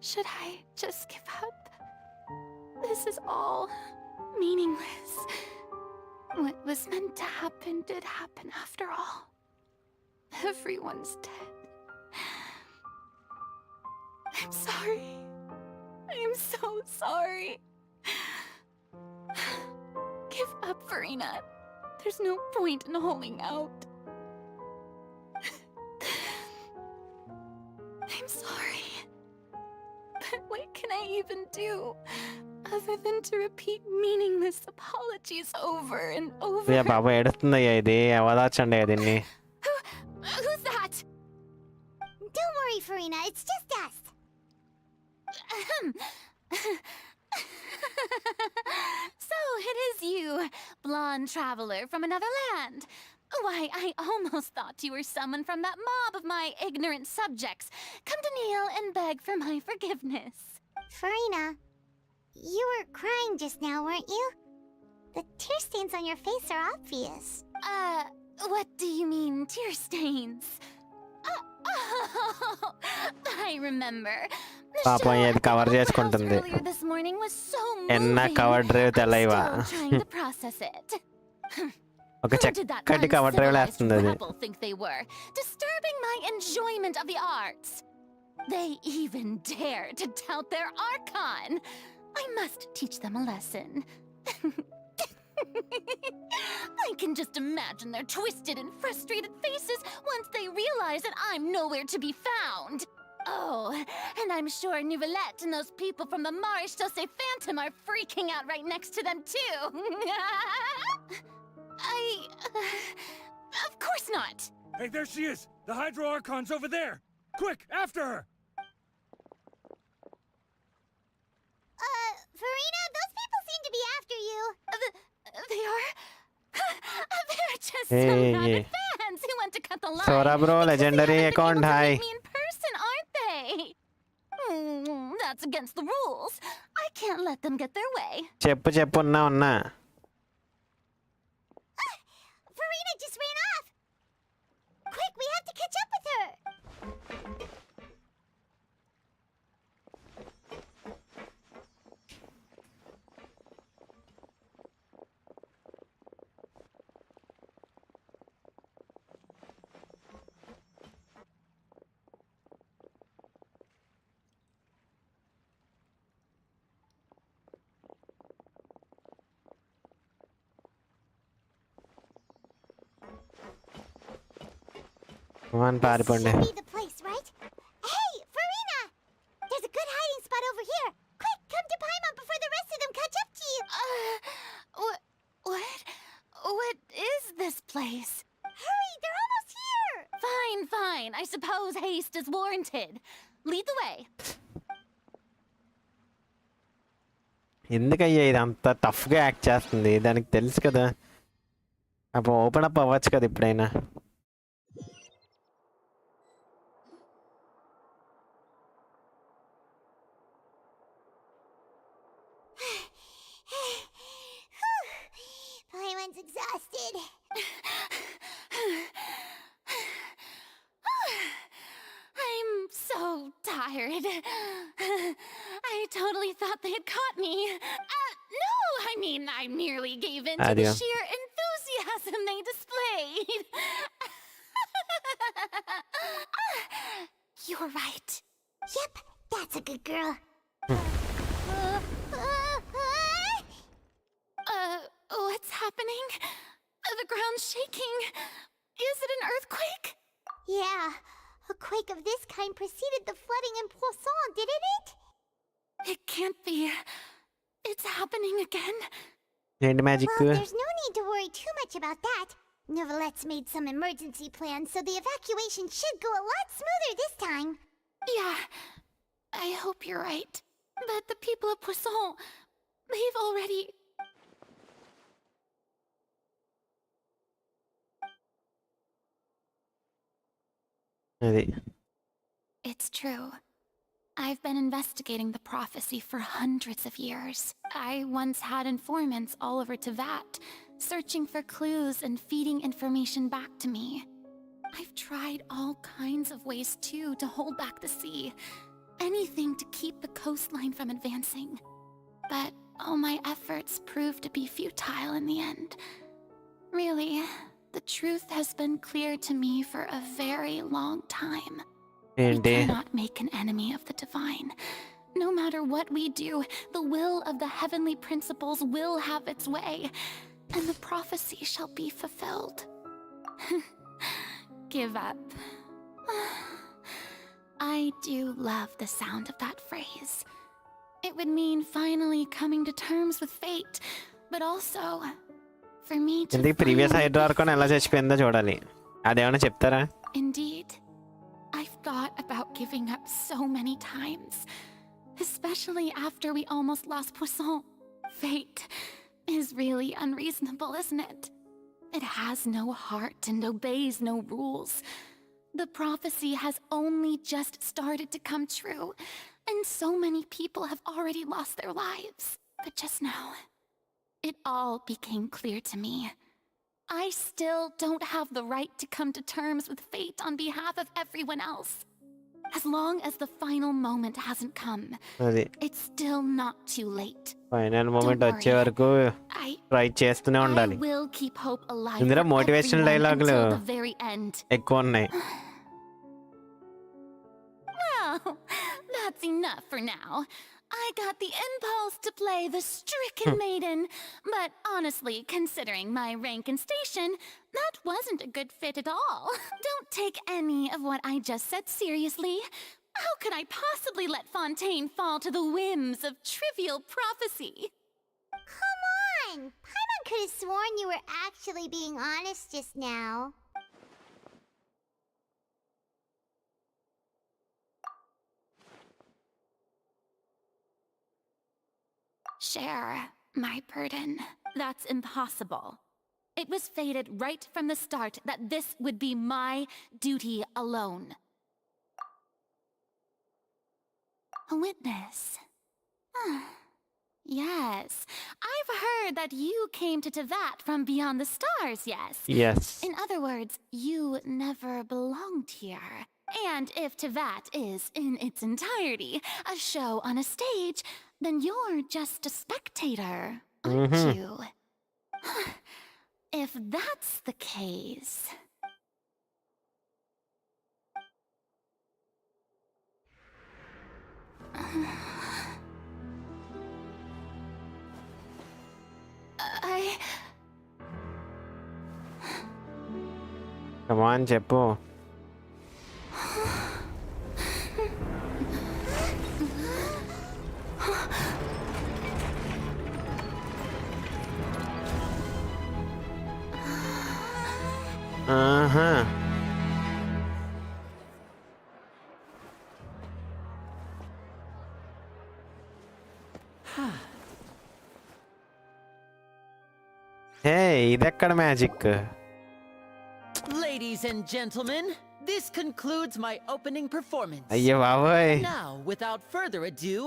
Should I just give up? This is all meaningless. What was meant to happen did happen after all. Everyone's dead. I'm sorry. I am so sorry. Give up, Farina. There's no point in holding out. I'm sorry. But what can I even do other than to repeat meaningless apologies over and over? యా బాబా ఏడుస్తుందయ్యా ఇది. అవదాచండి దీన్ని. Who's that? Don't worry, Farina. It's just us. So it is you, blonde traveler from another land. Why, I almost thought you were someone from that mob of my ignorant subjects. Come to kneel and beg for my forgiveness. Farina, you were crying just now, weren't you? The tear stains on your face are obvious. What do you mean, tear stains? Oh, I remember. పాపం ఇది cover చేసుకుంటుంది. Earlier this morning was so ఎన్న moving. Cover drive తెల్లయివా. I'm still trying to process it. ఒక చక్కటి cover drive వేస్తుంది అది. Think they were disturbing my enjoyment of the arts. They even dare to tout their Archon. I must teach them a lesson. I can just imagine their twisted and frustrated faces once they realize that I'm nowhere to be found. Oh, and I'm sure Nouvellette and those people from the Marsh Chaussee Phantom are freaking out right next to them too. Of course not. Hey, there she is! The Hydro Archon's over there! Quick, after her! Farina, those people seem to be after you. They are? They're just Hey, some hey. rabid fans who want to cut the line. Sora bro, because legendary they haven't been account, able to hi. meet me in person, aren't they? That's against the rules. I can't let them get their way. చెప్పు ఉన్నా. Farina just ran off. Quick, we have to catch up with her. పారిపోండి. Should be the place, right? Hey, Farina! There's a good hiding spot over here. Quick, come to Paimon before the rest of them catch up to you. What is this place? Hurry, they're almost here. Fine. I suppose haste is warranted. Lead the way. ఎందుకయ్యా ఇది అంత టఫ్గా act చేస్తుంది? దానికి తెలుసు కదా. అప్పుడు open up అవ్వచ్చు కదా ఇప్పుడైనా. Paimon's exhausted. I'm so tired. I totally thought they had caught me. No, I mean, I merely gave in to the sheer enthusiasm they displayed. You're right. Yep, that's a good girl. What's happening? The ground's shaking. Is it an earthquake? Yeah, a quake of this kind preceded the flooding in Poisson, didn't it? It can't be. It's happening again. ఏంటి magic? Well, there's no need to worry too much about that. Neverlette's made some emergency plans, so the evacuation should go a lot smoother this time. Yeah, I hope you're right. But the people of Poisson, they've already... It's true. I've been investigating the prophecy for hundreds of years. I once had informants all over Tevat, searching for clues and feeding information back to me. I've tried all kinds of ways too to hold back the sea. Anything to keep the coastline from advancing. But all my efforts proved to be futile in the end. Really, the truth has been clear to me for a very long time. We cannot make an enemy of the divine. No matter what we do, the will of the heavenly principles will have its way, and the prophecy shall be fulfilled. Give up. I do love the sound of that phrase. It would mean finally coming to terms with fate, but also for me to previous Archon ఎలా చచ్చిపోయిందో చూడాలి. అదేమన్నా చెప్తారా? Indeed. I've thought about giving up so many times, especially after we almost lost Poisson. Fate is really unreasonable, isn't it? It has no heart and obeys no rules. The prophecy has only just started to come true, and so many people have already lost their lives. But just now, it all became clear to me. I still don't have the right to come to terms with fate on behalf of everyone else. As long as the final moment hasn't come, it's still not too late. Final moment వచ్చే వరకు try చేస్తూనే ఉండాలి. I will keep hope alive ఇందులో for motivational everyone డైలాగులు until the very end. ఎక్కువ ఉన్నాయి. Well, that's enough for now. I got the impulse to play the stricken maiden, but honestly, considering my rank and station, that wasn't a good fit at all. Don't take any of what I just said seriously. How could I possibly let Fontaine fall to the whims of trivial prophecy? Come on! Paimon could have sworn you were actually being honest just now. Share my burden. That's impossible. It was fated right from the start that this would be my duty alone. A witness. Yes, I've heard that you came to Tevat from beyond the stars, yes? Yes. In other words, you never belonged here. And if Tevat is, in its entirety, a show on a stage, then you're just a spectator, aren't you? If that's the case... Come on, చెప్పు. Hey, ఇదెక్కడ magic? Ladies and gentlemen, this concludes my opening performance. అయ్యో బాబోయ్. Now, without further ado,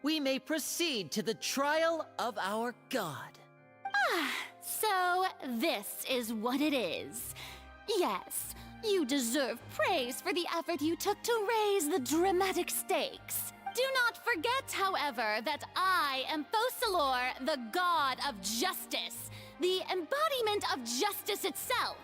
we may proceed to the trial of our god. So this is what it is. Yes, you deserve praise for the effort you took to raise the dramatic stakes. Do not forget, however, that I am Fosalor, the god of justice, the embodiment of justice itself.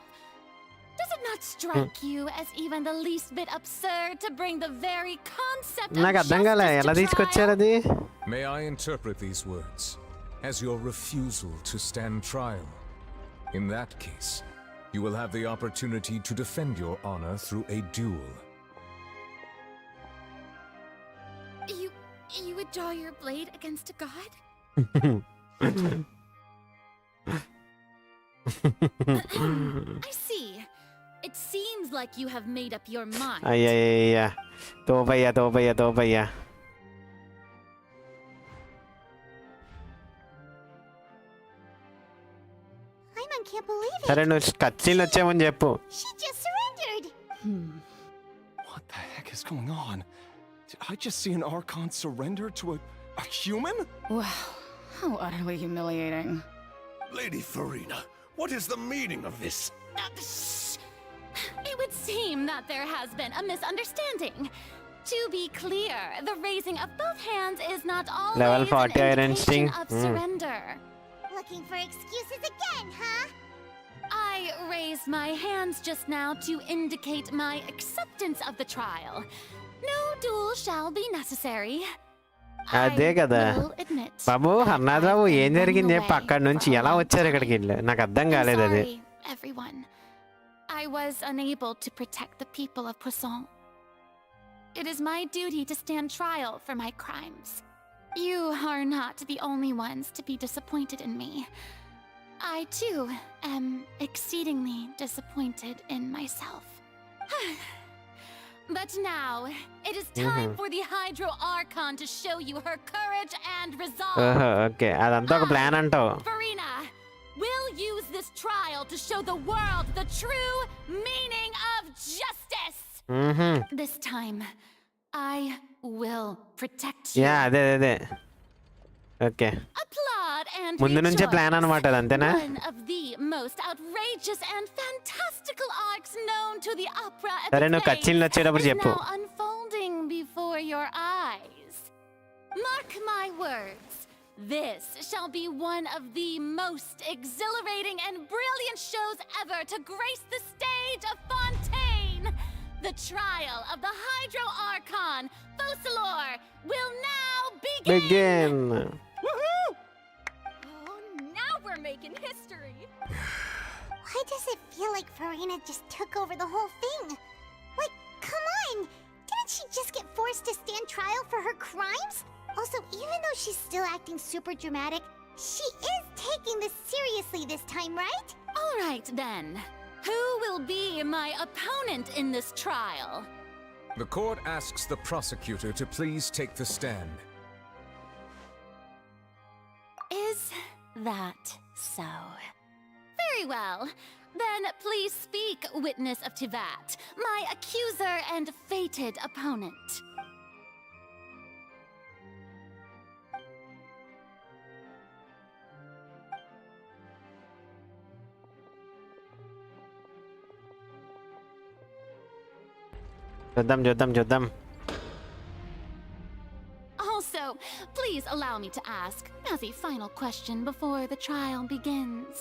Does it not strike you as even the least bit absurd to bring the very concept of justice to trial? May I interpret these words as your refusal to stand trial? In that case, you will have the opportunity to defend your honor through a duel. You would draw your blade against a god? I see. It seems like you have made up your mind. అయ్యా తోపయ్యా Paimon can't believe it. సరే నువ్వు కచ్చిలు వచ్చామని చెప్పు. She just surrendered. What the heck is going on? Did I just see an Archon surrender to a human? Wow, how utterly humiliating. Lady Farina, what is the meaning of this? It would seem that there has been a misunderstanding. To be clear, the raising of both hands is not always Level an 40 iron indication instinct. of surrender. Looking for excuses again, huh? I raised my hands just now to indicate my acceptance of the trial. No duel shall be necessary. అదే కదా బాబు హర్నాథ్ బాబు ఏం జరిగింది చెప్పు అక్కడి నుంచి ఎలా వచ్చారు ఇక్కడికి వెళ్ళి నాకు అర్థం కాలేదు అది. Everyone, I was unable to protect the people of Poisson. It is my duty to stand trial for my crimes. You are not the only ones to be disappointed in me. I too am exceedingly disappointed in myself. But now, it is time for the Hydro Archon to show you her courage and resolve. Okay అదంతా ఒక plan అంటావు. Farina, will use this trial to show the world the true meaning of justice. This time, I will protect you. Yeah అదే okay Applaud and ముందు నుంచే plan rejoice. అన్నమాట అదంతేనా? One of the most outrageous and fantastical arcs known to the opera సరే నువ్వు కచ్చిలు వచ్చేటప్పుడు is చెప్పు. now unfolding before your eyes. Mark my words. This shall be one of the most exhilarating and brilliant shows ever to grace the stage of Fontaine. The trial of the Hydro Archon, Focalor, will now begin. Oh, now we're making history. Why does it feel like Farina just took over the whole thing? Like, come on! Didn't she just get forced to stand trial for her crimes? Also, even though she's still acting super dramatic, she is taking this seriously this time, right? All right, then. Who will be my opponent in this trial? The court asks the prosecutor to please take the stand. Is that so? Very well. Then please speak, witness of Tivat, my accuser and fated opponent. చూద్దాం. Also, please allow me to ask, as a final question before the trial begins,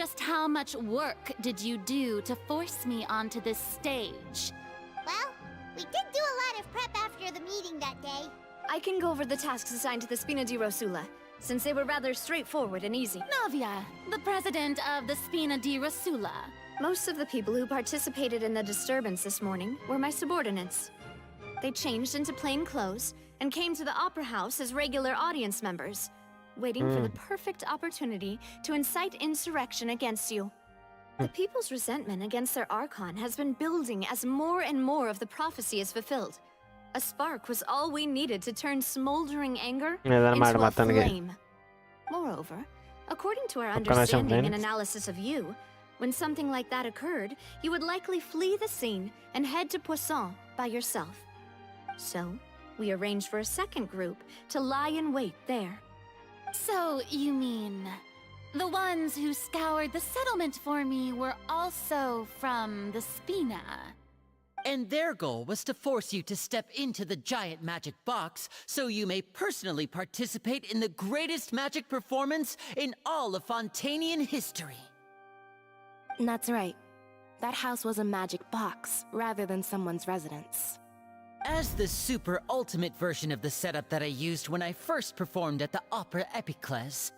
just how much work did you do to force me onto this stage? Well, we did do a lot of prep after the meeting that day. I can go over the tasks assigned to the Spina di Rosula, since they were rather straightforward and easy. Navia, the president of the Spina di Rosula. Most of the people who participated in the disturbance this morning were my subordinates. They changed into plain clothes and came to the Opera House as regular audience members, waiting for the perfect opportunity to incite insurrection against you. The people's resentment against their Archon has been building as more and more of the prophecy is fulfilled. A spark was all we needed to turn smoldering anger into a flame. Moreover, according to our understanding and analysis of you, when something like that occurred, you would likely flee the scene and head to Poisson by yourself. So, we arranged for a second group to lie in wait there. So, you mean the ones who scoured the settlement for me were also from the Spina? And their goal was to force you to step into the giant magic box so you may personally participate in the greatest magic performance in all of Fontainian history. That's right. That house was a magic box rather than someone's residence. As the super ultimate version of the setup that I used when I first performed at the Opera Epiclese,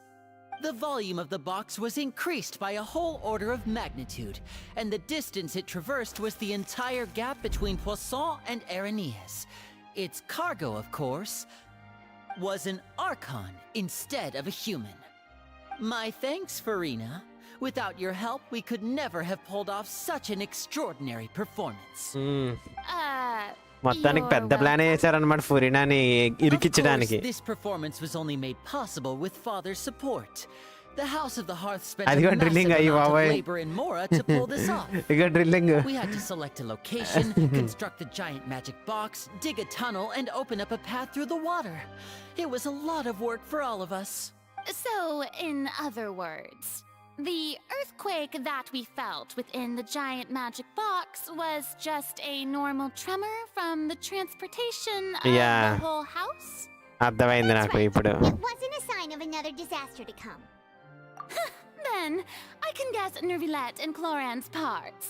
the volume of the box was increased by a whole order of magnitude, and the distance it traversed was the entire gap between Poisson and Araneas. Its cargo, of course, was an Archon instead of a human. My thanks, Farina. Without your help, we could never have pulled off such an extraordinary performance. మొత్తానికి పెద్ద plan వేసారన్నమాట ఫురినాని ఇరికించడానికి. This performance was only made possible with Father's support. The House of the Hearth spent a అదిగో massive drilling అయ్యి amount of బాబాయ్. labor in Mora to pull this off. ఇక drilling. We had to select a location, construct a giant magic box, dig a tunnel, and open up a path through the water. It was a lot of work for all of us. So, in other words, the earthquake that we felt within the giant magic box was just a normal tremor from the transportation of the whole house? అర్థమైంది నాకు ఇప్పుడు. It wasn't a sign of another disaster to come. Then, I can guess Nervilette and Cloran's parts.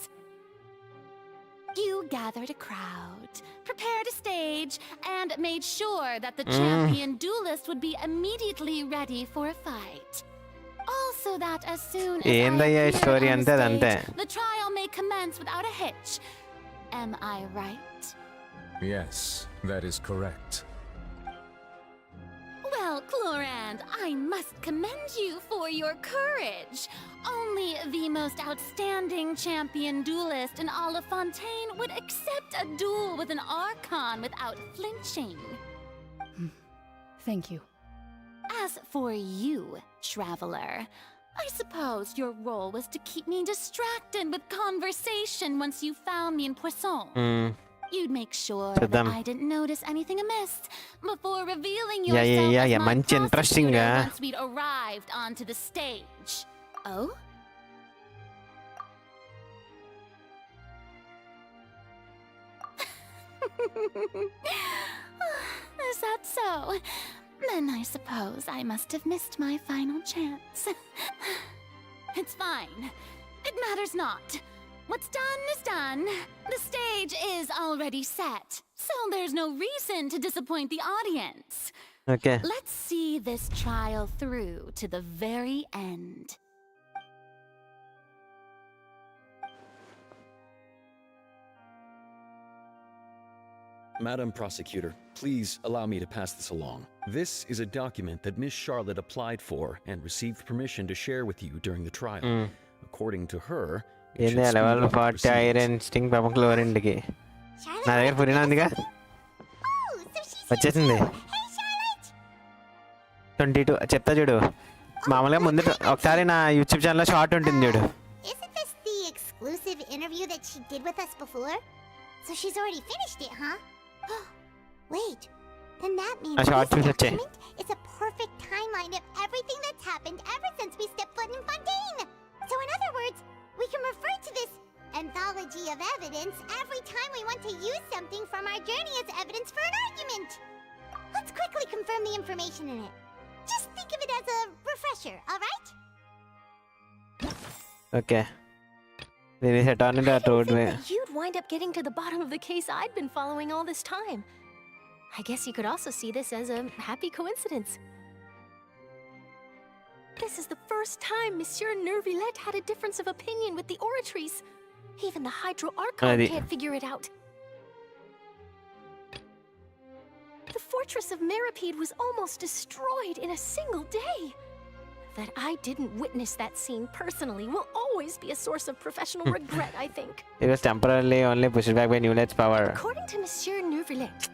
You gathered a crowd, prepared a stage, and made sure that the champion duelist would be immediately ready for a fight. Also that as soon as I appear on the stage, the trial may commence without a hitch. Am I right? Yes, that is correct. Well, Clorand, I must commend you for your courage. Only the most outstanding champion duelist in all of Fontaine would accept a duel with an Archon without flinching. Thank you. As for you, traveler, I suppose your role was to keep me distracted with conversation once you found me in Poisson. You'd make sure that I didn't notice anything amiss before revealing yourself as my prosecutor once we'd arrived onto the stage. Oh? Is that so? Then I suppose I must have missed my final chance. It's fine. It matters not. What's done is done. The stage is already set, so there's no reason to disappoint the audience. Okay. Let's see this trial through to the very end. Madam Prosecutor, please allow me to pass this along. This is a document that Miss Charlotte applied for and received permission to share with you during the trial. According to her, ఏంది level 40 iron sting పాపం క్లోరిండ్కి నా దగ్గర పురినా ఉందిగా వచ్చేసింది 22 చెప్తా చూడు మామూలుగా ముందు ఒకసారి నా యూట్యూబ్ ఛానల్లో షార్ట్ ఉంటుంది చూడు. Isn't this the exclusive interview that she did with us before? So she's already finished it, huh? Wait, then that means this document is a perfect timeline of everything that's happened ever since we stepped foot in Fontaine. So in other words, we can refer to this anthology of evidence every time we want to use something from our journey as evidence for an argument. Let's quickly confirm the information in it. Just think of it as a refresher, alright? Okay. There is a turn in that roadway. You'd wind up getting to the bottom of the case I'd been following all this time. I guess you could also see this as a happy coincidence. This is the first time Monsieur Nervilette had a difference of opinion with the oratories. Even the Hydro Archon can't figure it out. The fortress of Meripede was almost destroyed in a single day. That I didn't witness that scene personally will always be a source of professional regret, I think. It was temporarily only pushed back by Newlet's power. According to Monsieur Nervilette,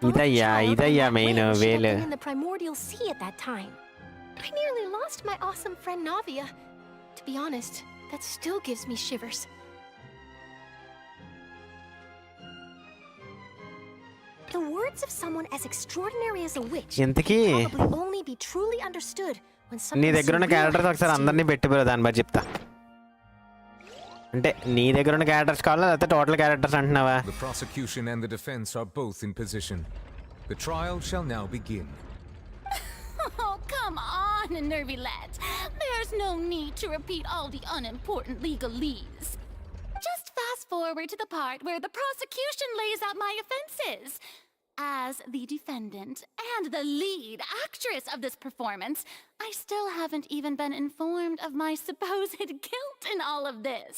idaya main veil in the primordial sea at that time. I nearly lost my awesome friend Navia. To be honest, that still gives me shivers. The words of someone as extraordinary as a witch can probably only be truly understood when నీ something దగ్గర ఉన్న characters ఒకసారి అందరినీ పెట్టి bro దాని బట్టి చెప్తా. అంటే నీ దగ్గర ఉన్న క్యారెక్టర్స్ కావాలా లేకపోతే టోటల్ క్యారెక్టర్స్ అంటున్నావా? The prosecution and the defense are both in position. The trial shall now begin. Oh, come on, Nervilette. There's no need to repeat all the unimportant legalese. Just fast forward to the part where the prosecution lays out my offenses. As the defendant and the lead actress of this performance, I still haven't even been informed of my supposed guilt in all of this.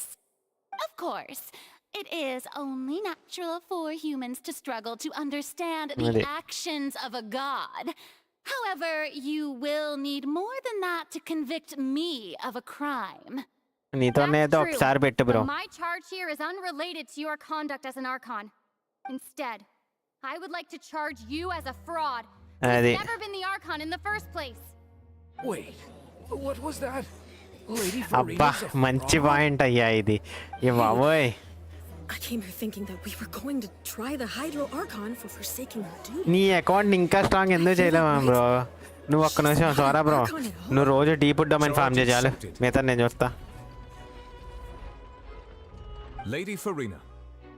Of course, it is only natural for humans to struggle to understand the actions of a god. However, you will need more than that to convict me of a crime. నీతోనే అయితే ఒకసారి పెట్టు bro. My charge here is unrelated to your conduct as an Archon. Instead, I would like to charge you as a fraud. You've never been the Archon in the first place. Wait, what was that? Lady అబ్బా మంచి point అయ్యా ఇది. ఏ బాబోయ్. I came here thinking that we were going to try the Hydro Archon for forsaking our duty. నీ account ఇంకా strong ఎందుకు చేయలేమా bro? నువ్వు ఒక్క నిమిషం సోరా బ్రో, నువ్వు రోజు డీప్ డొమైన్ ఫార్మ్ చేయాలి, మిగతా నేను చూస్తా. Lady Farina,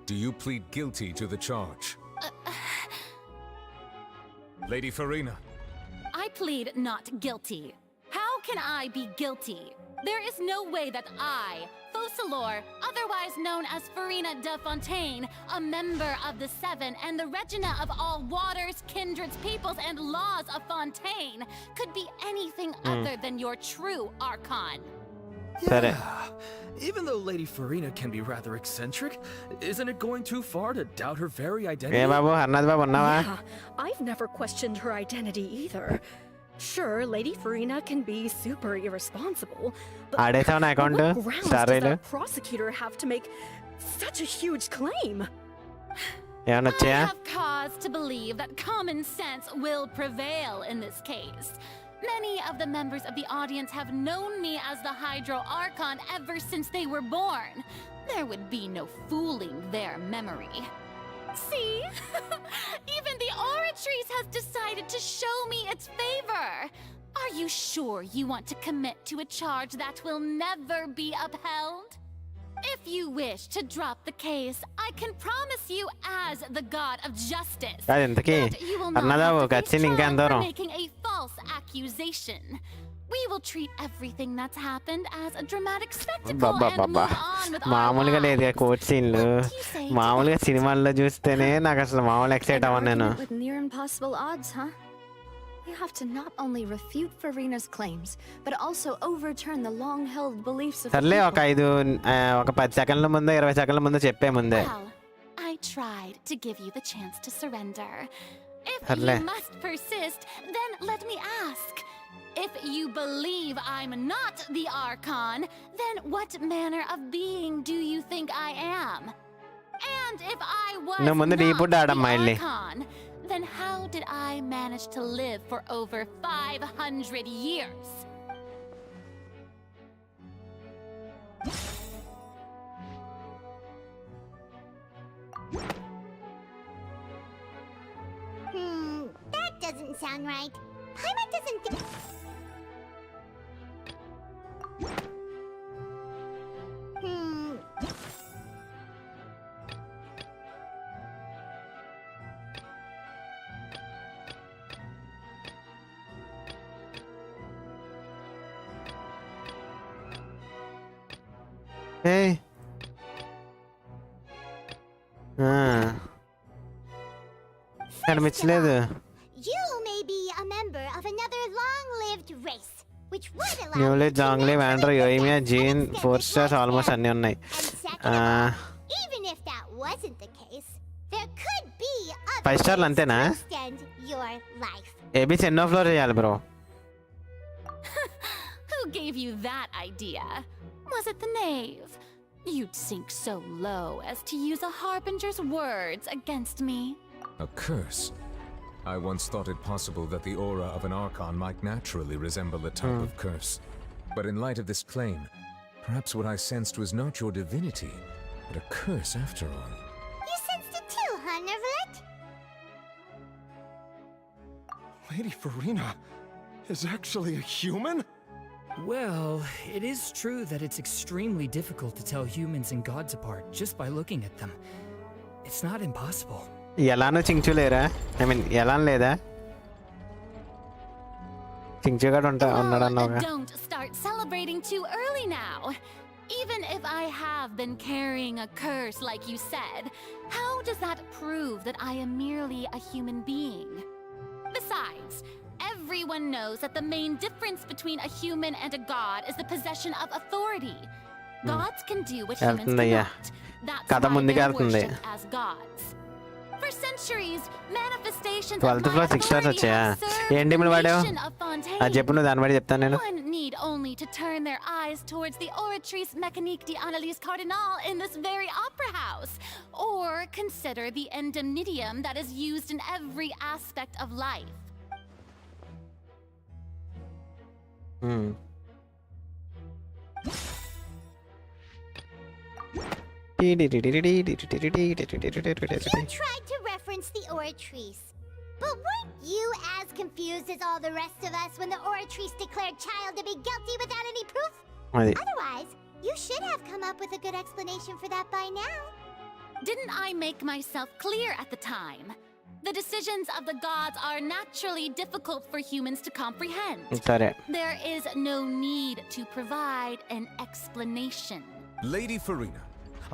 do you plead guilty to the charge? Lady Farina. I plead not guilty. How can I be guilty? There is no way that I, Focalor, otherwise known as Farina de Fontaine, a member of the Seven and the Regina of all waters, kindreds, peoples, and laws of Fontaine, could be anything other than your true Archon. Yeah. Even though Lady Farina can be rather eccentric, isn't it going too far to doubt her very identity? Yeah, I've never questioned her identity either. Sure, Lady Farina can be super irresponsible, but what grounds does that prosecutor have to make such a huge claim? I have cause to believe that common sense will prevail in this case. Many of the members of the audience have known me as the Hydro Archon ever since they were born. There would be no fooling their memory. See? Even the Oratrice has decided to show me its favor. Are you sure you want to commit to a charge that will never be upheld? If you wish to drop the case, I can promise you as the god of justice that you will not have to face trial for making a false accusation. We will treat everything that's happened as a dramatic spectacle and move on with our మామూలుగా లేదు court సీన్లు, మామూలుగా సినిమాల్లో చూస్తేనే నాకు అసలు మామూలు excite అవ్వను నేను. With near impossible odds, huh? You have to not only refute Farina's claims, but also overturn the long-held beliefs of సర్లే ఒక 10 సెకండ్ల ముందు 20 సెకండ్ల ముందు చెప్పే ముందే. Well, I tried to give you the chance to surrender. If సర్లే. you must persist, then let me ask. If you believe I'm not the Archon, then what manner of being do you think I am? And if I was No, not deep the Adamma illi. Archon, then how did I manage to live for over 500 years? That doesn't sound right. Paimon doesn't think... Hey. కనిపించలేదు. You may be a member of another long-lived race, which would allow Neuvillette Zhongli Wanderer Yoimiya Jean 4 stars almost అన్నీ ఉన్నాయి. even if that wasn't the case, there could be 5 స్టార్లు అంతేనా? extend your life. ABC ఎన్నో floor చేయాలి bro? Who gave you that idea? Was it the knave? You'd sink so low as to use a harbinger's words against me. A curse? I once thought it possible that the aura of an Archon might naturally resemble a type of curse. But in light of this claim, perhaps what I sensed was not your divinity, but a curse after all. You sensed it too, huh, Nervalet? Lady Farina is actually a human? Well, it is true that it's extremely difficult to tell humans and gods apart just by looking at them. It's not impossible. ఎలానో చించులేరా? I mean Elon లేదా? చించుగాడు ఉన్నాడన్నావుగా. Don't start celebrating too early now. Even if I have been carrying a curse like you said, how does that prove that I am merely a human being? Besides, everyone knows that the main difference between a human and a god is the possession of authority. Gods can do what humans cannot. That's why they're worshipped as gods. For centuries, manifestations 12th floor 6 stars వచ్చాయా ఏంటి ఇప్పుడు వాడావు అది చెప్పు నువ్వు దాన్ని బట్టి చెప్తాను నేను One need only to turn their eyes towards the Oratrice Mécanique d'Analyse Cardinal in this very opera house, or consider the indemnitium that is used in every aspect of life. You tried to reference the Oratrice. But weren't you as confused as all the rest of us when the Oratrice declared Child to be guilty without any proof? Otherwise, you should have come up with a good explanation for that by now. Didn't I make myself clear at the time? The decisions of the gods are naturally difficult for humans to comprehend. There is no need to provide an explanation. Lady Farina,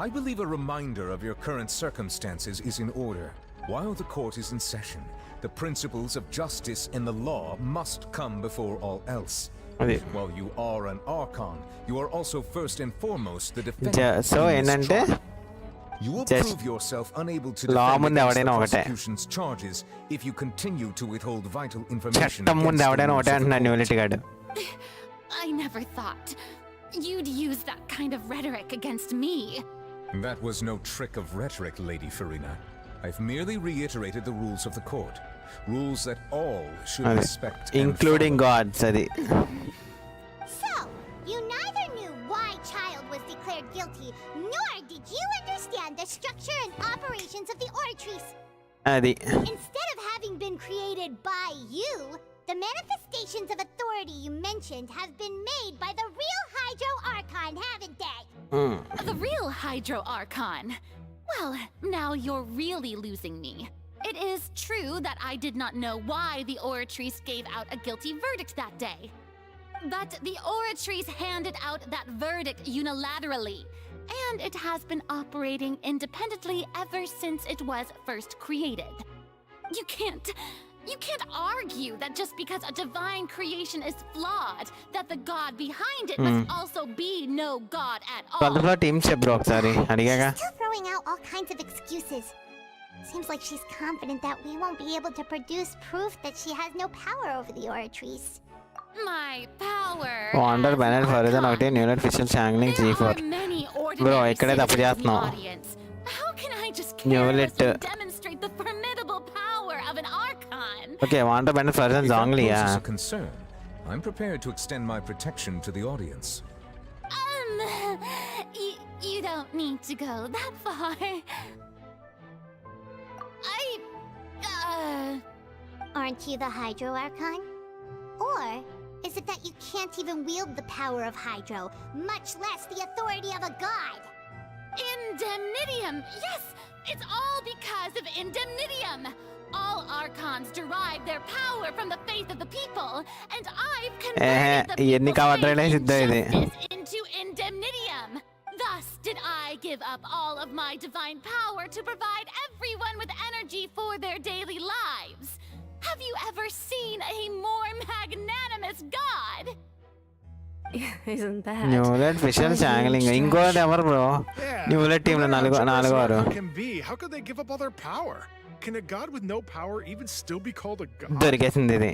I believe a reminder of your current circumstances is in order. While the court is in session, the principles of justice and the law must come before all else. While you are an Archon, you are also first and foremost the defendant. So, enante you will prove yourself unable to defend against the prosecution's charges if you continue to withhold vital information against the I never thought you'd use that kind of rhetoric against me. That was no trick of rhetoric, Lady Farina. I've merely reiterated the rules of the court. Rules that all should respect, including gods. So, you neither knew why Child was declared guilty, nor did you understand the structure and operations of the Oratrice. Instead of having been created by you, the manifestations of authority you mentioned have been made by the real Hydro Archon, haven't they? The real Hydro Archon? Well, now you're really losing me. It is true that I did not know why the Oratrice gave out a guilty verdict that day. But the Oratrice handed out that verdict unilaterally, and it has been operating independently ever since it was first created. You can't argue that just because a divine creation is flawed, that the god behind it must also be no god at all. She's still throwing out all kinds of excuses. Seems like she's confident that we won't be able to produce proof that she has no power over the Oratrice. My power. Wonder Bennett further noted unit official channeling G4. Bro, ikkade tappu chestunnam. How can I just carelessly demonstrate the formidable power of an Archon? Okay, Wonder Bennett further zongli ya. If concern, I'm prepared to extend my protection to the audience. You don't need to go that far. Aren't you the Hydro Archon? Or is it that you can't even wield the power of Hydro, much less the authority of a god? Indemnitium! Yes! It's all because of Indemnitium! All Archons derive their power from the faith of the people, and I've converted the people's faith and justice into Indemnitium! Thus did I give up all of my divine power to provide everyone with energy for their daily lives. Have you ever seen a more magnanimous god? Isn't that? Newlet official channeling. Ingo ever bro. Newlet team lo nalugaru. How could they give up all their power? Can a god with no power even still be called a god? Dorikesindi idi.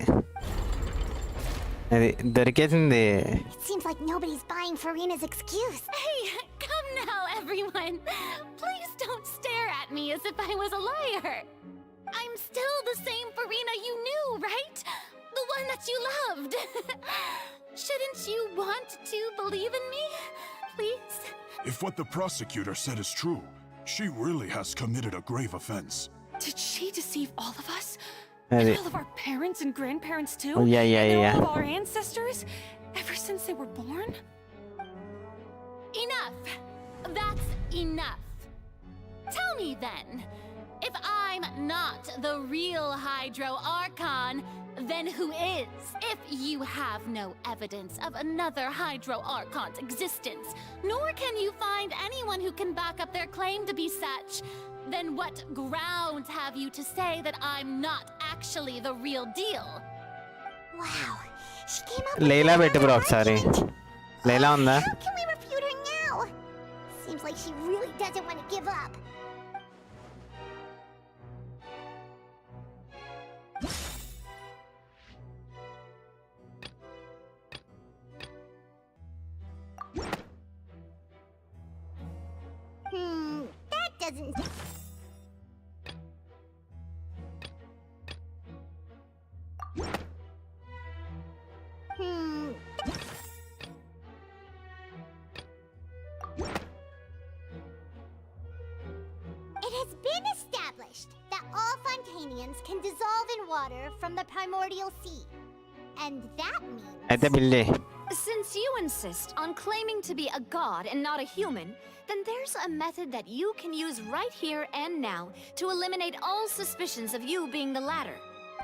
Dorikesindi. It seems like nobody's buying Farina's excuse. Hey, come now, everyone. Please don't stare at me as if I was a liar. I'm still the same Farina you knew, right? The one that you loved. Shouldn't you want to believe in me? Please? If what the prosecutor said is true, she really has committed a grave offense. Did she deceive all of us? And all of our parents and grandparents too? Oh, yeah. And all of our ancestors? Ever since they were born? Enough! That's enough. Tell me then, if I'm not the real Hydro Archon, then who is? If you have no evidence of another Hydro Archon's existence, nor can you find anyone who can back up their claim to be such, then what grounds have you to say that I'm not actually the real deal? Wow, she came up with Layla bettu bro okasari. Layla unda? How can we refute her now? Seems like she really doesn't want to give up. doesn't. It has been established that all Fontainians can dissolve in water from the primordial sea. And that means... అయితే బిల్లి Since you insist on claiming to be a god and not a human, then there's a method that you can use right here and now to eliminate all suspicions of you being the latter.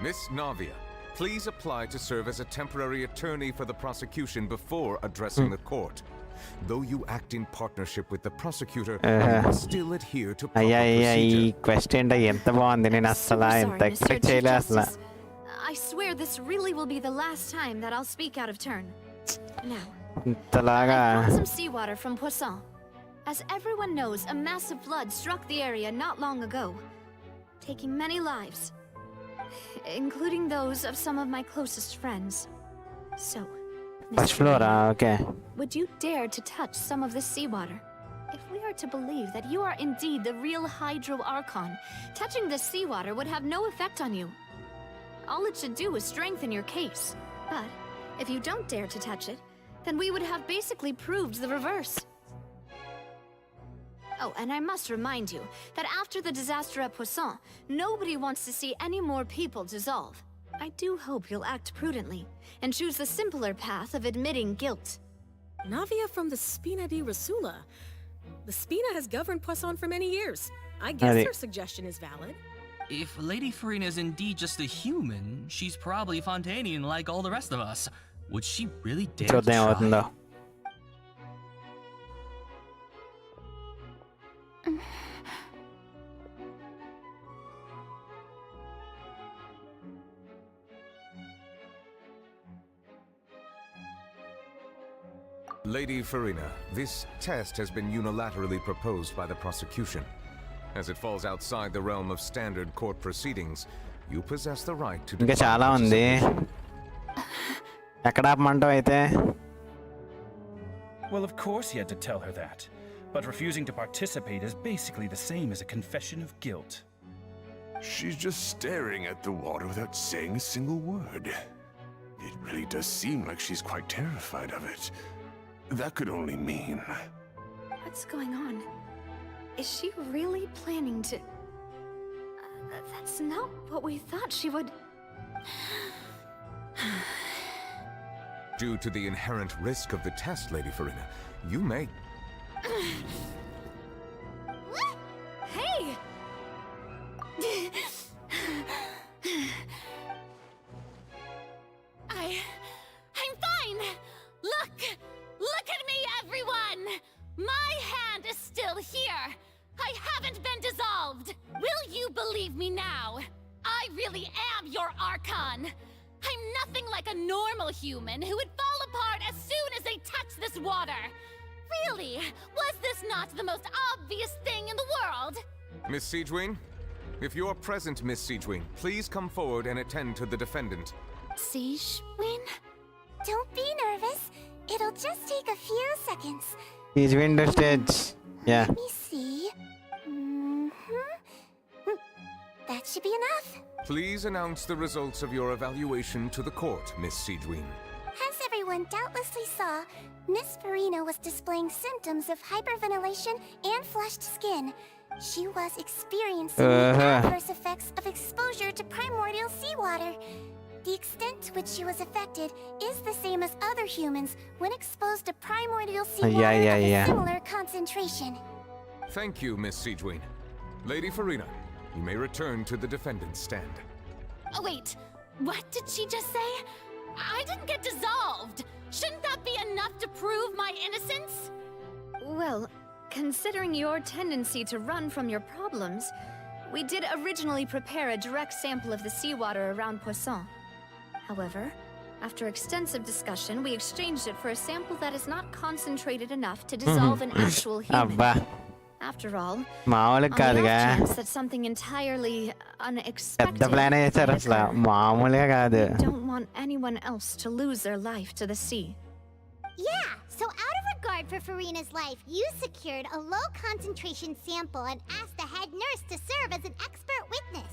Miss Navia, please apply to serve as a temporary attorney for the prosecution before addressing the court. Though you act in partnership with the prosecutor, you must still adhere to proper అయ్యా ఈ procedure. Question ఎంత బాగుంది నేను అసలు ఎంత expect చేయలే అసలు I swear this really will be the last time that I'll speak out of turn. Now, ఇంతలాగా I brought some seawater from Poisson. As everyone knows, a massive flood struck the area not long ago, taking many lives, including those of some of my closest friends. So, first flora okay would you dare to touch some of this seawater? If we are to believe that you are indeed the real Hydro Archon, touching this seawater would have no effect on you. All it should do is strengthen your case. But if you don't dare to touch it, then we would have basically proved the reverse. Oh, and I must remind you that after the disaster at Poisson, nobody wants to see any more people dissolve. I do hope you'll act prudently and choose the simpler path of admitting guilt. Navia from the Spina di Rasula. The Spina has governed Poisson for many years. I guess her suggestion is valid. If Lady Farina is indeed just a human, she's probably Fontainian like all the rest of us. Would she really dare to చూద్దాం అవుతుందో try? Lady Farina, this test has been unilaterally proposed by the prosecution. As it falls outside the realm of standard court proceedings, you possess the right to ఇంకా decline చాలా ఉంది ఎక్కడ ఆపమంటావు అయితే Well, of course he had to tell her that. But refusing to participate is basically the same as a confession of guilt. She's just staring at the water without saying a single word. It really does seem like she's quite terrified of it. That could only mean... What's going on? Is she really planning to... that's not what we thought she would... Due to the inherent risk of the test, Lady Farina, you may... Hey! I'm fine! Look at me, everyone! My hand is still here! I haven't been dissolved! Will you believe me now? I really am your Archon! I'm nothing like a normal human who would fall apart as soon as they touch this water! Really? Was this not the most obvious thing in the world? Miss Siegewin? If you are present, Miss Siegewin, please come forward and attend to the defendant. Siegewin? Don't be nervous. It'll just take a few seconds. He's window stage. Yeah. Let me see. That should be enough. Please announce the results of your evaluation to the court, Miss Siegewin. As everyone doubtlessly saw, Miss Farina was displaying symptoms of hyperventilation and flushed skin. She was experiencing the adverse effects of exposure to primordial seawater. The extent to which she was affected is the same as other humans when exposed to primordial seawater of a similar concentration. Thank you, Miss Siegewin. Lady Farina, you may return to the defendant's stand. Oh, wait. What did she just say? I didn't get dissolved! Shouldn't that be enough to prove my innocence? Well, considering your tendency to run from your problems, we did originally prepare a direct sample of the seawater around Poisson. However, after extensive discussion, we exchanged it for a sample that is not concentrated enough to dissolve an actual human. After all, on the off chance that something entirely unexpected occurred, we don't want anyone else to lose their life to the sea. Yeah, so out of safeguard for Farina's life, you secured a low-concentration sample and asked the head nurse to serve as an expert witness.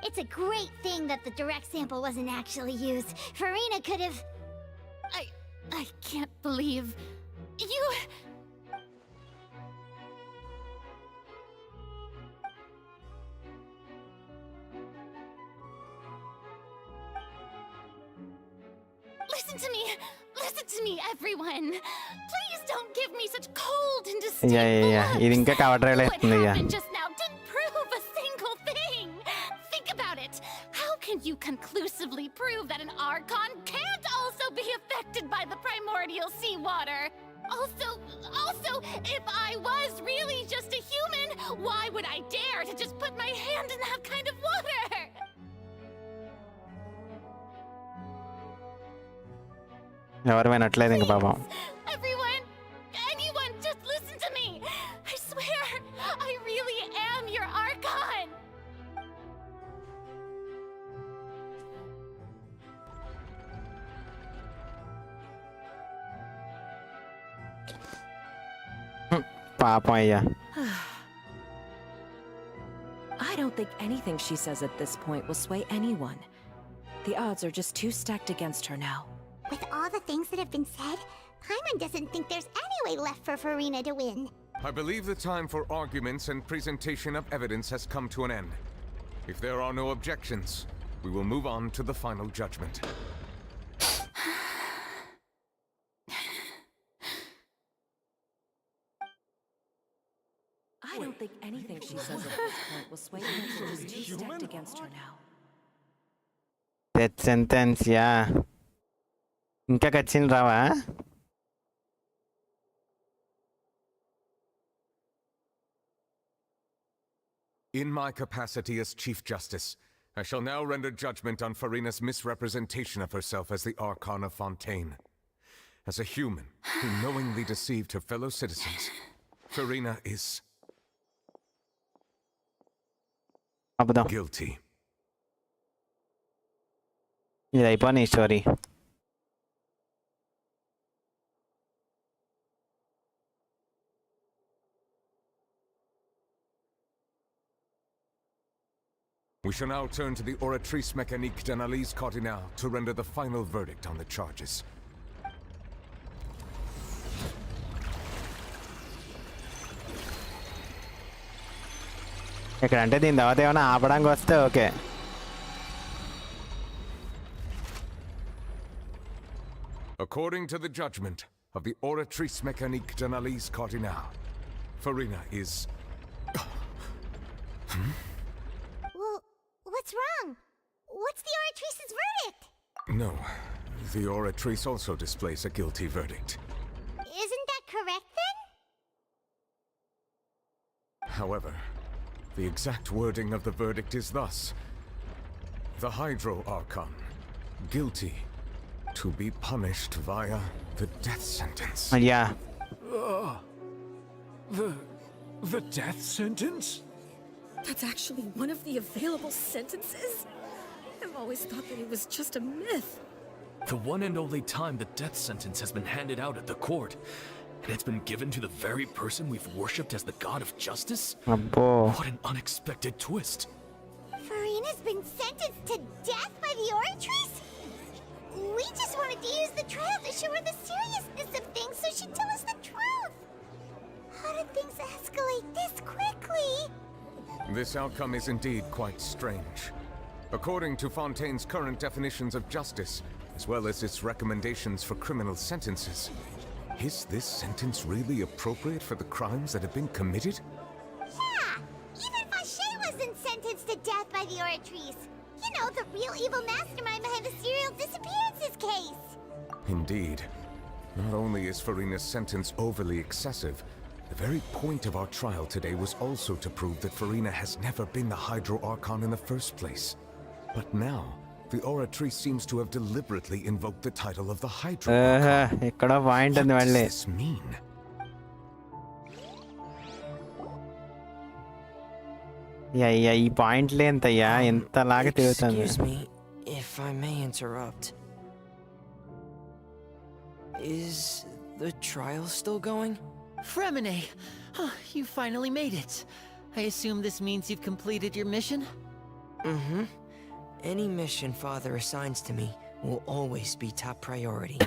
It's a great thing that the direct sample wasn't actually used. Farina could have... I can't believe... You... Listen to me, everyone. Please don't give me such cold and disdainful looks. What happened just now didn't prove a single thing. Think about it. How can you conclusively prove that an Archon can't also be affected by the primordial seawater? Also, if I was really just a human, why would I dare to just put my hand in that kind of water? Everyone, anyone, just listen to me. I swear, I really am your Archon. I don't think anything she says at this point will sway anyone. The odds are just too stacked against her now. With all the things that have been said, Paimon doesn't think there's any way left for Farina to win. I believe the time for arguments and presentation of evidence has come to an end. If there are no objections, we will move on to the final judgment. I don't think anything she says at this point will sway anyone. She's too stacked against her now. Death sentence, yeah. ఇంకా కచ్చింది రావా? In my capacity as Chief Justice, I shall now render judgment on Farina's misrepresentation of herself as the Archon of Fontaine. As a human who knowingly deceived her fellow citizens, Farina is... guilty. ఇది అయిపోయి story. We shall now turn to the Oratrice Mécanique d'Analyse Cardinal to render the final verdict on the charges. ఇక్కడ అంటే దీని తర్వాత ఏమైనా ఆపడానికి వస్తే okay. According to the judgment of the Oratrice Mécanique d'Analyse Cardinal, Farina is... Well, what's wrong? What's the Oratrice's verdict? No, the Oratrice also displays a guilty verdict. Isn't that correct then? However, the exact wording of the verdict is thus: the Hydro Archon, guilty, to be punished via the death sentence. Yeah. The death sentence? That's actually one of the available sentences? I've always thought that it was just a myth. The one and only time the death sentence has been handed out at the court. And it's been given to the very person we've worshipped as the god of justice? What an unexpected twist. Farina's been sentenced to death by the Oratrice? We just wanted to use the trial to show her the seriousness of things so she'd tell us the truth. How did things escalate this quickly? This outcome is indeed quite strange. According to Fontaine's current definitions of justice, as well as its recommendations for criminal sentences, is this sentence really appropriate for the crimes that have been committed? Yeah! Even Fauché wasn't sentenced to death by the Oratrice. You know, the real evil mastermind behind the serial disappearances case. Indeed. Not only is Farina's sentence overly excessive, the very point of our trial today was also to prove that Farina has never been the Hydro Archon in the first place. But now, the Oratrice seems to have deliberately invoked the title of the Hydro Archon. What does this mean? ఈ పాయింట్లే ఎంతయ్యా ఎంతలాగా తిరుగుతుంది. Excuse me if I may interrupt. Is The trial's still going? Fremine! You finally made it. I assume this means you've completed your mission? Mm-hmm. Any mission Father assigns to me will always be top priority.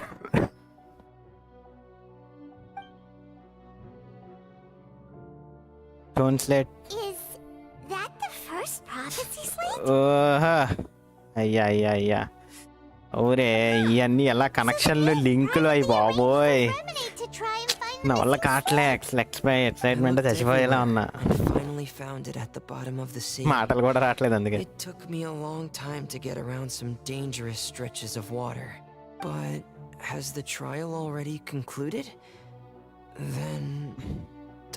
Stone slate. Is that the first prophecy slate? అయ్యా ఊరే ఇవన్నీ ఎలా కనెక్షన్లు లింకులు అయ్యి బాబోయ్ నా వల్ల కావట్లే ఎక్సైట్మెంట్ చచ్చిపోయేలా ఉన్నా Finally found it at the bottom of the sea. మాటలు కూడా రావట్లేదు అందుకే. It took me a long time to get around some dangerous stretches of water. But has the trial already concluded? Then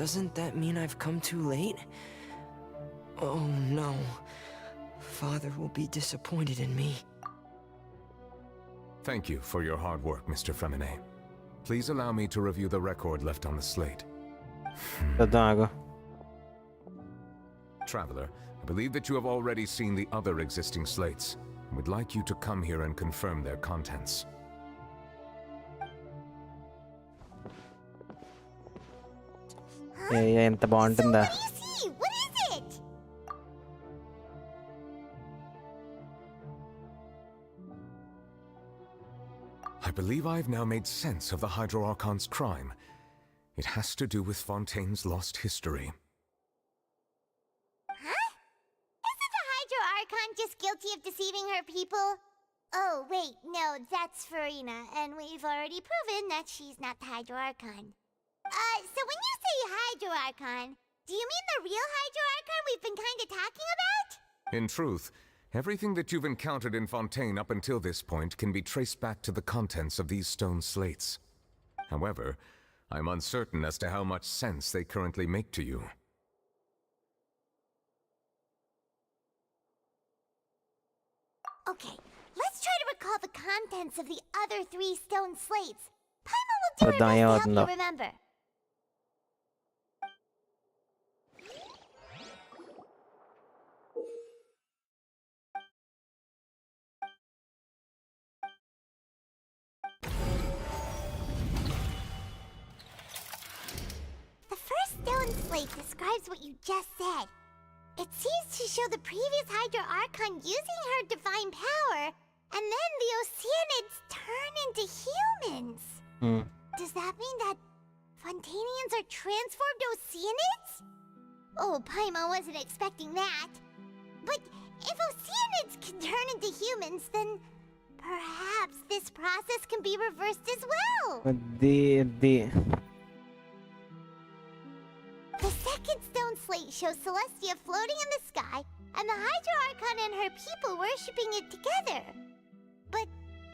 doesn't that mean I've come too late? Oh no. Father will be disappointed in me. Thank you for your hard work, Mr. Fremine. Please allow me to review the record left on the slate. Traveler, I believe that you have already seen the other existing slates and would like you to come here and confirm their contents. ఎంత బాగుంటుందా? What is it? I believe I've now made sense of the Hydro Archon's crime. It has to do with Fontaine's lost history. Huh? Isn't the Hydro Archon just guilty of deceiving her people? Oh, wait, no, that's Farina, and we've already proven that she's not the Hydro Archon. So when you say Hydro Archon, do you mean the real Hydro Archon we've been kinda talking about? In truth, everything that you've encountered in Fontaine up until this point can be traced back to the contents of these stone slates. However, I'm uncertain as to how much sense they currently make to you. Okay, let's try to recall the contents of the other 3 stone slates. Paimon will do her best to help you remember. The first stone slate describes what you just said. It seems to show the previous Hydro Archon using her divine power, and then the Oceanids turn into humans. Does that mean that Fontainians are transformed Oceanids? Oh, Paimon wasn't expecting that. But if Oceanids can turn into humans, then perhaps this process can be reversed as well. The second stone slate shows Celestia floating in the sky, and the Hydro Archon and her people worshipping it together. But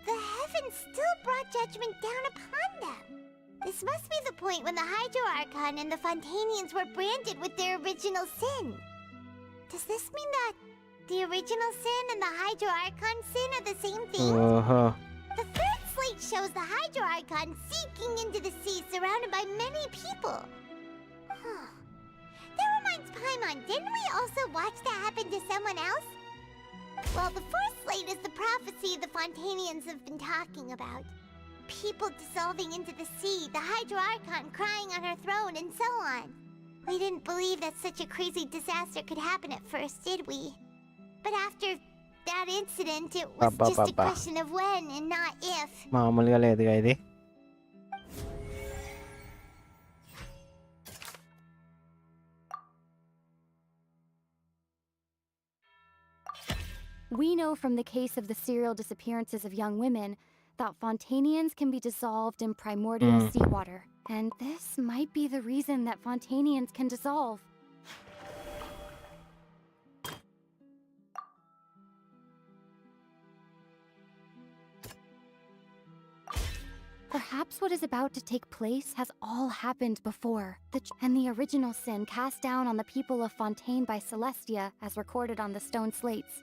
the heavens still brought judgment down upon them. This must be the point when the Hydro Archon and the Fontainians were branded with their original sin. Does this mean that the original sin and the Hydro Archon sin are the same thing? The third slate shows the Hydro Archon sinking into the sea surrounded by many people. That reminds Paimon, didn't we also watch that happen to someone else? Well, the fourth slate is the prophecy the Fontainians have been talking about. People dissolving into the sea, the Hydro Archon crying on her throne, and so on. We didn't believe that such a crazy disaster could happen at first, did we? But after that incident, it was just a question of when and not if. మామూలుగా లేదుగా ఇది. We know from the case of the serial disappearances of young women that Fontainians can be dissolved in primordial seawater. And this might be the reason that Fontainians can dissolve. Perhaps what is about to take place has all happened before. And the original sin cast down on the people of Fontaine by Celestia, as recorded on the stone slates.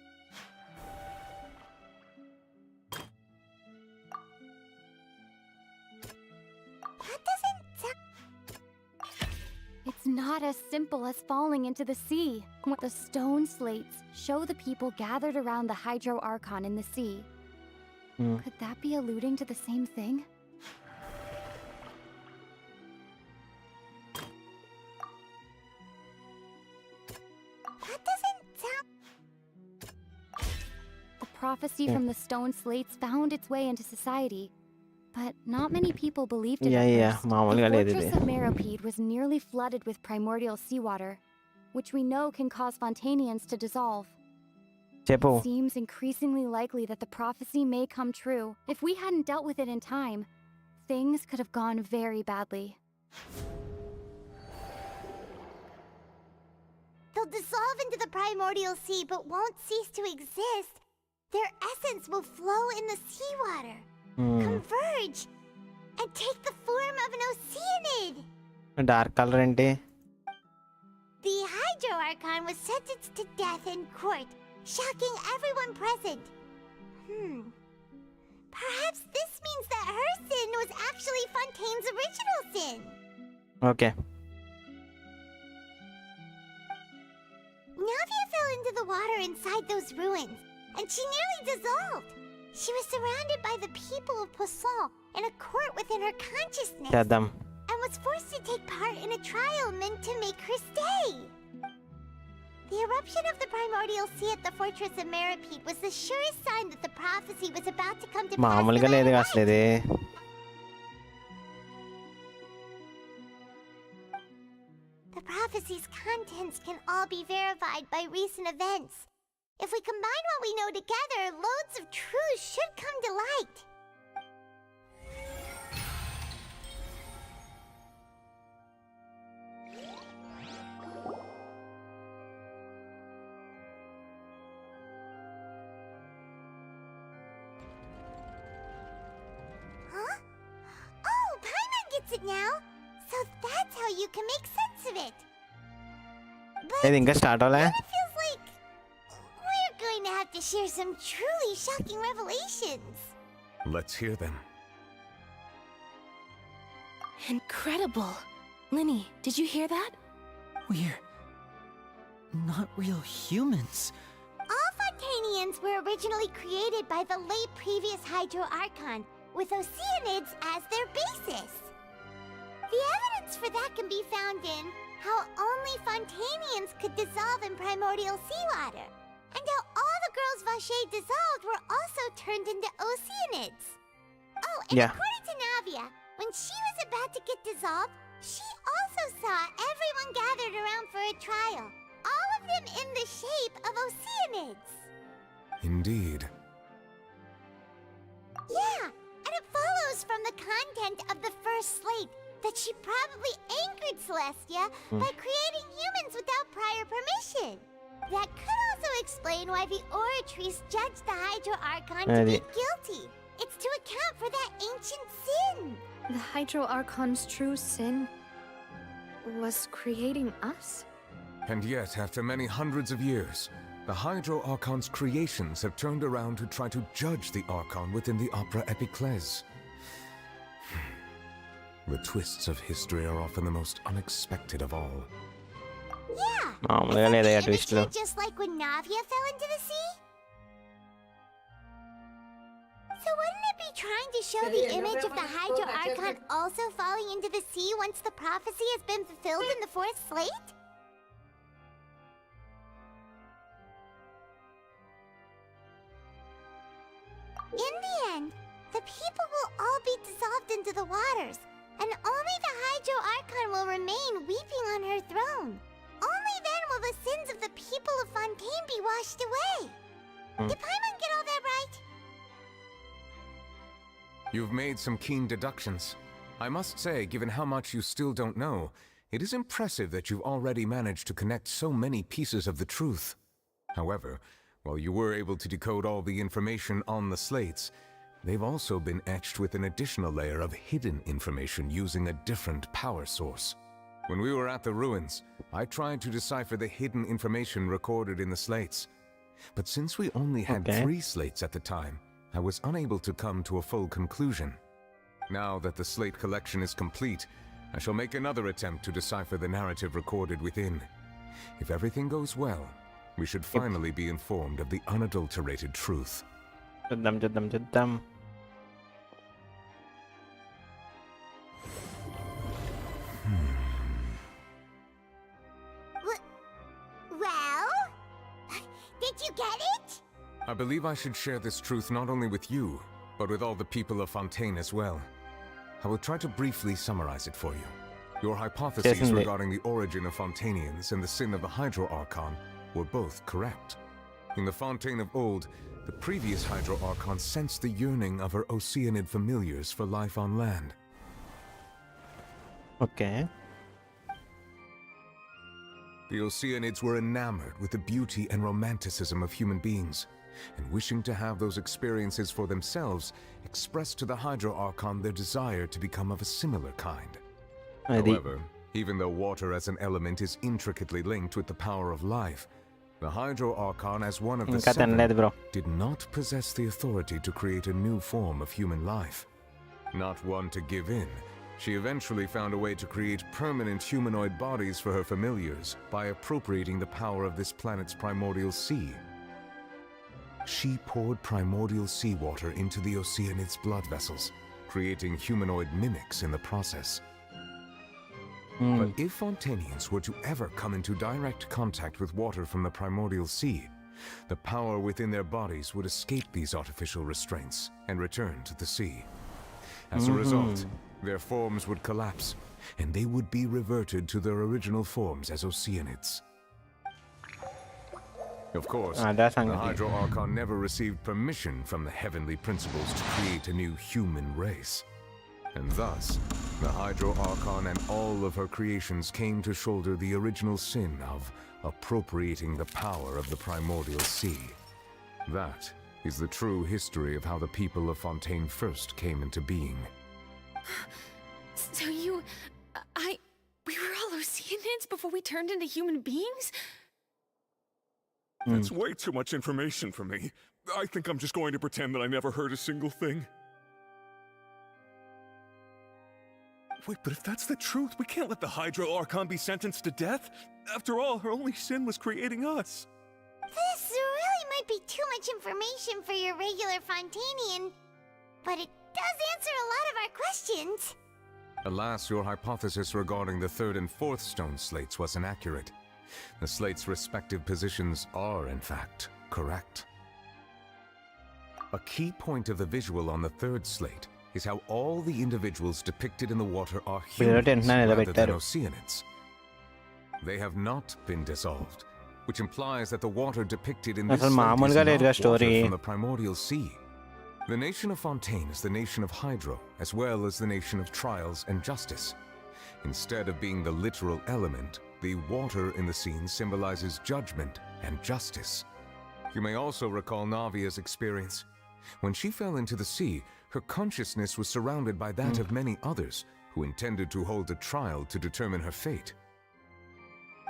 It's not as simple as falling into the sea. What the stone slates show the people gathered around the Hydro Archon in the sea. Could that be alluding to the same thing? prophecy from the stone slates found its way into society, but not many people believed it Yeah, at yeah, first. మామూలుగా The లేదు fortress ఇది. of Meropide was nearly flooded with primordial seawater, which we know can cause Fontainians to dissolve. చెప్పు. It seems increasingly likely that the prophecy may come true. If we hadn't dealt with it in time, things could have gone very badly. They'll dissolve into the primordial sea but won't cease to exist. Their essence will flow in the seawater, converge, and take the form of an oceanid. Dark colour ఏంటి? The Hydro Archon was sentenced to death in court, shocking everyone present. Perhaps this means that her sin was actually Fontaine's original sin. Okay. Navia fell into the water inside those ruins, and she nearly dissolved. She was surrounded by the people of Poisson in a court within her consciousness, చేద్దాం. and was forced to take part in a trial meant to make her stay. The eruption of the primordial sea at the fortress of Meropide was the surest sign that the prophecy was about to come to pass. మామూలుగా లేదు అసలు ఇది. The prophecy's contents can all be verified by recent events. If we combine what we know together, loads of truths should come to light. Huh? Oh, Paimon gets it now! So that's how you can make sense of it. ఇది ఇంకా start అవ్వలే? It feels like we're going to have to share some truly shocking revelations. Let's hear them. Incredible. Linny, did you hear that? We're not real humans. All Fontainians were originally created by the late previous Hydro Archon, with oceanids as their basis. The evidence for that can be found in how only Fontainians could dissolve in primordial seawater, and how all the girls Vacher dissolved were also turned into oceanids. Oh, and according to Navia, when she was about to get dissolved, she also saw everyone gathered around for a trial, all of them in the shape of oceanids. Indeed. Yeah, and it follows from the content of the first slate that she probably angered Celestia by creating humans without prior permission. That could also explain why the Oratrice judged the Hydro Archon to be guilty. It's to account for that ancient sin. The Hydro Archon's true sin was creating us? And yet, after many hundreds of years, the Hydro Archon's creations have turned around to try to judge the Archon within the Opera Epiclese. The twists of history are often the most unexpected of all. Yeah! మామూలుగా లేదా twist లో? Just like when Navia fell into the sea? So wouldn't it be trying to show the image of the Hydro Archon also falling into the sea once the prophecy has been fulfilled in the fourth slate? In the end, the people will all be dissolved into the waters, and only the Hydro Archon will remain weeping on her throne. Only then will the sins of the people of Fontaine be washed away. Did Paimon get all that right? You've made some keen deductions. I must say, given how much you still don't know, it is impressive that you've already managed to connect so many pieces of the truth. However, while you were able to decode all the information on the slates, they've also been etched with an additional layer of hidden information using a different power source. When we were at the ruins, I tried to decipher the hidden information recorded in the slates. But since we only had 3 slates at the time, I was unable to come to a full conclusion. Now that the slate collection is complete, I shall make another attempt to decipher the narrative recorded within. If everything goes well, we should finally be informed of the unadulterated truth. చూద్దాం. Well? Did you get it? I believe I should share this truth not only with you, but with all the people of Fontaine as well. I will try to briefly summarize it for you. Your hypotheses regarding the origin of Fontainians and the sin of the Hydro Archon were both correct. In the Fontaine of old, the previous Hydro Archon sensed the yearning of her Oceanid familiars for life on land. Okay. The Oceanids were enamored with the beauty and romanticism of human beings, and wishing to have those experiences for themselves, expressed to the Hydro Archon their desire to become of a similar kind. However, even though water as an element is intricately linked with the power of life, the Hydro Archon, as one of the seven, did not possess the authority to create a new form of human life. Not one to give in, she eventually found a way to create permanent humanoid bodies for her familiars by appropriating the power of this planet's primordial sea. She poured primordial seawater into the Oceanid's blood vessels, creating humanoid mimics in the process. But if Fontainians were to ever come into direct contact with water from the primordial sea, the power within their bodies would escape these artificial restraints and return to the sea. As a result, their forms would collapse, and they would be reverted to their original forms as Oceanids. Of course, the Hydro Archon never received permission from the heavenly principles to create a new human race. And thus, the Hydro Archon and all of her creations came to shoulder the original sin of appropriating the power of the primordial sea. That is the true history of how the people of Fontaine first came into being. So we were all Oceanids before we turned into human beings? That's way too much information for me. I think I'm just going to pretend that I never heard a single thing. Wait, but if that's the truth, we can't let the Hydro Archon be sentenced to death. After all, her only sin was creating us. This really might be too much information for your regular Fontainian, but it does answer a lot of our questions. Alas, your hypothesis regarding the third and fourth stone slates was inaccurate. The slates' respective positions are, in fact, correct. A key point of the visual on the third slate is how all the individuals depicted in the water are humans rather than Oceanids. They have not been dissolved, which implies that the water depicted in this slate is not water from the primordial sea. The nation of Fontaine is the nation of Hydro, as well as the nation of trials and justice. Instead of being the literal element, the water in the scene symbolizes judgment and justice. You may also recall Navia's experience. When she fell into the sea, her consciousness was surrounded by that of many others who intended to hold a trial to determine her fate.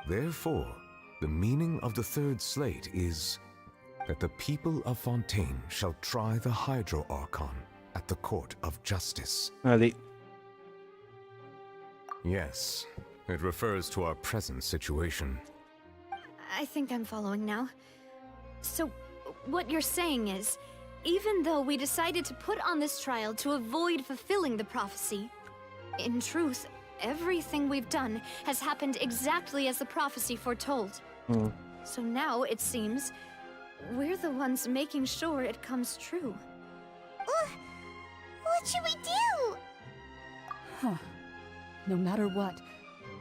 Therefore, the meaning of the third slate is that the people of Fontaine shall try the Hydro Archon at the court of justice. Yes, it refers to our present situation. I think I'm following now. So, what you're saying is, even though we decided to put on this trial to avoid fulfilling the prophecy, in truth, everything we've done has happened exactly as the prophecy foretold. So now, it seems, we're the ones making sure it comes true. What should we do? Huh. No matter what,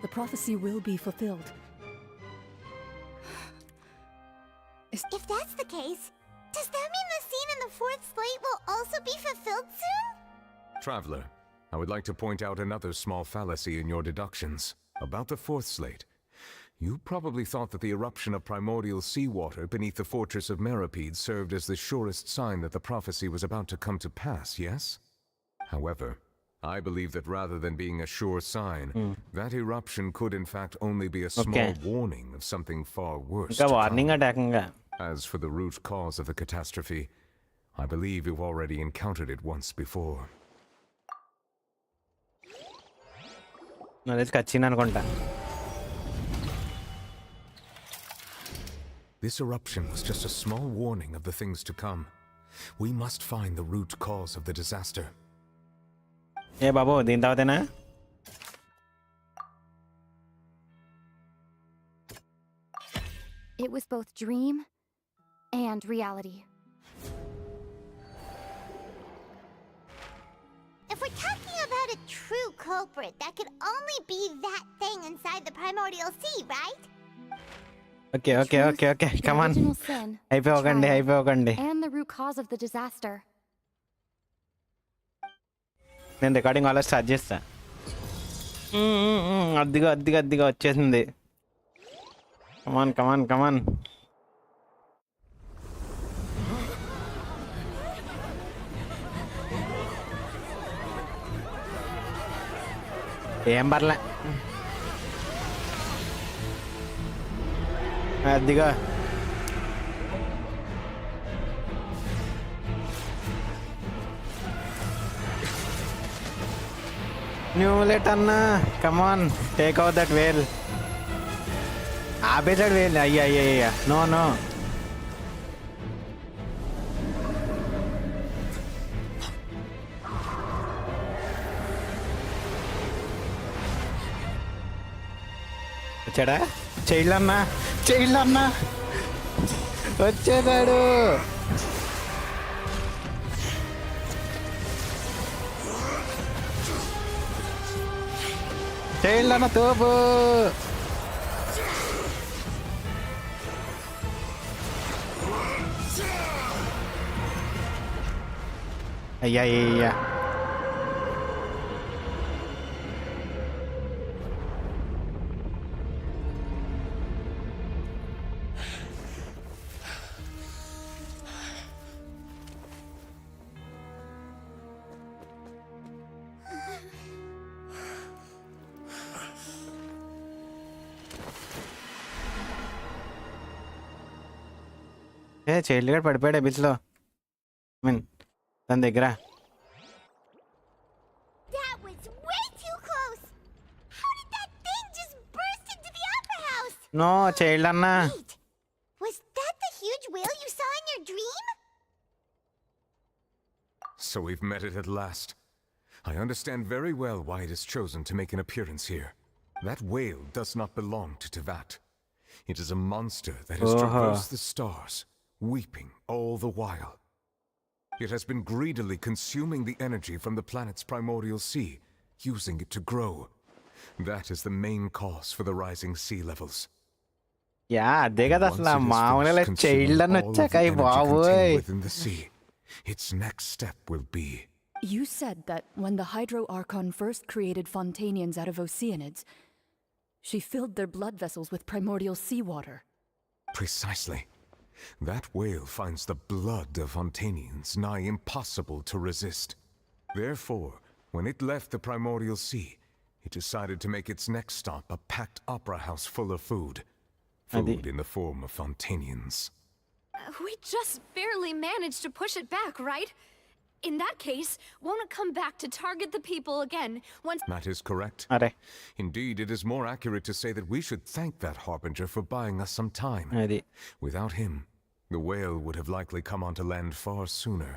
the prophecy will be fulfilled. If that's the case, does that mean the scene in the fourth slate will also be fulfilled soon? Traveler, I would like to point out another small fallacy in your deductions. About the fourth slate, you probably thought that the eruption of primordial seawater beneath the fortress of Meripede served as the surest sign that the prophecy was about to come to pass, yes? However, I believe that rather than being a sure sign, that eruption could in fact only be a small warning of something far worse to come. As for the root cause of the catastrophe, I believe you've already encountered it once before. This eruption was just a small warning of the things to come. We must find the root cause of the disaster. Hey, Babu, din tawatena? It was both dream and reality. If we're talking about a true culprit, that could only be that thing inside the primordial sea, right? Okay. Come on. Original sin, అయిపోకండి. and the root cause of the disaster. నేను recording అలా start చేస్తా. అద్దిగా వచ్చేసింది. కమాన్. ఏం పర్లే. అద్దిగా new let అన్నా. Come on take out that వేల్. ఆపేసాడు వేల్. అయ్యా no. వచ్చాడా? Child అన్నా వచ్చేసాడు. చైల్డ్ అన్న తోపు. అయ్యా చైల్డ్ గారు పడిపోయాడు అబిస్లో. తన దగ్గర. That was way too close. How did that thing just burst into the opera house? No child అన్నా. Wait, was that the huge whale you saw in your dream? So we've met it at last. I understand very well why it has chosen to make an appearance here. That whale does not belong to Tevat. It is a monster that has traversed the stars, weeping all the while. It has been greedily consuming the energy from the planet's primordial sea, using it to grow. That is the main cause for the rising sea levels. అదే కదా అసలు మామూలుగా child అని వచ్చాక within the sea, its next step will be. You said that when the Hydro Archon first created Fontainians out of Oceanids, she filled their blood vessels with primordial seawater. Precisely. That whale finds the blood of Fontainians nigh impossible to resist. Therefore, when it left the primordial sea, it decided to make its next stop a packed opera house full of food. Food in the form of Fontainians. We just barely managed to push it back, right? In that case, won't it come back to target the people again once— That is correct. Indeed, it is more accurate to say that we should thank that harbinger for buying us some time. Without him, the whale would have likely come onto land far sooner.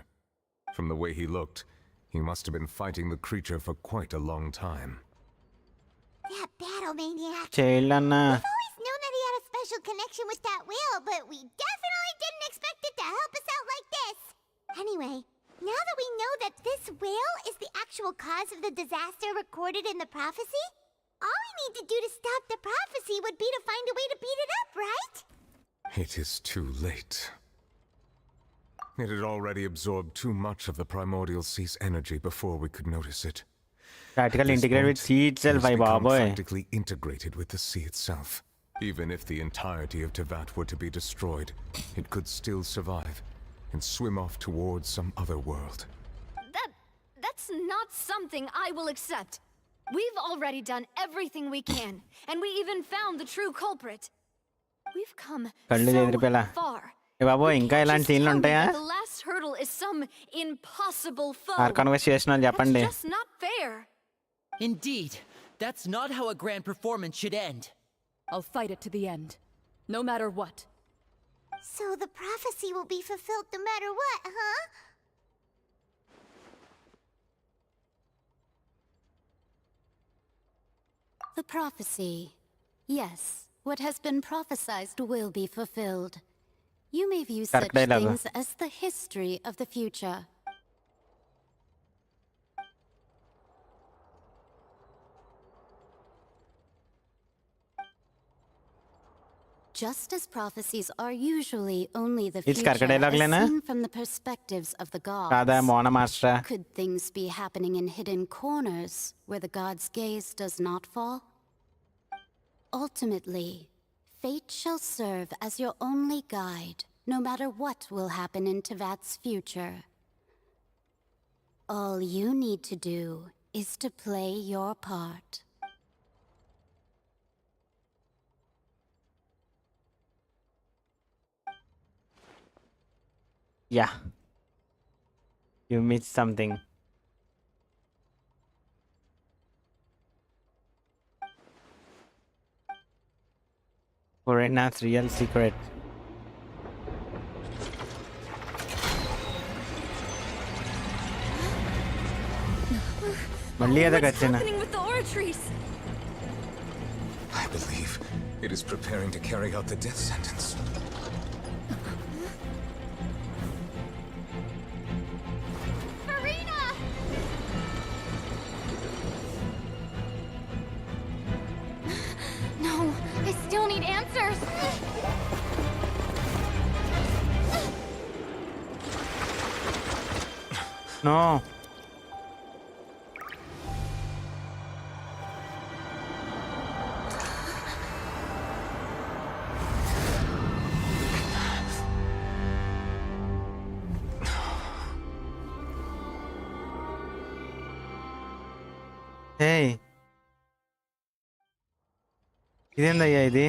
From the way he looked, he must have been fighting the creature for quite a long time. That battle maniac. Child అన్నా. We've always known that he had a special connection with that whale, but we definitely didn't expect it to help us out like this. Anyway, now that we know that this whale is the actual cause of the disaster recorded in the prophecy, all we need to do to stop the prophecy would be to find a way to beat it up, right? It is too late. It had already absorbed too much of the primordial sea's energy before we could notice it. Practically integrated with sea itself, it has become boy. practically integrated with the sea itself. Even if the entirety of Tevat were to be destroyed, it could still survive and swim off towards some other world. That's not something I will accept. We've already done everything we can, and we even found the true culprit. We've come so far. బాబోయ్ ఇంకా ఇలాంటి సీన్లు ఉంటాయా? The last hurdle is some impossible foe. Archon చేసిన చెప్పండి. That's just not fair. Indeed, that's not how a grand performance should end. I'll fight it to the end, no matter what. So the prophecy will be fulfilled no matter what, huh? The prophecy. Yes, what has been prophesied will be fulfilled. You may view such things as the history of the future. Just as prophecies are usually only the It's future Karka as dialogue seen from the perspectives of the gods. Kada Mona Master. Could things be happening in hidden corners where the god's gaze does not fall? Ultimately, fate shall serve as your only guide, no matter what will happen in Tevat's future. All you need to do is to play your part. Yeah. You missed something. Corena's real secret. What's happening with the oratories? I believe it is preparing to carry out the death sentence. Farina! No, I still need answers. No. Hey. ఇదేందయ్యా ఇది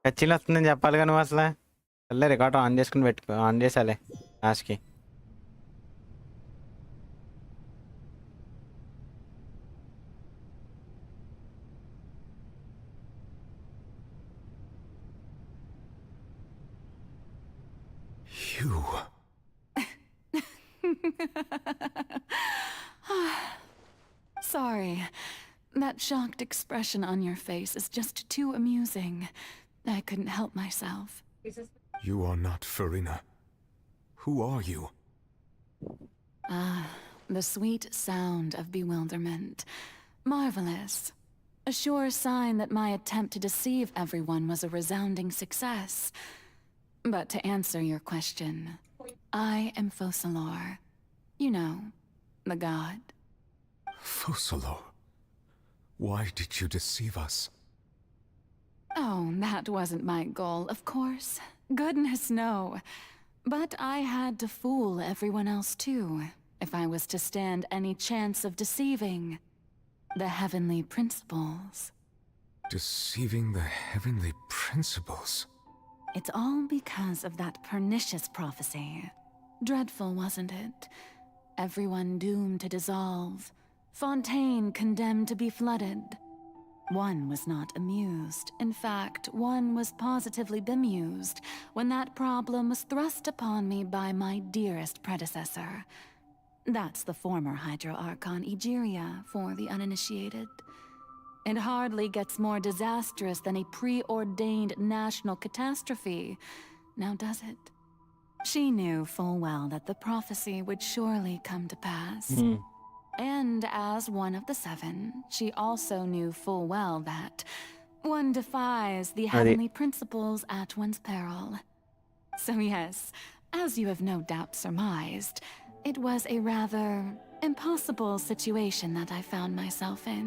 కచ్చిలు వస్తుందని చెప్పాలిగా నువ్వు అసలు అల్లే record on చేసుకుని పెట్టుకో on చేసాలే లాస్ట్కి You. Sorry. That shocked expression on your face is just too amusing. I couldn't help myself. You are not Farina. Who are you? Ah, the sweet sound of bewilderment. Marvelous. A sure sign that my attempt to deceive everyone was a resounding success. But to answer your question, I am Focalor. You know, the god. Focalor? Why did you deceive us? Oh, that wasn't my goal, of course. Goodness, no. But I had to fool everyone else too, if I was to stand any chance of deceiving the heavenly principles. Deceiving the heavenly principles? It's all because of that pernicious prophecy. Dreadful, wasn't it? Everyone doomed to dissolve. Fontaine condemned to be flooded. One was not amused. In fact, one was positively bemused when that problem was thrust upon me by my dearest predecessor. That's the former Hydro Archon Egeria for the uninitiated. It hardly gets more disastrous than a preordained national catastrophe, now does it? She knew full well that the prophecy would surely come to pass. And as one of the seven, she also knew full well that one defies the heavenly principles at one's peril. So yes, as you have no doubt surmised, it was a rather impossible situation that I found myself in.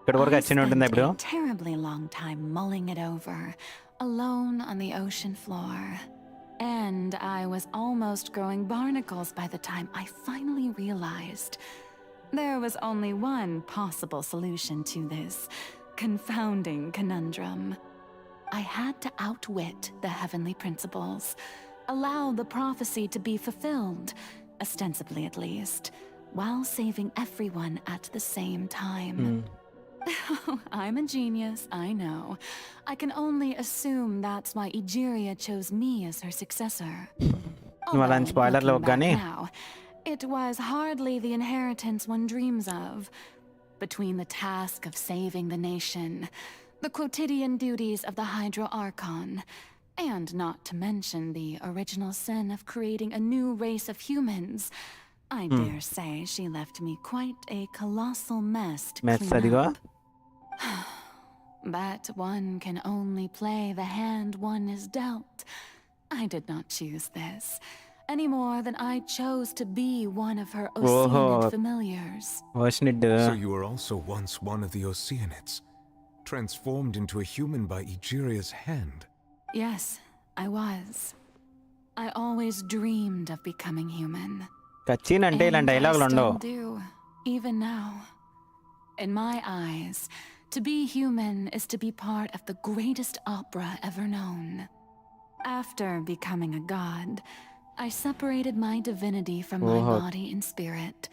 I spent a terribly long time mulling it over, alone on the ocean floor. And I was almost growing barnacles by the time I finally realized there was only one possible solution to this confounding conundrum. I had to outwit the heavenly principles, allow the prophecy to be fulfilled, ostensibly at least, while saving everyone at the same time. I'm a genius, I know. I can only assume that's why Egeria chose me as her successor. Now, it was hardly the inheritance one dreams of. Between the task of saving the nation, the quotidian duties of the Hydro Archon, and not to mention the original sin of creating a new race of humans, I dare say she left me quite a colossal mess to clean up. But one can only play the hand one is dealt. I did not choose this, any more than I chose to be one of her Oceanid familiars. So you were also once one of the Oceanids, transformed into a human by Egeria's hand? Yes, I was. I always dreamed of becoming human. And I still do, even now. In my eyes, to be human is to be part of the greatest opera ever known. After becoming a god, I separated my divinity from my body and spirit,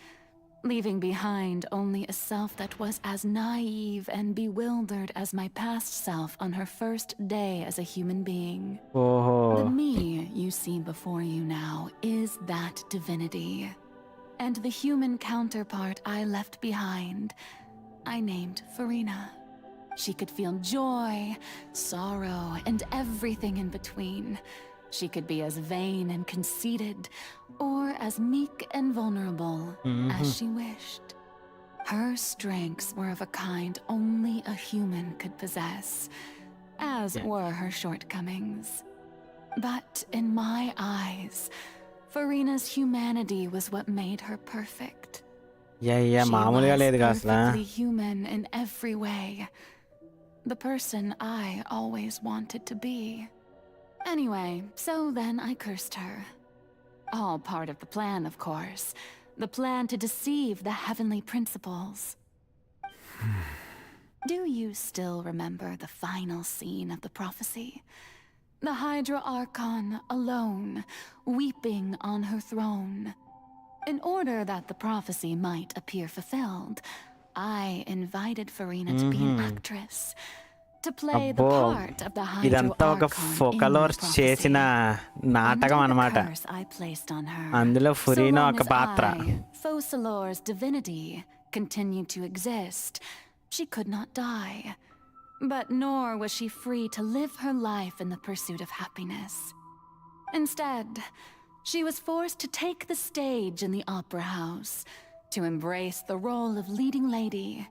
leaving behind only a self that was as naive and bewildered as my past self on her first day as a human being. The me you see before you now is that divinity. And the human counterpart I left behind, I named Furina. She could feel joy, sorrow, and everything in between. She could be as vain and conceited, or as meek and vulnerable as she wished. Her strengths were of a kind only a human could possess, as were her shortcomings. But in my eyes, Furina's humanity was what made her perfect. She was perfectly human in every way. The person I always wanted to be. Anyway, so then I cursed her. All part of the plan, of course. The plan to deceive the heavenly principles. Do you still remember the final scene of the prophecy? The Hydra Archon alone, weeping on her throne. In order that the prophecy might appear fulfilled, I invited Furina to be an actress, to play the part of the Hydra Archon in the prophecy. Under the curse I placed on her, so long as I, Focalor's divinity, continued to exist, she could not die. But nor was she free to live her life in the pursuit of happiness. Instead, she was forced to take the stage in the opera house, to embrace the role of leading lady,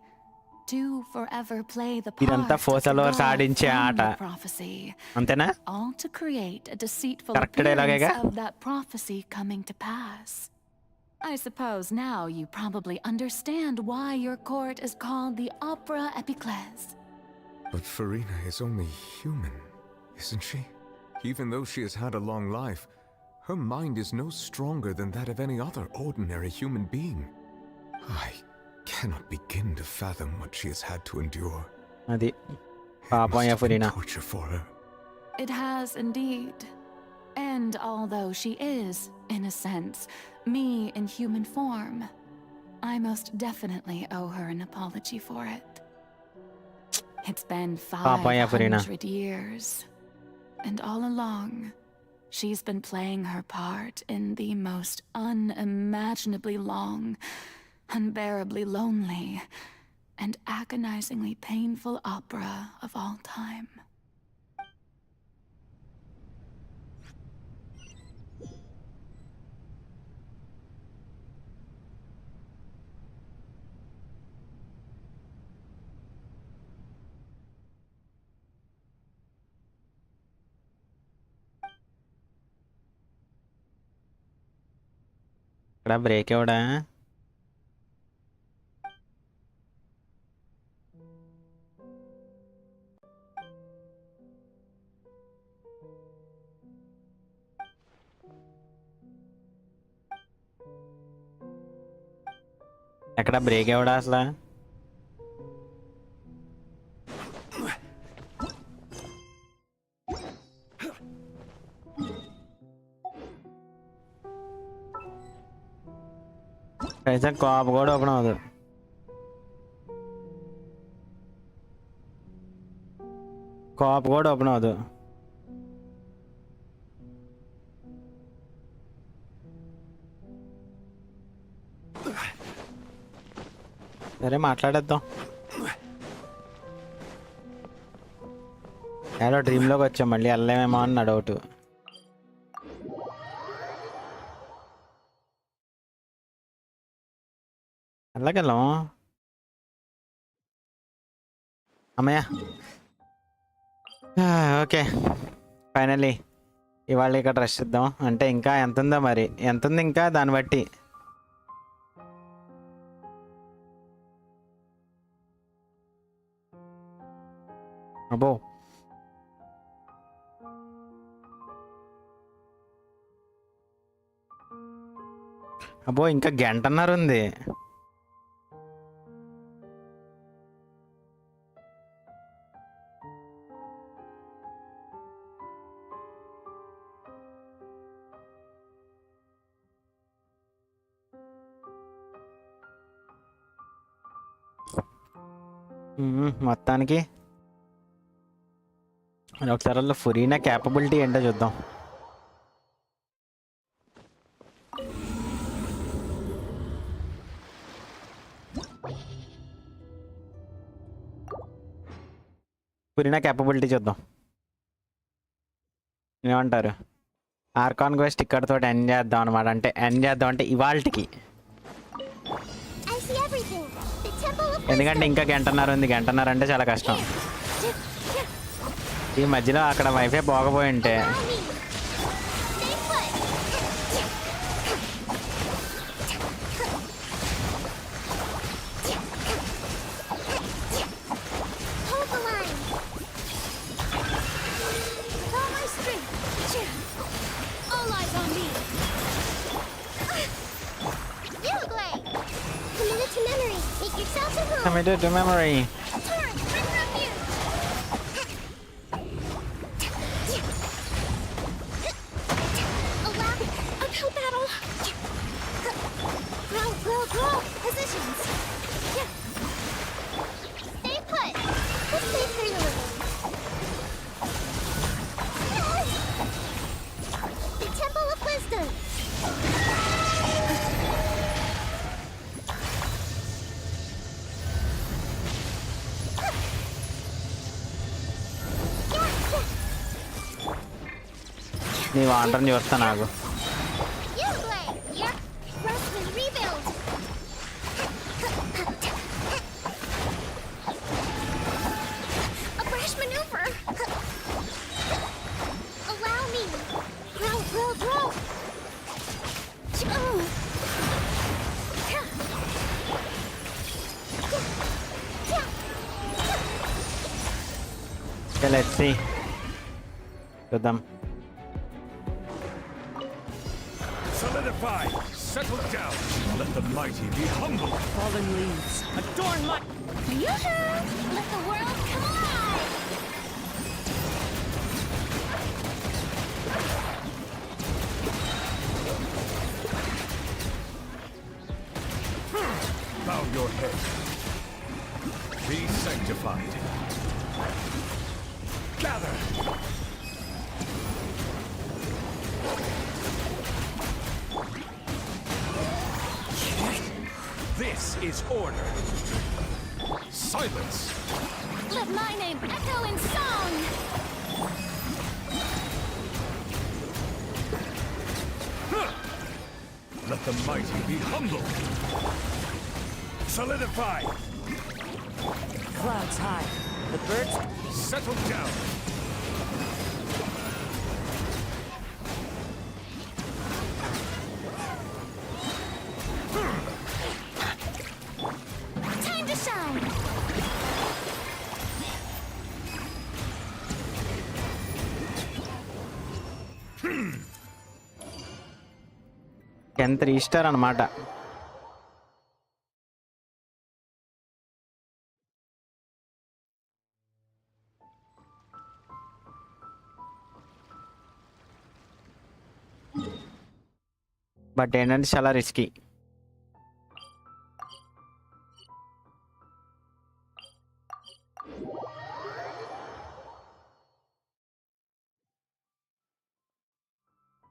to forever play the part of the god from the prophecy, all to create a deceitful appearance of that prophecy coming to pass. I suppose now you probably understand why your court is called the Opera Epiclese. But Furina is only human, isn't she? Even though she has had a long life, her mind is no stronger than that of any other ordinary human being. I cannot begin to fathom what she has had to endure. It must have been torture for her. It has indeed. And although she is, in a sense, me in human form, I most definitely owe her an apology for it. It's been 500 years, and all along, she's been playing her part in the most unimaginably long, unbearably lonely, and agonizingly painful opera of all time. Break ఎవడా ఎక్కడ break ఎవడా అసలు కనీసం కాపు కూడా open అవ్వదు కాపు కూడా open అవ్వదు సరే మాట్లాడేద్దాం ఏదో డ్రీమ్లోకి వచ్చాం మళ్ళీ వెళ్ళలేమేమో అని నా డౌట్ వెళ్ళగలం అమ్మయ్య. ఓకే, ఫైనలీ ఇవాళ ఇక్కడ రెస్ట్ ఇద్దాం. అంటే ఇంకా ఎంత ఉందో మరి, ఎంత ఉంది ఇంకా దాన్ని బట్టి. అబ్బో, అబ్బో ఇంకా గంటన్నర ఉంది. మొత్తానికి ఒకసారి అలా ఫురీనా క్యాపబిలిటీ ఏంటో చూద్దాం. ఫురీనా క్యాపబిలిటీ చూద్దాం, ఏమంటారు? ఆర్కాన్ క్వెస్ట్ ఇక్కడతో ఎండ్ చేద్దాం అనమాట. అంటే ఎండ్ చేద్దాం అంటే ఇవాళకి, ఎందుకంటే ఇంకా గంటన్నర ఉంది. గంటన్నర అంటే చాలా కష్టం. ఈ మధ్యలో అక్కడ వైఫై పోకపోయి ఉంటే committed to memory. నీ వాంటర్ని చూస్తా నాకు. Let's see. చూద్దాం. Solidify! Settle down! Let the mighty be humble! Fallen leaves, adorn my... Yoo-hoo! Let the world come alive! Bow your head. Be sanctified. Gather! This is order. Silence. Let my name echo in song. Let the mighty be humble. Solidify. Clouds high. The birds settle down. Time to shine. ఎంత రీస్టార్ అన్నమాట. But ఏంటంటే చాలా risky.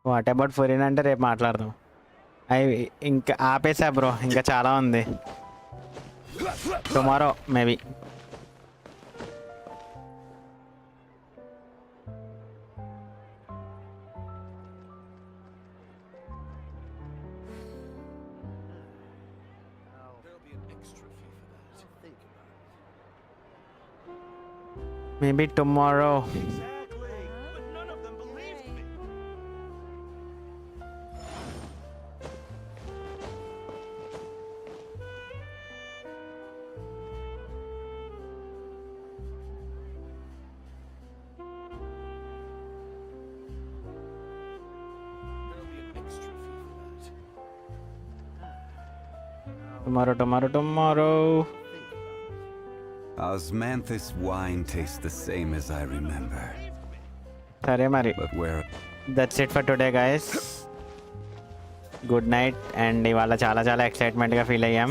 What about fluorine అంటే రేపు మాట్లాడదాం. అవి ఇంకా ఆపేసా bro, ఇంకా చాలా ఉంది. Tomorrow maybe. There'll be an extra fee for that. Think about it. Maybe tomorrow. Tomorrow. Osmanthus wine tastes the same as I remember. Sorry, Mari. But where? That's it for today, guys. Good night. And ఇవాళ చాలా ఎక్సైట్మెంట్గా feel అయ్యాం.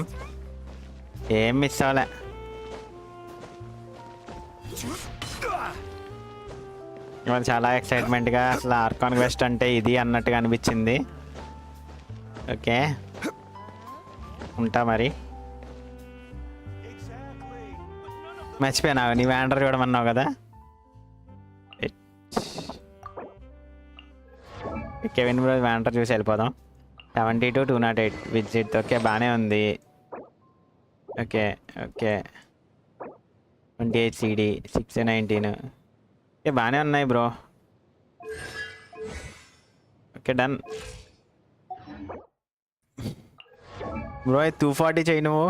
ఏం miss అవ్వలే. ఇవాళ చాలా ఎక్సైట్మెంట్గా అసలు Archon west అంటే ఇది అన్నట్టుగా అనిపించింది. ఓకే, ఉంటా మరి. మర్చిపోయాను, నీ వ్యాండర్ చూడమన్నావు కదా. కెవిన్ బ్రో వ్యాండర్ చూసి వెళ్ళిపోదాం. 72 208 విజిట్. ఓకే, బాగానే ఉంది. Okay 28 CD 619. ఓకే, బాగానే ఉన్నాయి బ్రో. Okay, done bro. 240 చేయి నువ్వు.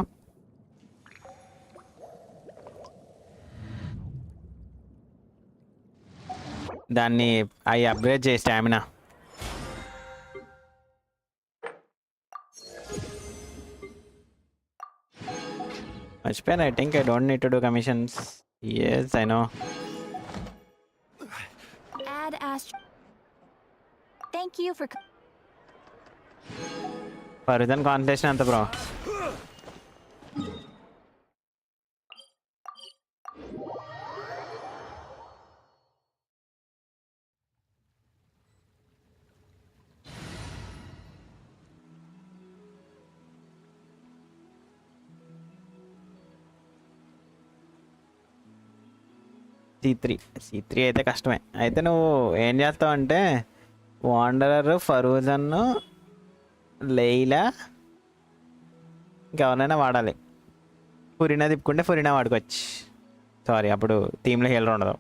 దాన్ని అవి అప్గ్రేడ్ చేయి స్టామినా. మర్చిపోయాను. I think I don't need to do commissions. Yes, I know. Add Astro. Thank you for. Horizon Conflation అంత బ్రో. C3 అయితే కష్టమే. అయితే నువ్వు ఏం చేస్తావు అంటే వాండరర్, ఫరూజన్, లెయిలా ఇంకెవరైనా వాడాలి. ఫురినా తిప్పుకుంటే ఫురినా వాడుకోవచ్చు. సారీ, అప్పుడు టీంలో హీలర్ ఉండదు.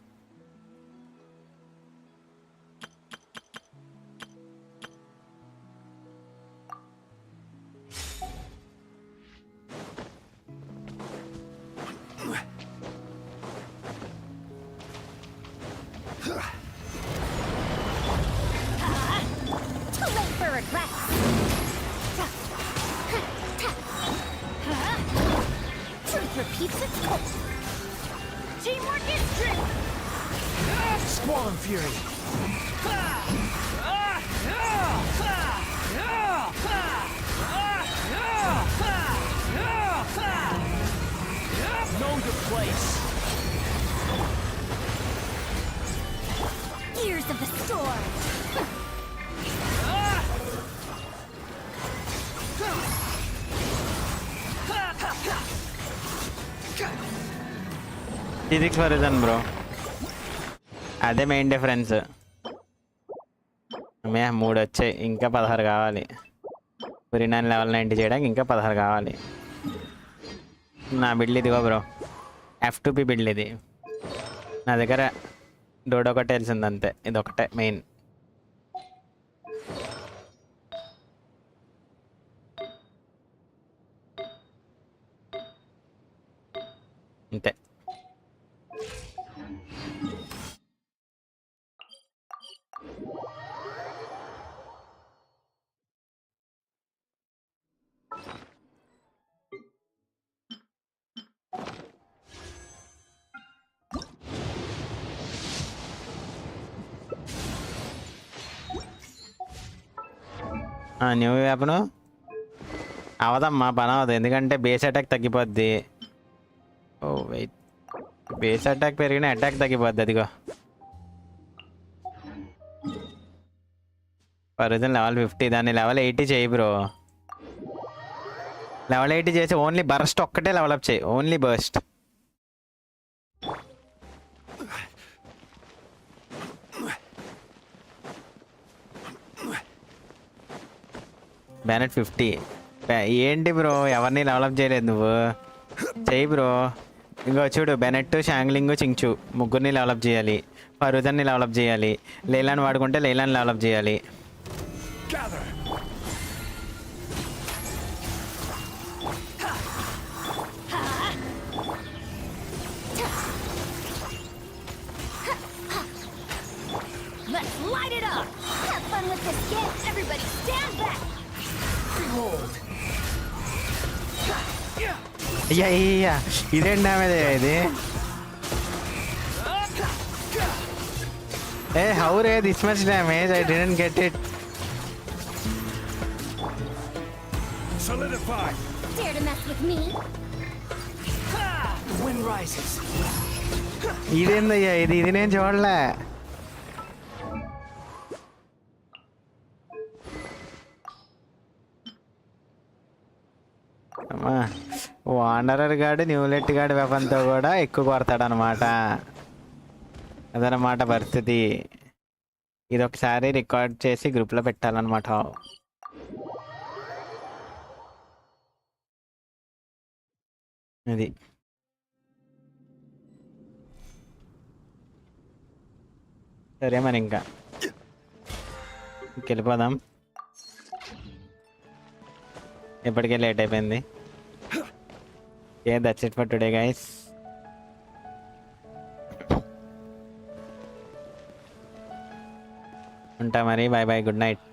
Repeats its course. Teamwork is strength. Squall Fury. Know your place. Ears of the storm. Physics ఫరిజన్ బ్రో, అదే మెయిన్ డిఫరెన్స్. 3 వచ్చాయి, ఇంకా 16 కావాలి. ఫురినాన్ లెవెల్ 90 చేయడానికి ఇంకా 16 కావాలి. నా బిల్డ్ ఇదిగో బ్రో, F2P బిల్డ్ ఇది. నా దగ్గర డోడో ఒకటే తెలిసింది అంతే, ఇది ఒకటే మెయిన్. అంతే. న్యూ వెపను అవదమ్మా, పని అవ్వదు. ఎందుకంటే బేస్ అటాక్ తగ్గిపోద్ది. ఓ వెయిట్, బేస్ అటాక్ పెరిగిన అటాక్ తగ్గిపోద్ది. అదిగో ఫరిజన్ లెవెల్ 50, దాన్ని లెవెల్ 80 చేయి బ్రో. లెవెల్ 80 చేసి ఓన్లీ బర్స్ట్ ఒక్కటే లెవెలప్ చేయి, ఓన్లీ బర్స్ట్. బ్యానెట్ 50. ఏంటి బ్రో, ఎవరిని డెవలప్ చేయలేదు నువ్వు? చెయ్యి బ్రో. ఇంకో చూడు, బెనెట్, షాంగ్లింగ్, చింగ్చు ముగ్గురిని డెవలప్ చేయాలి. ఫరూజన్ని డెవలప్ చేయాలి. లైలాన్ వాడుకుంటే లైలాన్ డెవలప్ చేయాలి. Let's light it up! Have fun with this game! Everybody stand back! Behold! అయ్యా ఇదేం డ్యామేజ్ ఇది. How this much damage? I didn't get it. Solidify! Dare to mess with me? The wind rises. ఇదేందయ్యా ఇది నేను చూడలే. Wanderer గాడు న్యూలెట్ గాడి వెపన్తో కూడా ఎక్కువ కొడతాడనమాట. అదనమాట పరిస్థితి. ఇది ఒకసారి రికార్డ్ చేసి గ్రూప్లో పెట్టాలన్నమాట. అది సరే మరి ఇంకా వెళ్ళిపోదాం. ఇప్పటికే లేట్ అయిపోయింది. That's it for today guys. ఉంటా మరి. Bye bye, good night.